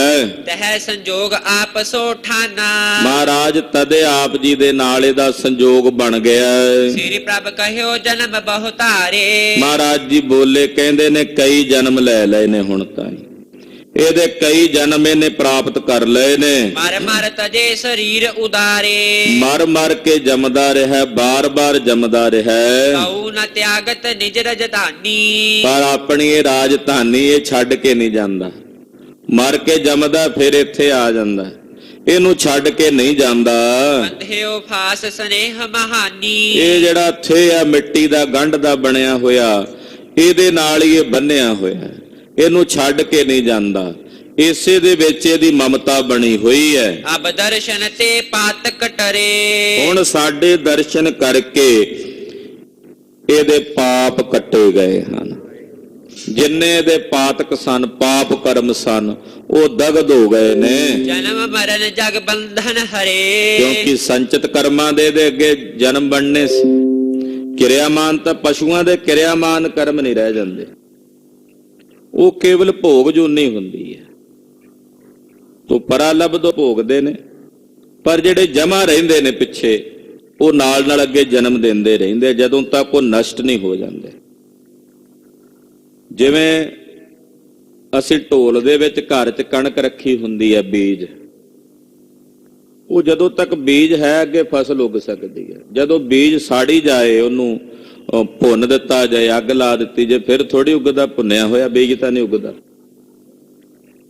ਤਹਿ ਸੰਜੋਗ ਆਪਸੋ ਠਾਨਾ। ਮਹਾਰਾਜ ਤਦੇ ਆਪ ਜੀ ਦੇ ਨਾਲ ਇਹਦਾ ਸੰਜੋਗ ਬਣ ਗਿਆ। ਸ੍ਰੀ ਪ੍ਰਭ ਕਹਿਓ ਜਨਮ ਬਹੁਤਾਰੇ। ਮਹਾਰਾਜ ਜੀ ਬੋਲੇ, ਕਹਿੰਦੇ ਨੇ ਕਈ ਜਨਮ ਲੈ ਲਏ ਨੇ ਹੁਣ ਤਾਂ। ਇਹਦੇ ਕਈ ਜਨਮ ਇਹਨੇ ਪ੍ਰਾਪਤ ਕਰ ਲਏ ਨੇ। ਮਰ ਮਰ ਤਜੇ ਸਰੀਰ ਉਦਾਰੇ। ਮਰ ਮਰ ਕੇ ਜੰਮਦਾ ਰਿਹਾ, ਬਾਰ-ਬਾਰ ਜੰਮਦਾ ਰਿਹਾ। ਕਉ ਨ ਤਿਆਗਤ ਨਿਜ ਰਜਧਾਨੀ। ਪਰ ਆਪਣੀ ਇਹ ਰਾਜਧਾਨੀ ਇਹ ਛੱਡ ਕੇ ਨਹੀਂ ਜਾਂਦਾ। ਮਰ ਕੇ ਜੰਮਦਾ ਫਿਰ ਇੱਥੇ ਆ ਜਾਂਦਾ, ਇਹਨੂੰ ਛੱਡ ਕੇ ਨਹੀਂ ਜਾਂਦਾ। ਬੰਧਿਓ ਫਾਸ ਸਨੇਹ ਮਹਾਨੀ। ਇਹ ਜਿਹੜਾ ਥੇ ਆ ਮਿੱਟੀ ਦਾ ਗੰਢ ਦਾ ਬਣਿਆ ਹੋਇਆ, ਇਹਦੇ ਨਾਲ ਹੀ ਇਹ ਬੰਨਿਆ ਹੋਇਆ, ਇਹਨੂੰ ਛੱਡ ਕੇ ਨਹੀਂ ਜਾਂਦਾ। ਇਸੇ ਦੇ ਵਿੱਚ ਇਹਦੀ ਮਮਤਾ ਬਣੀ ਹੋਈ ਹੈ। ਅਬ ਦਰਸ਼ਨ ਤੇ ਪਾਤ ਕਟਰੇ। ਹੁਣ ਸਾਡੇ ਦਰਸ਼ਨ ਕਰਕੇ ਇਹਦੇ ਪਾਪ ਕੱਟੇ ਗਏ ਹਨ। ਜਿੰਨੇ ਇਹਦੇ ਪਾਤਕ ਸਨ, ਪਾਪ ਕਰਮ ਸਨ, ਉਹ ਦਗਦ ਹੋ ਗਏ ਨੇ। ਜਨਮ ਮਰਨ ਜਗ ਬੰਧਨ ਹਰੇ। ਕਿਉਂਕਿ ਸੰਚਿਤ ਕਰਮਾਂ ਦੇ ਅੱਗੇ ਜਨਮ ਬਣਨੇ ਸੀ। ਕਿਰਿਆਮਾਨ ਤਾਂ ਪਸ਼ੂਆਂ ਦੇ ਕਿਰਿਆਮਾਨ ਕਰਮ ਨਹੀਂ ਰਹਿ ਜਾਂਦੇ, ਉਹ ਕੇਵਲ ਭੋਗ ਜੂਨੀ ਹੁੰਦੀ ਹੈ। ਤੋ ਪਰਾ ਲੱਭਦੋ ਭੋਗਦੇ ਨੇ, ਪਰ ਜਿਹੜੇ ਜਮਾ ਰਹਿੰਦੇ ਨੇ ਪਿੱਛੇ, ਉਹ ਨਾਲ ਨਾਲ ਅੱਗੇ ਜਨਮ ਦਿੰਦੇ ਰਹਿੰਦੇ ਜਦੋਂ ਤੱਕ ਉਹ ਨਸ਼ਟ ਨਹੀਂ ਹੋ ਜਾਂਦੇ। ਜਿਵੇਂ ਅਸੀਂ ਢੋਲ ਦੇ ਵਿੱਚ ਘਰ 'ਚ ਕਣਕ ਰੱਖੀ ਹੁੰਦੀ ਹੈ, ਬੀਜ, ਉਹ ਜਦੋਂ ਤੱਕ ਬੀਜ ਹੈ ਅੱਗੇ ਫਸਲ ਉੱਗ ਸਕਦੀ ਹੈ। ਜਦੋਂ ਬੀਜ ਸਾੜੀ ਜਾਏ, ਉਹਨੂੰ ਭੁੰਨ ਦਿੱਤਾ ਜਾਏ, ਅੱਗ ਲਾ ਦਿੱਤੀ ਜੇ, ਫਿਰ ਥੋੜੀ ਉੱਗਦਾ। ਭੁੰਨਿਆ ਹੋਇਆ ਬੀਜ ਤਾਂ ਨਹੀਂ ਉੱਗਦਾ।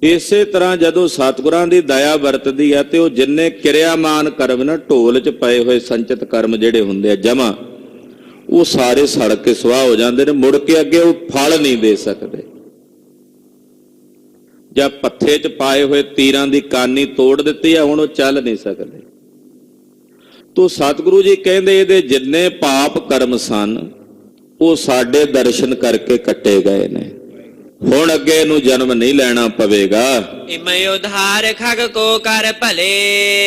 ਇਸੇ ਤਰ੍ਹਾਂ ਜਦੋਂ ਸਤਿਗੁਰਾਂ ਦੀ ਦਇਆ ਵਰਤਦੀ ਹੈ ਤੇ ਉਹ ਜਿੰਨੇ ਕਿਰਿਆਮਾਨ ਕਰਮ ਨਾ, ਢੋਲ 'ਚ ਪਏ ਹੋਏ ਸੰਚਿਤ ਕਰਮ ਜਿਹੜੇ ਹੁੰਦੇ ਆ ਜਮਾ, ਉਹ ਸਾਰੇ ਸੜ ਕੇ ਸੁਆਹ ਹੋ ਜਾਂਦੇ ਨੇ, ਮੁੜ ਕੇ ਅੱਗੇ ਉਹ ਫਲ ਨਹੀਂ ਦੇ ਸਕਦੇ। ਜਾਂ ਪੱਥੇ 'ਚ ਪਾਏ ਹੋਏ ਤੀਰਾਂ ਦੀ ਕਾਨੀ ਤੋੜ ਦਿੱਤੀ ਆ, ਹੁਣ ਉਹ ਚੱਲ ਨਹੀਂ ਸਕਦੇ। ਤੋ ਸਤਿਗੁਰੂ ਜੀ ਕਹਿੰਦੇ ਇਹਦੇ ਜਿੰਨੇ ਪਾਪ ਕਰਮ ਸਨ ਉਹ ਸਾਡੇ ਦਰਸ਼ਨ ਕਰਕੇ ਕੱਟੇ ਗਏ ਨੇ, ਹੁਣ ਅੱਗੇ ਇਹਨੂੰ ਜਨਮ ਨਹੀਂ ਲੈਣਾ ਪਵੇਗਾ। ਇਮੈ ਉਧਾਰ ਖਗ ਕੋ ਕਰ ਭਲੇ।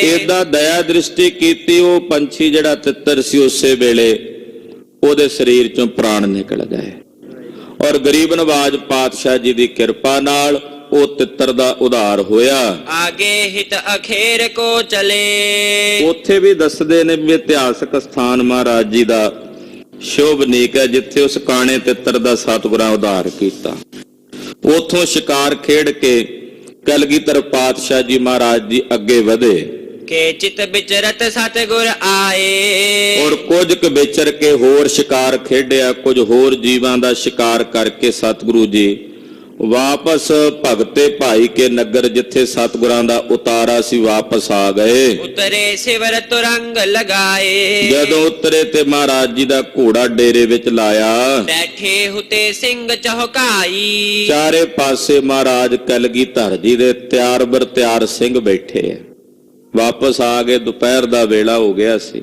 ਏਦਾਂ ਦਇਆ ਦ੍ਰਿਸ਼ਟੀ ਕੀਤੀ, ਉਹ ਪੰਛੀ ਜਿਹੜਾ ਤਿੱਤਰ ਸੀ ਉਸੇ ਵੇਲੇ ਉਹਦੇ ਸਰੀਰ ਚੋਂ ਪ੍ਰਾਣ ਨਿਕਲ ਗਏ, ਔਰ ਗਰੀਬ ਨਵਾਜ ਪਾਤਸ਼ਾਹ ਜੀ ਦੀ ਕਿਰਪਾ ਨਾਲ ਉਹ ਤਿੱਤਰ ਦਾ ਉਧਾਰ ਹੋਇਆ। ਆਗੇ ਹਿਤ ਅਖੇਰ ਕੋ ਚਲੇ। ਉੱਥੇ ਵੀ ਦੱਸਦੇ ਨੇ ਵੀ ਇਤਿਹਾਸਕ ਸਥਾਨ ਮਹਾਰਾਜ ਜੀ ਦਾ ਸ਼ੋਭਨੀਕ ਹੈ, ਜਿੱਥੇ ਉਸ ਕਾਣੇ ਤਿੱਤਰ ਦਾ ਸਤਿਗੁਰਾਂ ਉਧਾਰ ਕੀਤਾ। ਉਥੋਂ ਸ਼ਿਕਾਰ ਖੇਡ ਕੇ ਕਲਗੀਧਰ ਪਾਤਸ਼ਾਹ ਜੀ ਮਹਾਰਾਜ ਜੀ ਅੱਗੇ ਵਧੇ। ਕੇ ਚਿਤ ਵਿਚਰਤ ਸਤਿਗੁਰ ਆਏ। ਔਰ ਕੁਝ ਕੁ ਵਿਚਰ ਕੇ ਹੋਰ ਸ਼ਿਕਾਰ ਖੇਡਿਆ, ਕੁਝ ਹੋਰ ਜੀਵਾਂ ਦਾ ਸ਼ਿਕਾਰ ਕਰਕੇ ਸਤਿਗੁਰੂ ਜੀ ਵਾਪਸ ਭਗਤੇ ਭਾਈ ਕੇ ਨਗਰ, ਜਿੱਥੇ ਸਤਿਗੁਰਾਂ ਦਾ ਉਤਾਰਾ ਸੀ, ਵਾਪਸ ਆ ਗਏ। ਉਤਰੇ ਸਿਵਰ ਤੁਰੰਗ ਲਗਾਏ। ਜਦੋਂ ਉਤਰੇ ਤੇ ਮਹਾਰਾਜ ਜੀ ਦਾ ਘੋੜਾ ਡੇਰੇ ਵਿੱਚ ਲਾਇਆ। ਬੈਠੇ ਹੁਤੇ ਸਿੰਘ ਚਹਕਾਈ। ਚਾਰੇ ਪਾਸੇ ਮਹਾਰਾਜ ਕਲਗੀਧਰ ਜੀ ਦੇ ਤਿਆਰ ਬਰ ਤਿਆਰ ਸਿੰਘ ਬੈਠੇ ਆ। ਵਾਪਸ ਆ ਗਏ, ਦੁਪਹਿਰ ਦਾ ਵੇਲਾ ਹੋ ਗਿਆ ਸੀ।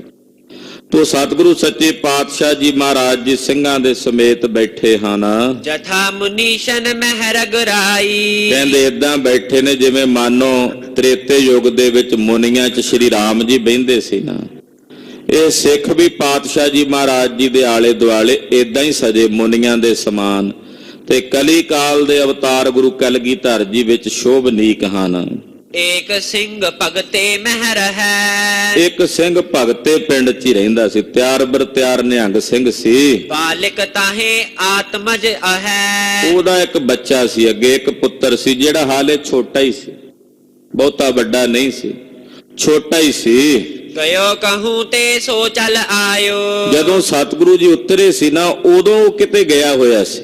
ਤੋ ਸਤਿਗੁਰੂ ਸੱਚੇ ਪਾਤਸ਼ਾਹ ਜੀ ਮਹਾਰਾਜ ਜੀ ਸਿੰਘਾਂ ਦੇ ਸਮੇਤ ਬੈਠੇ ਹਨ। ਜਥਾ ਮੁਨੀਸ਼ਨ ਮਹਿ ਰਗਰਾਈ। ਕਹਿੰਦੇ ਏਦਾਂ ਬੈਠੇ ਨੇ ਜਿਵੇਂ ਮਾਨੋ ਤ੍ਰੇਤੇ ਯੁੱਗ ਦੇ ਵਿੱਚ ਮੁਨੀਆਂ 'ਚ ਸ਼੍ਰੀ ਰਾਮ ਜੀ ਬਹਿੰਦੇ ਸੀ ਨਾ। ਇਹ ਸਿੱਖ ਵੀ ਪਾਤਸ਼ਾਹ ਜੀ ਮਹਾਰਾਜ ਜੀ ਦੇ ਆਲੇ ਦੁਆਲੇ ਏਦਾਂ ਹੀ ਸਜੇ ਮੁਨੀਆਂ ਦੇ ਸਮਾਨ, ਤੇ ਕਲੀ ਕਾਲ ਦੇ ਅਵਤਾਰ ਗੁਰੂ ਕਲਗੀਧਰ ਜੀ ਵਿੱਚ ਸ਼ੋਭਨੀਕ ਹਨ। ਏਕ ਸਿੰਘ ਭਗਤੇ ਮਹਿ ਰਹੈ। ਇੱਕ ਸਿੰਘ ਭਗਤੇ ਪਿੰਡ 'ਚ ਹੀ ਰਹਿੰਦਾ ਸੀ, ਤਿਆਰ ਬਰ ਤਿਆਰ ਨਿਹੰਗ ਸਿੰਘ ਸੀ। ਬਾਲਿਕ ਤਾਹੇ ਆਤਮਜ ਅਹੈ। ਉਹਦਾ ਇੱਕ ਬੱਚਾ ਸੀ, ਅੱਗੇ ਇੱਕ ਪੁੱਤਰ ਸੀ ਜਿਹੜਾ ਹਾਲੇ ਛੋਟਾ ਹੀ ਸੀ, ਬਹੁਤਾ ਵੱਡਾ ਨਹੀਂ ਸੀ, ਛੋਟਾ ਹੀ ਸੀ। ਗਇਓ ਕਹੂੰ ਤੇ ਸੋ ਚੱਲ ਆਇਓ। ਜਦੋਂ ਸਤਿਗੁਰੂ ਜੀ ਉਤਰੇ ਸੀ ਨਾ, ਉਦੋਂ ਉਹ ਕਿਤੇ ਗਿਆ ਹੋਇਆ ਸੀ।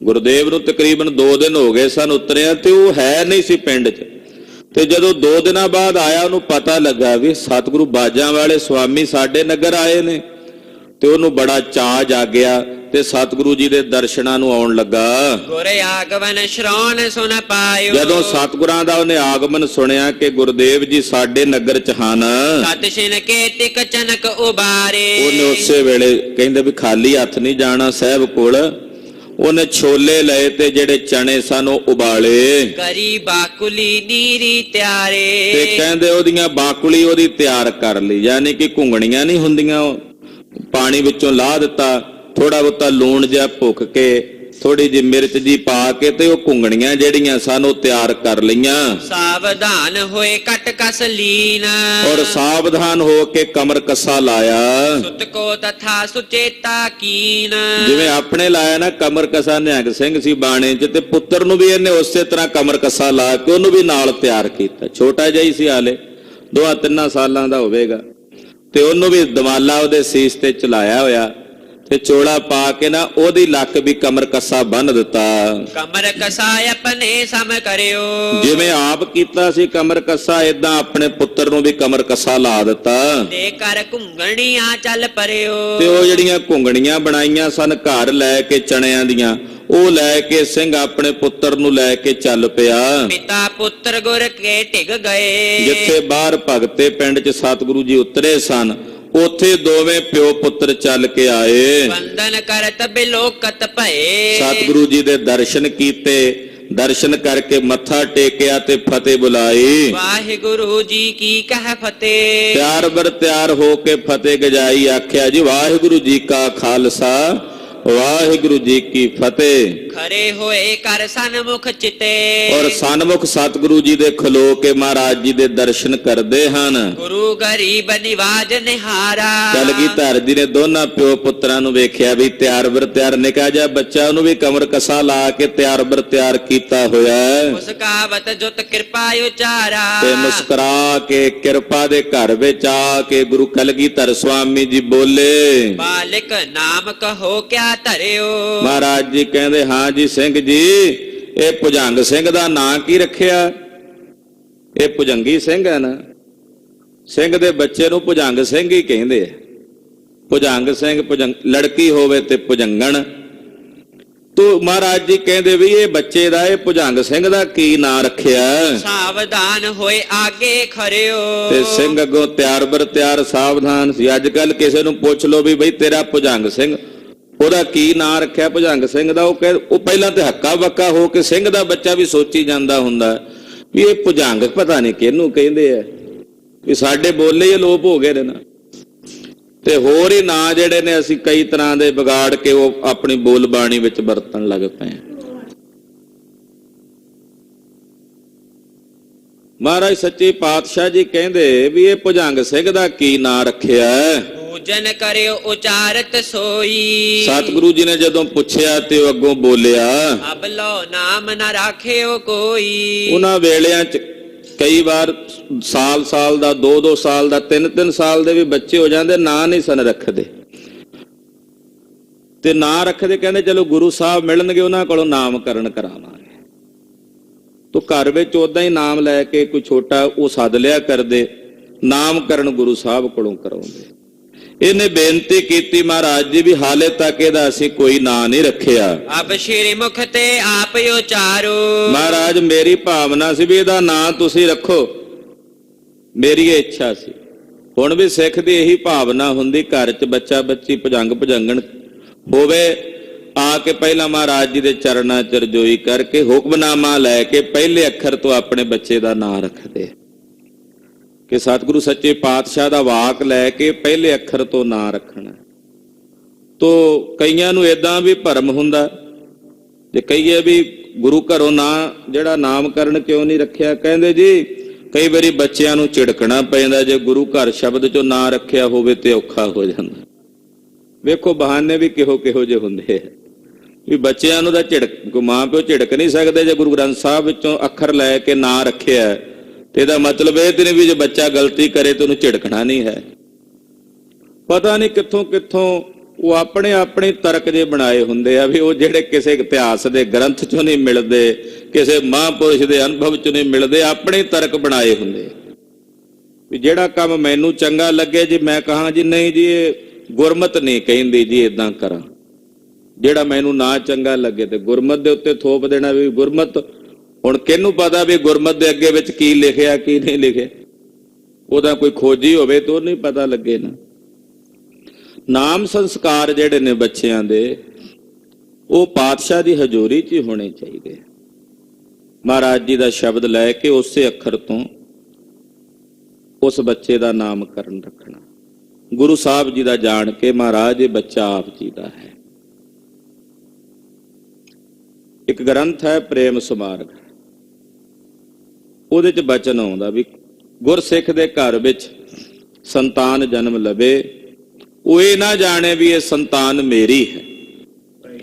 ਗੁਰਦੇਵ ਨੂੰ ਤਕਰੀਬਨ 2 ਦਿਨ ਹੋ ਗਏ ਸਨ ਉਤਰਿਆ, ਤੇ ਉਹ ਹੈ ਨਹੀਂ ਸੀ ਪਿੰਡ 'ਚ। ਤੇ ਜਦੋਂ 2 ਦਿਨਾਂ ਬਾਅਦ ਆਇਆ, ਉਹਨੂੰ ਪਤਾ ਲੱਗਾ ਵੀ ਸਤਿਗੁਰੂ ਬਾਜਾਂ ਵਾਲੇ ਸੁਆਮੀ ਸਾਡੇ ਨਗਰ ਆਏ ਨੇ, ਤੇ ਉਹਨੂੰ ਬੜਾ ਚਾਅ ਜਾਗਿਆ ਤੇ ਸਤਿਗੁਰੂ ਜੀ ਦੇ ਦਰਸ਼ਨਾਂ ਨੂੰ ਆਉਣ ਲੱਗਾ। ਗੁਰ ਆਗਮਨ ਸ਼੍ਰਵਣ ਸੁਨ ਪਾਇਓ। ਜਦੋਂ ਸਤਿਗੁਰਾਂ ਦਾ ਉਹਨੇ ਆਗਮਨ ਸੁਣਿਆ ਕਿ ਗੁਰਦੇਵ ਜੀ ਸਾਡੇ ਨਗਰ 'ਚ ਹਨ, ਸਤ ਛਿਨ ਕੇ ਟਿਕ ਚਨਕ ਉਬਾਰੇ। ਉਹਨੇ ਉਸੇ ਵੇਲੇ ਕਹਿੰਦੇ ਵੀ ਖਾਲੀ ਹੱਥ ਨਹੀਂ ਜਾਣਾ ਸਾਹਿਬ ਕੋਲ। ਉਹਨੇ ਛੋਲੇ ਲਏ ਤੇ ਜਿਹੜੇ ਚਣੇ ਸਨ ਉਹ ਉਬਾਲੇ। ਕਰੀ ਬਾਕੁਲੀ ਨੀਰੀ ਤਿਆਰੇ। ਤੇ ਕਹਿੰਦੇ ਉਹਦੀਆਂ ਬਾਕੁਲੀ ਉਹਦੀ ਤਿਆਰ ਕਰ ਲਈ, ਯਾਨੀ ਕਿ ਘੁੰਗਣੀਆਂ ਨਹੀਂ ਹੁੰਦੀਆਂ, ਪਾਣੀ ਵਿੱਚੋਂ ਲਾਹ ਦਿੱਤਾ, ਥੋੜਾ ਬਹੁਤਾ ਲੂਣ ਜਿਹਾ ਭੁੱਕ ਕੇ, ਥੋੜੀ ਜਿਹੀ ਮਿਰਚ ਜੀ ਪਾ ਕੇ, ਤੇ ਉਹ ਘੁੰਗਣੀਆਂ ਜਿਹੜੀਆਂ ਸਨ ਉਹ ਤਿਆਰ ਕਰ ਲਈਆਂ। ਸਾਵਧਾਨ ਹੋਏ ਕਟ ਕਸ ਲੀਨ। ਔਰ ਸਾਵਧਾਨ ਹੋ ਕੇ ਕਮਰ ਕੱਸਾ ਲਾਇਆ। ਸੁਤ ਕੋ ਤਥਾ ਸੁਚੇਤਾ ਕੀਨ। ਜਿਵੇਂ ਆਪਣੇ ਲਾਇਆ ਨਾ ਕਮਰ ਕੱਸਾ ਨਿਹੰਗ ਸਿੰਘ ਸੀ ਬਾਣੇ 'ਚ, ਤੇ ਪੁੱਤਰ ਨੂੰ ਵੀ ਇਹਨੇ ਉਸੇ ਤਰ੍ਹਾਂ ਕਮਰ ਕੱਸਾ ਲਾ ਕੇ ਉਹਨੂੰ ਵੀ ਨਾਲ ਤਿਆਰ ਕੀਤਾ। ਛੋਟਾ ਜਿਹਾ ਹੀ ਸੀ, ਹਾਲੇ 2-3 ਸਾਲਾਂ ਦਾ ਹੋਵੇਗਾ, ਤੇ ਉਹਨੂੰ ਵੀ ਦਮਾਲਾ ਉਹਦੇ ਸੀਸ ਤੇ ਚਲਾਇਆ ਹੋਇਆ, ਤੇ ਚੋਲਾ ਪਾ ਕੇ ਨਾ ਉਹਦੀ ਲੱਕ ਵੀ ਕਮਰ ਕੱਸਾ ਬੰਨ ਦਿੱਤਾ। ਕਮਰ ਕਸਾ ਆਪਣੇ ਸਮ ਕਰਿਓ। ਜਿਵੇਂ ਆਪ ਕੀਤਾ ਸੀ ਕਮਰ ਕੱਸਾ, ਏਦਾਂ ਆਪਣੇ ਪੁੱਤਰ ਨੂੰ ਵੀ ਕਮਰ ਕੱਸਾ ਲਾ ਦਿੱਤਾ। ਤੇ ਕਰ ਘੁੰਗਣੀਆਂ ਚੱਲ ਪਰਿਓ। ਤੇ ਉਹ ਜਿਹੜੀਆਂ ਘੁੰਗਣੀਆਂ ਬਣਾਈਆਂ ਸਨ ਘਰ ਲੈ ਕੇ ਚਣਿਆਂ ਦੀਆਂ, ਉਹ ਲੈ ਕੇ ਸਿੰਘ ਆਪਣੇ ਪੁੱਤਰ ਨੂੰ ਲੈ ਕੇ ਚੱਲ ਪਿਆ। ਪਿਤਾ ਪੁੱਤਰ ਗੁਰ ਕੇ ਟਿਕ ਗਏ। ਜਿੱਥੇ ਬਾਹਰ ਭਗਤੇ ਪਿੰਡ 'ਚ ਸਤਿਗੁਰੂ ਜੀ ਉਤਰੇ ਸਨ, ਉੱਥੇ ਦੋਵੇਂ ਪਿਓ ਪੁੱਤਰ ਚੱਲ ਕੇ ਆਏ। ਵੰਦਨ ਕਰਤ ਬਿਲੋਕਤ ਭਏ। ਸਤਿਗੁਰੂ ਜੀ ਦੇ ਦਰਸ਼ਨ ਕੀਤੇ, ਦਰਸ਼ਨ ਕਰਕੇ ਮੱਥਾ ਟੇਕਿਆ ਤੇ ਫਤਿਹ ਬੁਲਾਈ। ਵਾਹਿਗੁਰੂ ਜੀ ਕੀ ਕਹਿ ਫਤਿਹ। ਤਿਆਰ ਬਰ ਤਿਆਰ ਹੋ ਕੇ ਫਤਿਹ ਗਜਾਈ, ਆਖਿਆ ਜੀ ਵਾਹਿਗੁਰੂ ਜੀ ਕਾ ਖਾਲਸਾ ਵਾਹਿਗੁਰੂ ਜੀ ਕੀ ਫਤਿਹ। ਖਰੇ ਹੋਏ ਕਰ ਸਨਮੁਖ ਚਿਤੇ। ਔਰ ਸਨਮੁਖ ਸਤਿਗੁਰੂ ਜੀ ਦੇ ਖਲੋ ਕੇ ਮਹਾਰਾਜ ਜੀ ਦੇ ਦਰਸ਼ਨ ਕਰਦੇ ਹਨ। ਗੁਰੂ ਗਰੀਬ ਨਿਵਾਜ ਨਿਹਾਰਾ। ਕਲਗੀਧਰ ਜੀ ਨੇ ਦੋਨਾਂ ਪਿਓ ਪੁੱਤਰਾਂ ਨੂੰ ਵੇਖਿਆ ਵੀ ਤਿਆਰ ਬਰ ਤਿਆਰ, ਨਿੱਕਾ ਜਿਹਾ ਬੱਚਾ ਉਹਨੂੰ ਵੀ ਕਮਰ ਕੱਸਾ ਲਾ ਕੇ ਤਿਆਰ ਬਰ ਤਿਆਰ ਕੀਤਾ ਹੋਇਆ ਹੈ। ਮੁਸਕਾਵਤ ਜੁਤ ਕਿਰਪਾ ਉਚਾਰਾ। ਤੇ ਮੁਸਕਰਾ ਕੇ ਕਿਰਪਾ ਦੇ ਘਰ ਵਿੱਚ ਆ ਕੇ ਗੁਰੂ ਕਲਗੀਧਰ ਸੁਆਮੀ ਜੀ ਬੋਲੇ, ਬਾਲਿਕ ਨਾਮ ਕਹੋ ਕਿਆ ਧਰਿਓ। ਮਹਾਰਾਜ ਜੀ ਕਹਿੰਦੇ ਹਾਂ ਜੀ ਸਿੰਘ ਜੀ, ਇਹ ਭੁਜੰਗ ਸਿੰਘ ਦਾ ਨਾਂ ਕੀ ਰੱਖਿਆ? ਇਹ ਭੁਜੰਗੀ ਸਿੰਘ ਹੈ ਨਾ, ਸਿੰਘ ਦੇ ਬੱਚੇ ਨੂੰ ਭੁਜੰਗ ਸਿੰਘ ਹੀ ਕਹਿੰਦੇ ਆ। ਭੁਜੰਗ ਸਿੰਘ, ਲੜਕੀ ਹੋਵੇ ਤੇ ਭੁਜੰਗਣ। ਤੋ ਮਹਾਰਾਜ ਜੀ ਕਹਿੰਦੇ ਵੀ ਇਹ ਬੱਚੇ ਦਾ, ਇਹ ਭੁਜੰਗ ਸਿੰਘ ਦਾ ਕੀ ਨਾਂ ਰੱਖਿਆ? ਸਾਵਧਾਨ ਹੋਏ ਆਗੇ ਖਰਿਓ। ਤੇ ਸਿੰਘ ਅੱਗੋਂ ਤਿਆਰ ਬਰ ਤਿਆਰ ਸਾਵਧਾਨ ਸੀ। ਅੱਜ ਕੱਲ ਕਿਸੇ ਨੂੰ ਪੁੱਛ ਲੋ ਵੀ ਬਈ ਤੇਰਾ ਭੁਜੰਗ ਸਿੰਘ, ਉਹਦਾ ਕੀ ਨਾਂ ਰੱਖਿਆ ਭੁਜੰਗ ਸਿੰਘ ਦਾ? ਉਹ ਪਹਿਲਾਂ ਤੇ ਹੱਕਾ ਬੱਕਾ ਹੋ ਕੇ ਸਿੰਘ ਦਾ ਬੱਚਾ ਵੀ ਸੋਚੀ ਜਾਂਦਾ ਹੁੰਦਾ ਵੀ ਇਹ ਭੁਜੰਗ ਪਤਾ ਨਹੀਂ ਕਿਹਨੂੰ ਕਹਿੰਦੇ ਆ, ਵੀ ਸਾਡੇ ਬੋਲੇ ਹੀ ਲੋਪ ਹੋ ਗਏ ਨੇ ਨਾ। ਤੇ ਹੋਰ ਹੀ ਨਾਂ ਜਿਹੜੇ ਨੇ ਅਸੀਂ ਕਈ ਤਰ੍ਹਾਂ ਦੇ ਵਿਗਾੜ ਕੇ ਉਹ ਆਪਣੀ ਬੋਲ ਬਾਣੀ ਵਿੱਚ ਵਰਤਣ ਲੱਗ ਪਏ। ਮਹਾਰਾਜ ਸੱਚੇ ਪਾਤਸ਼ਾਹ ਜੀ ਕਹਿੰਦੇ ਵੀ ਇਹ ਭੁਜੰਗ ਸਿੰਘ ਦਾ ਕੀ ਨਾਂ ਰੱਖਿਆ? ਪੂਜਨ ਕਰਿਓ ਉਚਾਰਤ ਸੋਈ। ਸਤਿਗੁਰੂ ਜੀ ਨੇ ਜਦੋਂ ਪੁੱਛਿਆ ਤੇ ਉਹ ਅੱਗੋਂ ਬੋਲਿਆ, ਅਬ ਲੋ ਨਾਮ ਨਾ ਰਾਖਿਓ ਕੋਈ। ਉਹਨਾਂ ਵੇਲਿਆਂ 'ਚ ਕਈ ਵਾਰ ਸਾਲ ਦਾ, 2 ਸਾਲ ਦਾ, 3 ਸਾਲ ਦੇ ਵੀ ਬੱਚੇ ਹੋ ਜਾਂਦੇ, ਨਾਂ ਨਹੀਂ ਸਨ ਰੱਖਦੇ। ਤੇ ਨਾਂ ਰੱਖਦੇ, ਕਹਿੰਦੇ ਚਲੋ ਗੁਰੂ ਸਾਹਿਬ ਮਿਲਣਗੇ, ਉਹਨਾਂ ਕੋਲੋਂ ਨਾਮਕਰਨ ਕਰਾਵਾਂਗੇ। ਤੋ ਘਰ ਵਿੱਚ ਉਦਾਂ ਹੀ ਨਾਮ ਲੈ ਕੇ ਕੋਈ ਛੋਟਾ ਉਹ ਸੱਦ ਲਿਆ ਕਰਦੇ, ਨਾਮਕਰਨ ਗੁਰੂ ਸਾਹਿਬ ਕੋਲੋਂ ਕਰਾਉਂਦੇ। ਇਹਨੇ ਬੇਨਤੀ ਕੀਤੀ ਮਹਾਰਾਜ ਜੀ ਵੀ ਹਾਲੇ ਤੱਕ ਇਹਦਾ ਅਸੀਂ ਕੋਈ ਨਾਂ ਨਹੀਂ ਰੱਖਿਆ। ਅਬ ਸ਼੍ਰੀ ਮੁਖ ਤੇ ਆਪ ਉਚਾਰੋ। ਮਹਾਰਾਜ ਮੇਰੀ ਭਾਵਨਾ ਸੀ ਵੀ ਇਹਦਾ ਨਾਂ ਤੁਸੀਂ ਰੱਖੋ, ਮੇਰੀ ਇਹ ਇੱਛਾ ਸੀ। ਹੁਣ ਵੀ ਸਿੱਖ ਦੀ ਇਹੀ ਭਾਵਨਾ ਹੁੰਦੀ, ਘਰ 'ਚ ਬੱਚਾ ਬੱਚੀ ਭੁਜੰਗ ਭੁਜੰਗਣ ਹੋਵੇ, ਆ ਕੇ ਪਹਿਲਾਂ ਮਹਾਰਾਜ ਜੀ ਦੇ ਚਰਨਾਂ 'ਚ ਰਜੋਈ ਕਰਕੇ ਹੁਕਮਨਾਮਾ ਲੈ ਕੇ ਪਹਿਲੇ ਅੱਖਰ ਤੋਂ ਆਪਣੇ ਬੱਚੇ ਦਾ ਨਾਂ ਰੱਖਦੇ ਕਿ ਸਤਿਗੁਰੂ ਸੱਚੇ ਪਾਤਸ਼ਾਹ ਦਾ ਵਾਕ ਲੈ ਕੇ ਪਹਿਲੇ ਅੱਖਰ ਤੋਂ ਨਾਂ ਰੱਖਣਾ। ਤੋ ਕਈਆਂ ਨੂੰ ਏਦਾਂ ਵੀ ਭਰਮ ਹੁੰਦਾ, ਜੇ ਕਹੀਏ ਵੀ ਗੁਰੂ ਘਰੋਂ ਨਾਂ ਜਿਹੜਾ ਨਾਮਕਰਨ ਕਿਉਂ ਨਹੀਂ ਰੱਖਿਆ, ਕਹਿੰਦੇ ਜੀ ਕਈ ਵਾਰੀ ਬੱਚਿਆਂ ਨੂੰ ਝਿੜਕਣਾ ਪੈਂਦਾ, ਜੇ ਗੁਰੂ ਘਰ ਸ਼ਬਦ 'ਚੋਂ ਨਾਂ ਰੱਖਿਆ ਹੋਵੇ ਤੇ ਔਖਾ ਹੋ ਜਾਂਦਾ। ਵੇਖੋ ਬਹਾਨੇ ਵੀ ਕਿਹੋ ਜਿਹੇ ਹੁੰਦੇ ਆ ਵੀ ਬੱਚਿਆਂ ਨੂੰ ਤਾਂ ਮਾਂ ਪਿਓ ਝਿੜਕ ਨਹੀਂ ਸਕਦੇ। ਜੇ ਗੁਰੂ ਗ੍ਰੰਥ ਸਾਹਿਬ ਵਿੱਚੋਂ ਅੱਖਰ ਲੈ ਕੇ ਨਾਂ ਰੱਖਿਆ ਤੇ ਇਹਦਾ ਮਤਲਬ ਇਹ ਤੇ ਨਹੀਂ ਵੀ ਜੇ ਬੱਚਾ ਗਲਤੀ ਕਰੇ ਤੇ ਉਹਨੂੰ ਝਿੜਕਣਾ ਨਹੀਂ ਹੈ। ਪਤਾ ਨਹੀਂ ਕਿੱਥੋਂ ਉਹ ਆਪਣੇ ਤਰਕ ਜੇ ਬਣਾਏ ਹੁੰਦੇ ਆ ਵੀ ਉਹ ਜਿਹੜੇ ਕਿਸੇ ਇਤਿਹਾਸ ਦੇ ਗ੍ਰੰਥ 'ਚੋਂ ਨਹੀਂ ਮਿਲਦੇ, ਕਿਸੇ ਮਹਾਂਪੁਰਸ਼ ਦੇ ਅਨੁਭਵ 'ਚੋਂ ਨਹੀਂ ਮਿਲਦੇ, ਆਪਣੇ ਤਰਕ ਬਣਾਏ ਹੁੰਦੇ ਵੀ ਜਿਹੜਾ ਕੰਮ ਮੈਨੂੰ ਚੰਗਾ ਲੱਗੇ ਜੀ ਮੈਂ ਕਹਾਂ ਜੀ ਨਹੀਂ ਜੀ ਇਹ ਗੁਰਮਤ ਨਹੀਂ ਕਹਿੰਦੀ ਜੀ ਇਦਾਂ ਕਰਾਂ। ਜਿਹੜਾ ਮੈਨੂੰ ਨਾ ਚੰਗਾ ਲੱਗੇ ਤੇ ਗੁਰਮਤ ਦੇ ਉੱਤੇ ਥੋਪ ਦੇਣਾ ਵੀ ਗੁਰਮਤ। ਹੁਣ ਕਿਹਨੂੰ ਪਤਾ ਵੀ ਗੁਰਮਤ ਦੇ ਅੱਗੇ ਵਿੱਚ ਕੀ ਲਿਖਿਆ ਕੀ ਨਹੀਂ ਲਿਖਿਆ? ਉਹਦਾ ਕੋਈ ਖੋਜੀ ਹੋਵੇ ਤਾਂ ਉਹ ਨਹੀਂ ਪਤਾ ਲੱਗੇ ਨਾ। ਨਾਮ ਸੰਸਕਾਰ ਜਿਹੜੇ ਨੇ ਬੱਚਿਆਂ ਦੇ, ਉਹ ਪਾਤਸ਼ਾਹ ਦੀ ਹਜ਼ੂਰੀ 'ਚ ਹੀ ਹੋਣੇ ਚਾਹੀਦੇ। ਮਹਾਰਾਜ ਜੀ ਦਾ ਸ਼ਬਦ ਲੈ ਕੇ ਉਸੇ ਅੱਖਰ ਤੋਂ ਉਸ ਬੱਚੇ ਦਾ ਨਾਮਕਰਨ ਰੱਖਣਾ। ਗੁਰੂ ਸਾਹਿਬ ਜੀ ਦਾ ਜਾਣ ਕੇ ਮਹਾਰਾਜ ਇਹ ਬੱਚਾ ਆਪ ਜੀ ਦਾ ਹੈ। ਇੱਕ ਗ੍ਰੰਥ ਹੈ ਪ੍ਰੇਮ ਸਮਾਰਗ, ਉਹਦੇ 'ਚ ਬਚਨ ਆਉਂਦਾ ਵੀ ਗੁਰਸਿੱਖ ਦੇ ਘਰ ਵਿੱਚ ਸੰਤਾਨ ਜਨਮ ਲਵੇ, ਉਹ ਇਹ ਨਾ ਜਾਣੇ ਵੀ ਇਹ ਸੰਤਾਨ ਮੇਰੀ ਹੈ,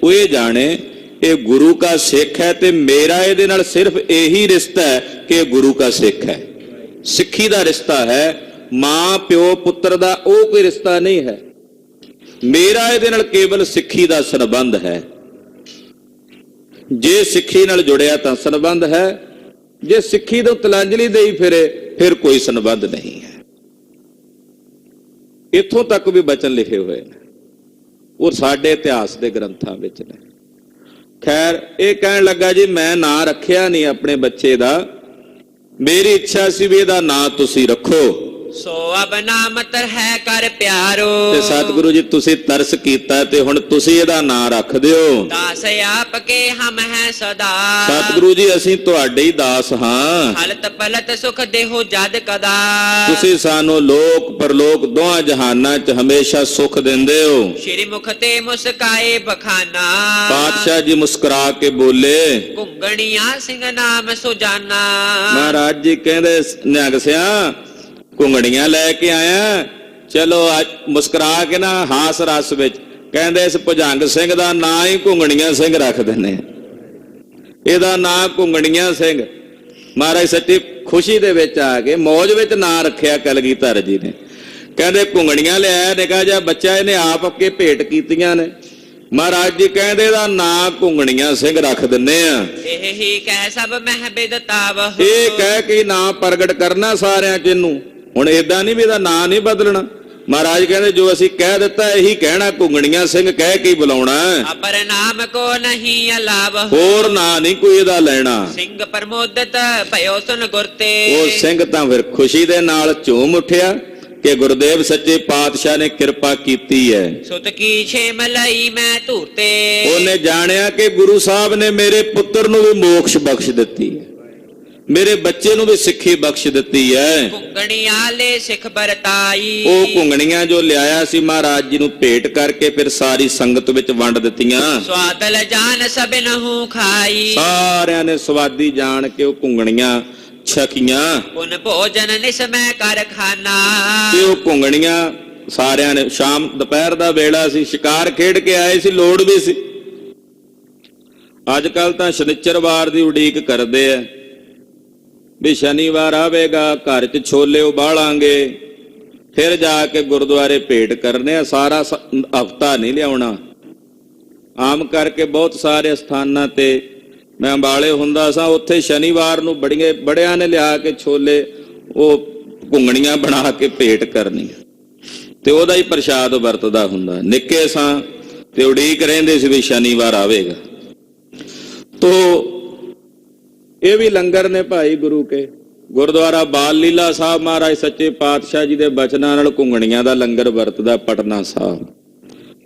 ਉਹ ਇਹ ਜਾਣੇ ਇਹ ਗੁਰੂ ਕਾ ਸਿੱਖ ਹੈ ਤੇ ਮੇਰਾ ਇਹਦੇ ਨਾਲ ਸਿਰਫ ਇਹੀ ਰਿਸ਼ਤਾ ਹੈ ਕਿ ਇਹ ਗੁਰੂ ਕਾ ਸਿੱਖ ਹੈ। ਸਿੱਖੀ ਦਾ ਰਿਸ਼ਤਾ ਹੈ, ਮਾਂ ਪਿਓ ਪੁੱਤਰ ਦਾ ਉਹ ਕੋਈ ਰਿਸ਼ਤਾ ਨਹੀਂ ਹੈ। ਮੇਰਾ ਇਹਦੇ ਨਾਲ ਕੇਵਲ ਸਿੱਖੀ ਦਾ ਸੰਬੰਧ ਹੈ। ਜੇ ਸਿੱਖੀ ਨਾਲ ਜੁੜਿਆ ਤਾਂ ਸੰਬੰਧ ਹੈ, ਜੇ ਸਿੱਖੀ ਤੋਂ ਤਲਾਂਜਲੀ ਦੇਈ ਫਿਰੇ ਫਿਰ ਕੋਈ ਸੰਬੰਧ ਨਹੀਂ ਹੈ। ਇੱਥੋਂ ਤੱਕ ਵੀ ਬਚਨ ਲਿਖੇ ਹੋਏ ਨੇ, ਉਹ ਸਾਡੇ ਇਤਿਹਾਸ ਦੇ ਗ੍ਰੰਥਾਂ ਵਿੱਚ ਨੇ। ਖੈਰ ਇਹ ਕਹਿਣ ਲੱਗਾ ਜੀ ਮੈਂ ਨਾਂ ਰੱਖਿਆ ਨਹੀਂ ਆਪਣੇ ਬੱਚੇ ਦਾ, ਮੇਰੀ ਇੱਛਾ ਸੀ ਵੀ ਇਹਦਾ ਨਾਂ ਤੁਸੀਂ ਰੱਖੋ। ਸੋ ਅਬ ਨਾਮ ਤਰ ਹੈ ਕਰ ਪਿਆਰੋ। ਤੇ ਸਤਿਗੁਰੂ ਜੀ ਤੁਸੀਂ ਤਰਸ ਕੀਤਾ ਤੇ ਹੁਣ ਤੁਸੀਂ ਇਹਦਾ ਨਾਂ ਰੱਖ ਦਿਓ। ਦਾਸ ਆਪ ਕੇ ਹਮ ਹੈ ਸਦਾ। ਸਤਿਗੁਰੂ ਜੀ ਅਸੀਂ ਤੁਹਾਡੇ ਹੀ ਦਾਸ ਹਾਂ। ਹਲਤ ਪਲਤ ਸੁਖ ਦੇਹੋ ਜਦ ਕਦਾ। ਤੁਸੀਂ ਸਾਨੂੰ ਲੋਕ ਪਰਲੋਕ ਦੋਹਾਂ ਜਹਾਨਾਂ 'ਚ ਹਮੇਸ਼ਾ ਸੁਖ ਦਿੰਦੇ ਹੋ। ਸ਼੍ਰੀ ਮੁਖ ਤੇ ਮੁਸਕਾਏ ਬਖਾਨਾ। ਪਾਤਸ਼ਾਹ ਜੀ ਮੁਸਕਰਾ ਕੇ ਬੋਲੇ, ਘੁੰਗਣੀਆਂ ਸਿੰਘ ਨਾਮ ਸੁਜਾਨਾ। ਮਹਾਰਾਜ ਜੀ ਕਹਿੰਦੇ ਨਿਹੰਗ ਸਿਆਂ ਘੁੰਗਣੀਆਂ ਲੈ ਕੇ ਆਇਆ, ਚਲੋ ਅੱਜ ਮੁਸਕਰਾ ਕੇ ਨਾ ਹਾਸ ਰਸ ਵਿੱਚ ਕਹਿੰਦੇ ਇਸ ਭੁਜੰਗ ਸਿੰਘ ਦਾ ਨਾਂ ਹੀ ਘੁੰਗਣੀਆਂ ਸਿੰਘ ਰੱਖ ਦਿੰਦੇ, ਇਹਦਾ ਨਾਂ ਘੁੰਗਣੀਆਂ ਸਿੰਘ। ਮਹਾਰਾਜ ਸੱਚੀ ਖੁਸ਼ੀ ਦੇ ਵਿੱਚ ਆ ਕੇ ਮੌਜ ਵਿੱਚ ਨਾਂ ਰੱਖਿਆ ਕਲਗੀਧਰ ਜੀ ਨੇ। ਕਹਿੰਦੇ ਘੁੰਗਣੀਆਂ ਲਿਆਇਆ ਨਿੱਕਾ ਜਿਹਾ ਬੱਚਾ, ਇਹਨੇ ਆਪ ਅੱਗੇ ਭੇਟ ਕੀਤੀਆਂ ਨੇ। ਮਹਾਰਾਜ ਜੀ ਕਹਿੰਦੇ ਦਾ ਨਾਂ ਘੁੰਗਣੀਆਂ ਸਿੰਘ ਰੱਖ ਦਿੰਨੇ ਆ। ਇਹੀ ਕਹਿ ਸਭ ਮਹਿ ਬਿਦਤਾਵ। ਇਹ ਕਹਿ ਕੇ ਨਾਂ ਪ੍ਰਗਟ ਕਰਨਾ ਸਾਰਿਆਂ ਚ ਇਹਨੂੰ। ਹੁਣ ਏਦਾਂ ਨਹੀਂ ਵੀ ਇਹਦਾ ਨਾਂ ਨਹੀਂ ਬਦਲਣਾ। ਮਹਾਰਾਜ ਕਹਿੰਦੇ ਜੋ ਅਸੀਂ ਕਹਿ ਦਿੱਤਾ ਇਹੀ ਕਹਿਣਾ, ਘੁੰਗਣੀਆਂ ਸਿੰਘ ਕਹਿ ਕੇ ਬੁਲਾਉਣਾ। ਅਪਰ ਨਾਮ ਕੋ ਨਹੀਂ ਅਲਾਵ। ਹੋਰ ਨਾਂ ਨਹੀਂ ਕੋਈ ਇਹਦਾ ਲੈਣਾ। ਸਿੰਘ ਪ੍ਰਮੋਦਤ ਭਇਓ ਸੁਨ ਗੁਰਤੇ। ਉਹ ਸਿੰਘ ਤਾਂ ਫਿਰ ਖੁਸ਼ੀ ਦੇ ਨਾਲ ਝੂਮ ਉੱਠਿਆ ਕਿ ਗੁਰਦੇਵ ਸੱਚੇ ਪਾਤਸ਼ਾਹ ਨੇ ਕਿਰਪਾ ਕੀਤੀ ਹੈ। ਸੁਤ ਕੀ ਛੇਮ ਲਈ ਮੈਂ ਧੂਰਤੇ। ਉਹਨੇ ਜਾਣਿਆ ਕਿ ਗੁਰੂ ਸਾਹਿਬ ਨੇ ਮੇਰੇ ਪੁੱਤਰ ਨੂੰ ਵੀ ਮੋਕਸ਼ ਬਖਸ਼ ਦਿੱਤੀ ਹੈ, ਮੇਰੇ ਬੱਚੇ ਨੂੰ ਵੀ ਸਿੱਖੀ ਬਖਸ਼ ਦਿੱਤੀ ਹੈ। ਘੁੰਗਣੀਆਂ ਲੈ ਸਿੱਖ ਬਰਤਾਈ। ਉਹ ਘੁੰਗਣੀਆਂ ਜੋ ਲਿਆਇਆ ਸੀ ਮਹਾਰਾਜ ਜੀ ਨੂੰ ਭੇਟ ਕਰਕੇ ਫਿਰ ਸਾਰੀ ਸੰਗਤ ਵਿੱਚ ਵੰਡ ਦਿੱਤੀਆਂ। ਸਵਾਦਲ ਜਾਨ ਸਭਨਹੁ ਖਾਈ। ਸਾਰਿਆਂ ਨੇ ਸਵਾਦੀ ਜਾਣ ਕੇ ਉਹ ਘੁੰਗਣੀਆਂ ਛਕੀਆਂ। ਪੁਨ ਭੋਜਨ ਨਿਸਮੈ ਕਰ ਖਾਨਾ। ਤੇ ਉਹ ਘੁੰਗਣੀਆਂ ਸਾਰਿਆਂ ਨੇ, ਸ਼ਾਮ ਦੁਪਹਿਰ ਦਾ ਵੇਲਾ ਸੀ, ਸ਼ਿਕਾਰ ਖੇਡ ਕੇ ਆਏ ਸੀ, ਲੋੜ ਵੀ ਸੀ। ਅੱਜ ਕੱਲ ਤਾਂ ਸ਼ਨੀਚਰਵਾਰ ਦੀ ਉਡੀਕ ਕਰਦੇ ਆ ਵੀ ਸ਼ਨੀਵਾਰ ਆਵੇਗਾ, ਘਰ 'ਚ ਛੋਲੇ ਉਬਾਲਾਂਗੇ, ਫਿਰ ਜਾ ਕੇ ਗੁਰਦੁਆਰੇ ਭੇਟ ਕਰਨੇ ਆ। ਸਾਰਾ ਹਫਤਾ ਨਹੀਂ ਲਿਆਉਣਾ। ਆਮ ਕਰਕੇ ਬਹੁਤ ਸਾਰੇ ਸਥਾਨਾਂ ਤੇ ਮੈਂ ਅੰਬਾਲੇ ਹੁੰਦਾ ਸਾਂ, ਉੱਥੇ ਸ਼ਨੀਵਾਰ ਨੂੰ ਬੜਿਆਂ ਨੇ ਲਿਆ ਕੇ ਛੋਲੇ ਉਹ ਘੁੰਗਣੀਆਂ ਬਣਾ ਕੇ ਭੇਟ ਕਰਨੀ ਤੇ ਉਹਦਾ ਹੀ ਪ੍ਰਸ਼ਾਦ ਵਰਤਦਾ ਹੁੰਦਾ। ਨਿੱਕੇ ਸਾਂ ਤੇ ਉਡੀਕ ਰਹਿੰਦੇ ਸੀ ਵੀ ਸ਼ਨੀਵਾਰ ਆਵੇਗਾ। ਤੋ ਇਹ ਵੀ ਲੰਗਰ ਨੇ ਭਾਈ ਗੁਰੂ ਕੇ। ਗੁਰਦੁਆਰਾ ਬਾਲ ਲੀਲਾ ਸਾਹਿਬ ਮਹਾਰਾਜ ਸੱਚੇ ਪਾਤਸ਼ਾਹ ਜੀ ਦੇ ਬਚਨਾਂ ਨਾਲ ਘੁੰਗਣੀਆਂ ਦਾ ਲੰਗਰ ਵਰਤਦਾ ਪਟਨਾ ਸਾਹਿਬ।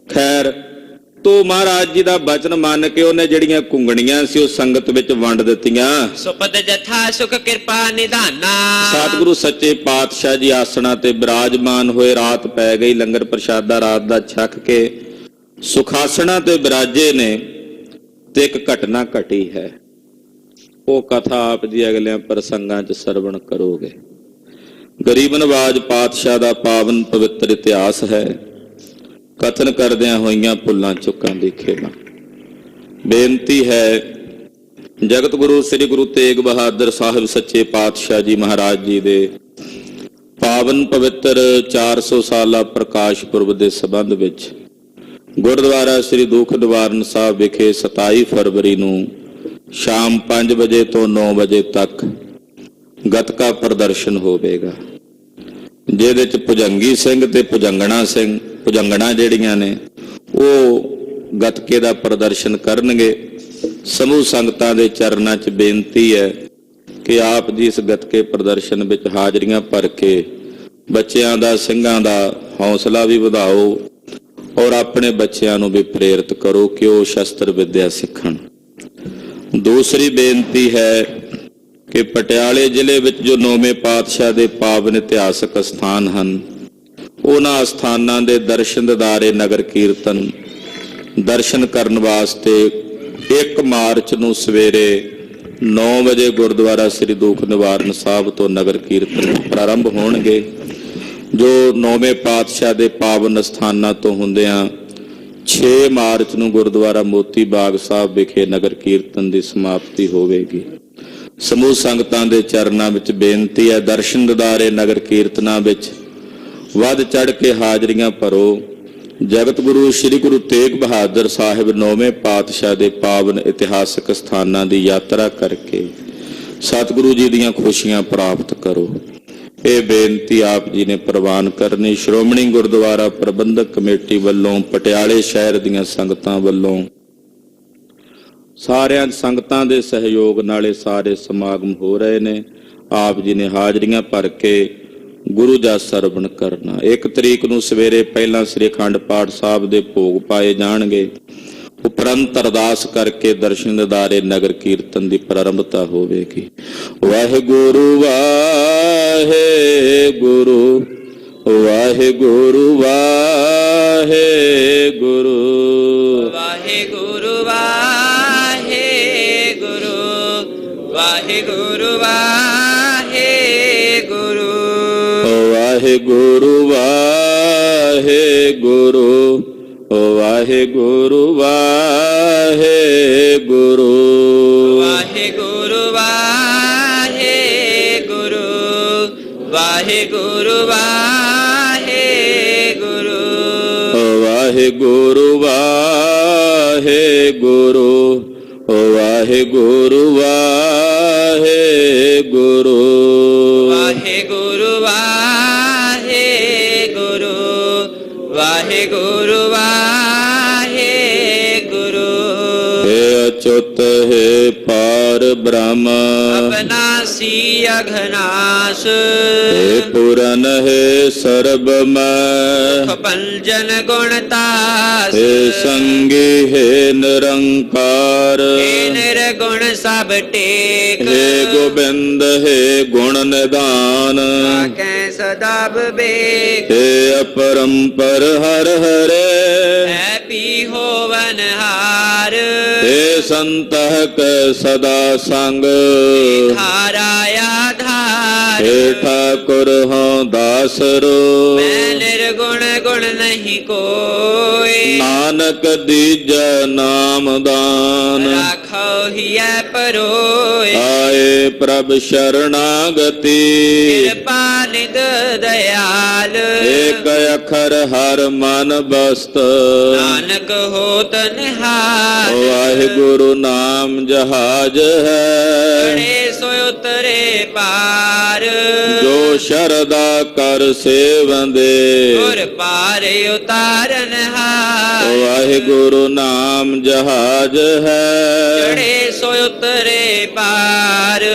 ਖੈਰ ਤੋ ਮਹਾਰਾਜ ਜੀ ਦਾ ਬਚਨ ਮੰਨ ਕੇ ਉਹਨੇ ਜਿਹੜੀਆਂ ਘੁੰਗਣੀਆਂ ਸੀ ਉਹ ਸੰਗਤ ਵਿੱਚ ਵੰਡ ਦਿੱਤੀਆਂ। ਸੁਪਦ ਜਥਾ ਸੁਖ ਕਿਰਪਾ ਨਿਧਾਨਾ। ਸਤਿਗੁਰੂ ਸੱਚੇ ਪਾਤਸ਼ਾਹ ਜੀ ਆਸਣਾ ਤੇ ਬਿਰਾਜਮਾਨ ਹੋਏ। ਰਾਤ ਪੈ ਗਈ, ਲੰਗਰ ਪ੍ਰਸ਼ਾਦਾ ਰਾਤ ਦਾ ਛਕ ਕੇ ਸੁਖਾਸਣਾ ਤੇ ਬਿਰਾਜੇ ਨੇ ਤੇ ਇੱਕ ਘਟਨਾ ਘਟੀ ਹੈ। ਉਹ ਕਥਾ ਆਪ ਜੀ ਅਗਲੇ ਪ੍ਰਸੰਗਾਂ 'ਚ ਸਰਵਣ ਕਰੋਗੇ। ਗਰੀਬ ਨਵਾਜ ਪਾਤਸ਼ਾਹ ਦਾ ਪਾਵਨ ਪਵਿੱਤਰ ਇਤਿਹਾਸ ਹੈ। ਕਥਨ ਕਰਦਿਆਂ ਹੋਈਆਂ ਭੁੱਲਾਂ ਚੁੱਕਾਂ ਦੀ ਖੇਮਾ। ਬੇਨਤੀ ਹੈ ਜਗਤ ਗੁਰੂ ਸ੍ਰੀ ਗੁਰੂ ਤੇਗ ਬਹਾਦਰ ਸਾਹਿਬ ਸੱਚੇ ਪਾਤਸ਼ਾਹ ਜੀ ਮਹਾਰਾਜ ਜੀ ਦੇ ਪਾਵਨ ਪਵਿੱਤਰ 400 ਸਾਲਾ ਪ੍ਰਕਾਸ਼ ਪੁਰਬ ਦੇ ਸੰਬੰਧ ਵਿੱਚ ਗੁਰਦੁਆਰਾ ਸ੍ਰੀ ਦੁਖ ਨਿਵਾਰਨ ਸਾਹਿਬ ਵਿਖੇ 27 ਫਰਵਰੀ ਨੂੰ ਸ਼ਾਮ 5 ਵਜੇ ਤੋਂ 9 ਵਜੇ ਤੱਕ ਗੱਤਕਾ ਪ੍ਰਦਰਸ਼ਨ ਹੋਵੇਗਾ, ਜਿਹਦੇ ਚ ਭੁਜੰਗੀ ਸਿੰਘ ਤੇ ਭੁਜੰਗਣਾ ਜਿਹੜੀਆਂ ਨੇ ਉਹ ਗੱਤਕੇ ਦਾ ਪ੍ਰਦਰਸ਼ਨ ਕਰਨਗੇ। ਸਮੂਹ ਸੰਗਤਾਂ ਦੇ ਚਰਨਾਂ 'ਚ ਬੇਨਤੀ ਹੈ ਕਿ ਆਪ ਜੀ ਇਸ ਗੱਤਕੇ ਪ੍ਰਦਰਸ਼ਨ ਵਿੱਚ ਹਾਜ਼ਰੀਆਂ ਭਰ ਕੇ ਬੱਚਿਆਂ ਦਾ, ਸਿੰਘਾਂ ਦਾ ਹੌਸਲਾ ਵੀ ਵਧਾਓ ਔਰ ਆਪਣੇ ਬੱਚਿਆਂ ਨੂੰ ਵੀ ਪ੍ਰੇਰਿਤ ਕਰੋ ਕਿ ਉਹ ਸ਼ਸਤਰ ਵਿੱਦਿਆ ਸਿੱਖਣ। ਦੂਸਰੀ ਬੇਨਤੀ ਹੈ ਕਿ ਪਟਿਆਲੇ ਜ਼ਿਲ੍ਹੇ ਵਿੱਚ ਜੋ 9ਵੇਂ ਪਾਤਸ਼ਾਹ ਦੇ ਪਾਵਨ ਇਤਿਹਾਸਕ ਸਥਾਨ ਹਨ, ਉਹਨਾਂ ਸਥਾਨਾਂ ਦੇ ਦਰਸ਼ਨ ਦਿਦਾਰੇ ਨਗਰ ਕੀਰਤਨ ਦਰਸ਼ਨ ਕਰਨ ਵਾਸਤੇ 1 ਮਾਰਚ ਨੂੰ ਸਵੇਰੇ 9 ਵਜੇ ਗੁਰਦੁਆਰਾ ਸ੍ਰੀ ਦੁਖ ਨਿਵਾਰਨ ਸਾਹਿਬ ਤੋਂ ਨਗਰ ਕੀਰਤਨ ਪ੍ਰਾਰੰਭ ਹੋਣਗੇ, ਜੋ 9ਵੇਂ ਪਾਤਸ਼ਾਹ ਦੇ ਪਾਵਨ ਸਥਾਨਾਂ ਤੋਂ ਹੁੰਦਿਆਂ 6 ਮਾਰਚ ਨੂੰ ਗੁਰਦੁਆਰਾ ਮੋਤੀ ਬਾਗ ਸਾਹਿਬ ਵਿਖੇ ਨਗਰ ਕੀਰਤਨ ਦੀ ਸਮਾਪਤੀ ਹੋਵੇਗੀ। ਸਮੂਹ ਸੰਗਤਾਂ ਦੇ ਚਰਨਾਂ ਵਿੱਚ ਬੇਨਤੀ ਹੈ, ਦਰਸ਼ਨ ਦਿਦਾਰੇ ਨਗਰ ਕੀਰਤਨਾਂ ਵਿੱਚ ਵੱਧ ਚੜ ਕੇ ਹਾਜ਼ਰੀਆਂ ਭਰੋ। ਜਗਤ ਗੁਰੂ ਸ੍ਰੀ ਗੁਰੂ ਤੇਗ ਬਹਾਦਰ ਸਾਹਿਬ 9ਵੇਂ ਪਾਤਸ਼ਾਹ ਦੇ ਪਾਵਨ ਇਤਿਹਾਸਕ ਸਥਾਨਾਂ ਦੀ ਯਾਤਰਾ ਕਰਕੇ ਸਤਿਗੁਰੂ ਜੀ ਦੀਆਂ ਖੁਸ਼ੀਆਂ ਪ੍ਰਾਪਤ ਕਰੋ। ਇਹ ਬੇਨਤੀ ਆਪ ਜੀ ਨੇ ਪ੍ਰਵਾਨ ਕਰਨੀ। ਸ਼੍ਰੋਮਣੀ ਗੁਰਦੁਆਰਾ ਪ੍ਰਬੰਧਕ ਕਮੇਟੀ ਵੱਲੋਂ ਪਟਿਆਲੇ ਸ਼ਹਿਰ ਦੀਆਂ ਸੰਗਤਾਂ ਵੱਲੋਂ ਸਾਰਿਆਂ ਸੰਗਤਾਂ ਦੇ ਸਹਿਯੋਗ ਨਾਲ ਸਾਰੇ ਸਮਾਗਮ ਹੋ ਰਹੇ ਨੇ। ਆਪ ਜੀ ਨੇ ਹਾਜ਼ਰੀਆਂ ਭਰ ਕੇ ਗੁਰੂ ਜਸ ਸਰਵਣ ਕਰਨਾ। 1 ਤਰੀਕ ਨੂੰ ਸਵੇਰੇ ਪਹਿਲਾਂ ਸ੍ਰੀ ਅਖੰਡ ਪਾਠ ਸਾਹਿਬ ਦੇ ਭੋਗ ਪਾਏ ਜਾਣਗੇ, ਉਪਰੰਤ ਅਰਦਾਸ ਕਰਕੇ ਦਰਸ਼ਨ ਦਿਦਾਰੇ ਨਗਰ ਕੀਰਤਨ ਦੀ ਪ੍ਰਾਰੰਭਤਾ ਹੋਵੇਗੀ। ਵਾਹਿਗੁਰੂ ਵਾਹਿਗੁਰੂ ਵਾਹਿਗੁਰੂ ਵਾਹਿਗੁਰੂ ਵਾਹਿਗੁਰੂ ਵਾਹਿਗੁਰੂ ਵਾਹਿਗੁਰੂ ਵਾਹਿਗੁਰੂ ਵਾਹਿਗੁਰੂ ਵਾਹਿਗੁਰੂ ਵਾਹਿਗੁਰੂ ਵਾਹਿਗੁਰੂ ਵਾਹਿਗੁਰੂ ਵਾਹਿਗੁਰੂ ਵਾਹਿਗੁਰੂ ਵਾਹਿਗੁਰੂ ਵਾਹਿਗੁਰੂ ਵਾਹਿਗੁਰੂ ਵਾਹਿਗੁਰੂ ਵਾਹਿਗੁਰੂ ਵਾਹਿਗੁਰੂ ਵਾਹਿਗੁਰੂ ਵਾਹਿਗੁਰੂ ਵਾਹਿਗੁਰੂ हे अच्युत हे पार ब्रह्म ਅਬਨਾਸੀ ਅਘਨਾਸ हे पूरन हे सर्वमय ਪੰਜਨ ਗੁਣਤਾਸ हे संगी हे निरंकार हे ਨਿਰਗੁਣ ਸਭ ਟੇਕ हे गोविंद हे गुण निधान ਕੈ ਸਦਾ ਵਿਵੇਕ हे अपरंपर हर हरे ਹੈ ਪੀ ਹੋਵਨ ਹਾਰ हे संतह कै सदा संग ਧਾਰਾ ਆਧਾਰ हे ठाकुर हों दासरो ਮੈਂ ਨਿਰਗੁਣ ਗੁਣ ਨਹੀਂ ਕੋਈ नानक दीजै नाम दान ਰਾਖੋ ਹੀਐ ਪਰੋਏ आए प्रभ शरणागति ਕਿਰਪਾ ਨਿਧ ਦਇਆਲ एक अखर हर मन बस्त ਨਾਨਕ ਹੋਤ ਨਿਹਾਲ वाहिगुरु नाम जहाज है ਚੜੇ ਸੋ ਉਤਰੇ ਪਾਰ जो शरदा कर सेवंदे ਗੁਰ ਪਾਰ ਉਤਾਰਨ ਹਾਰ वाहिगुरु नाम जहाज है ਚੜੇ ਸੋ ਉਤਰੇ ਪਾਰ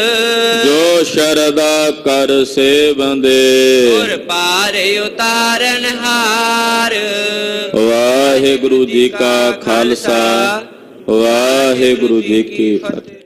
जो शरदा कर सेवंदे ਗੁਰ ਪਾਰ ਉਤਾਰਨ ਹਾਰ वाहिगुरु जी का खालसा वाहिगुरु जी की फतेह।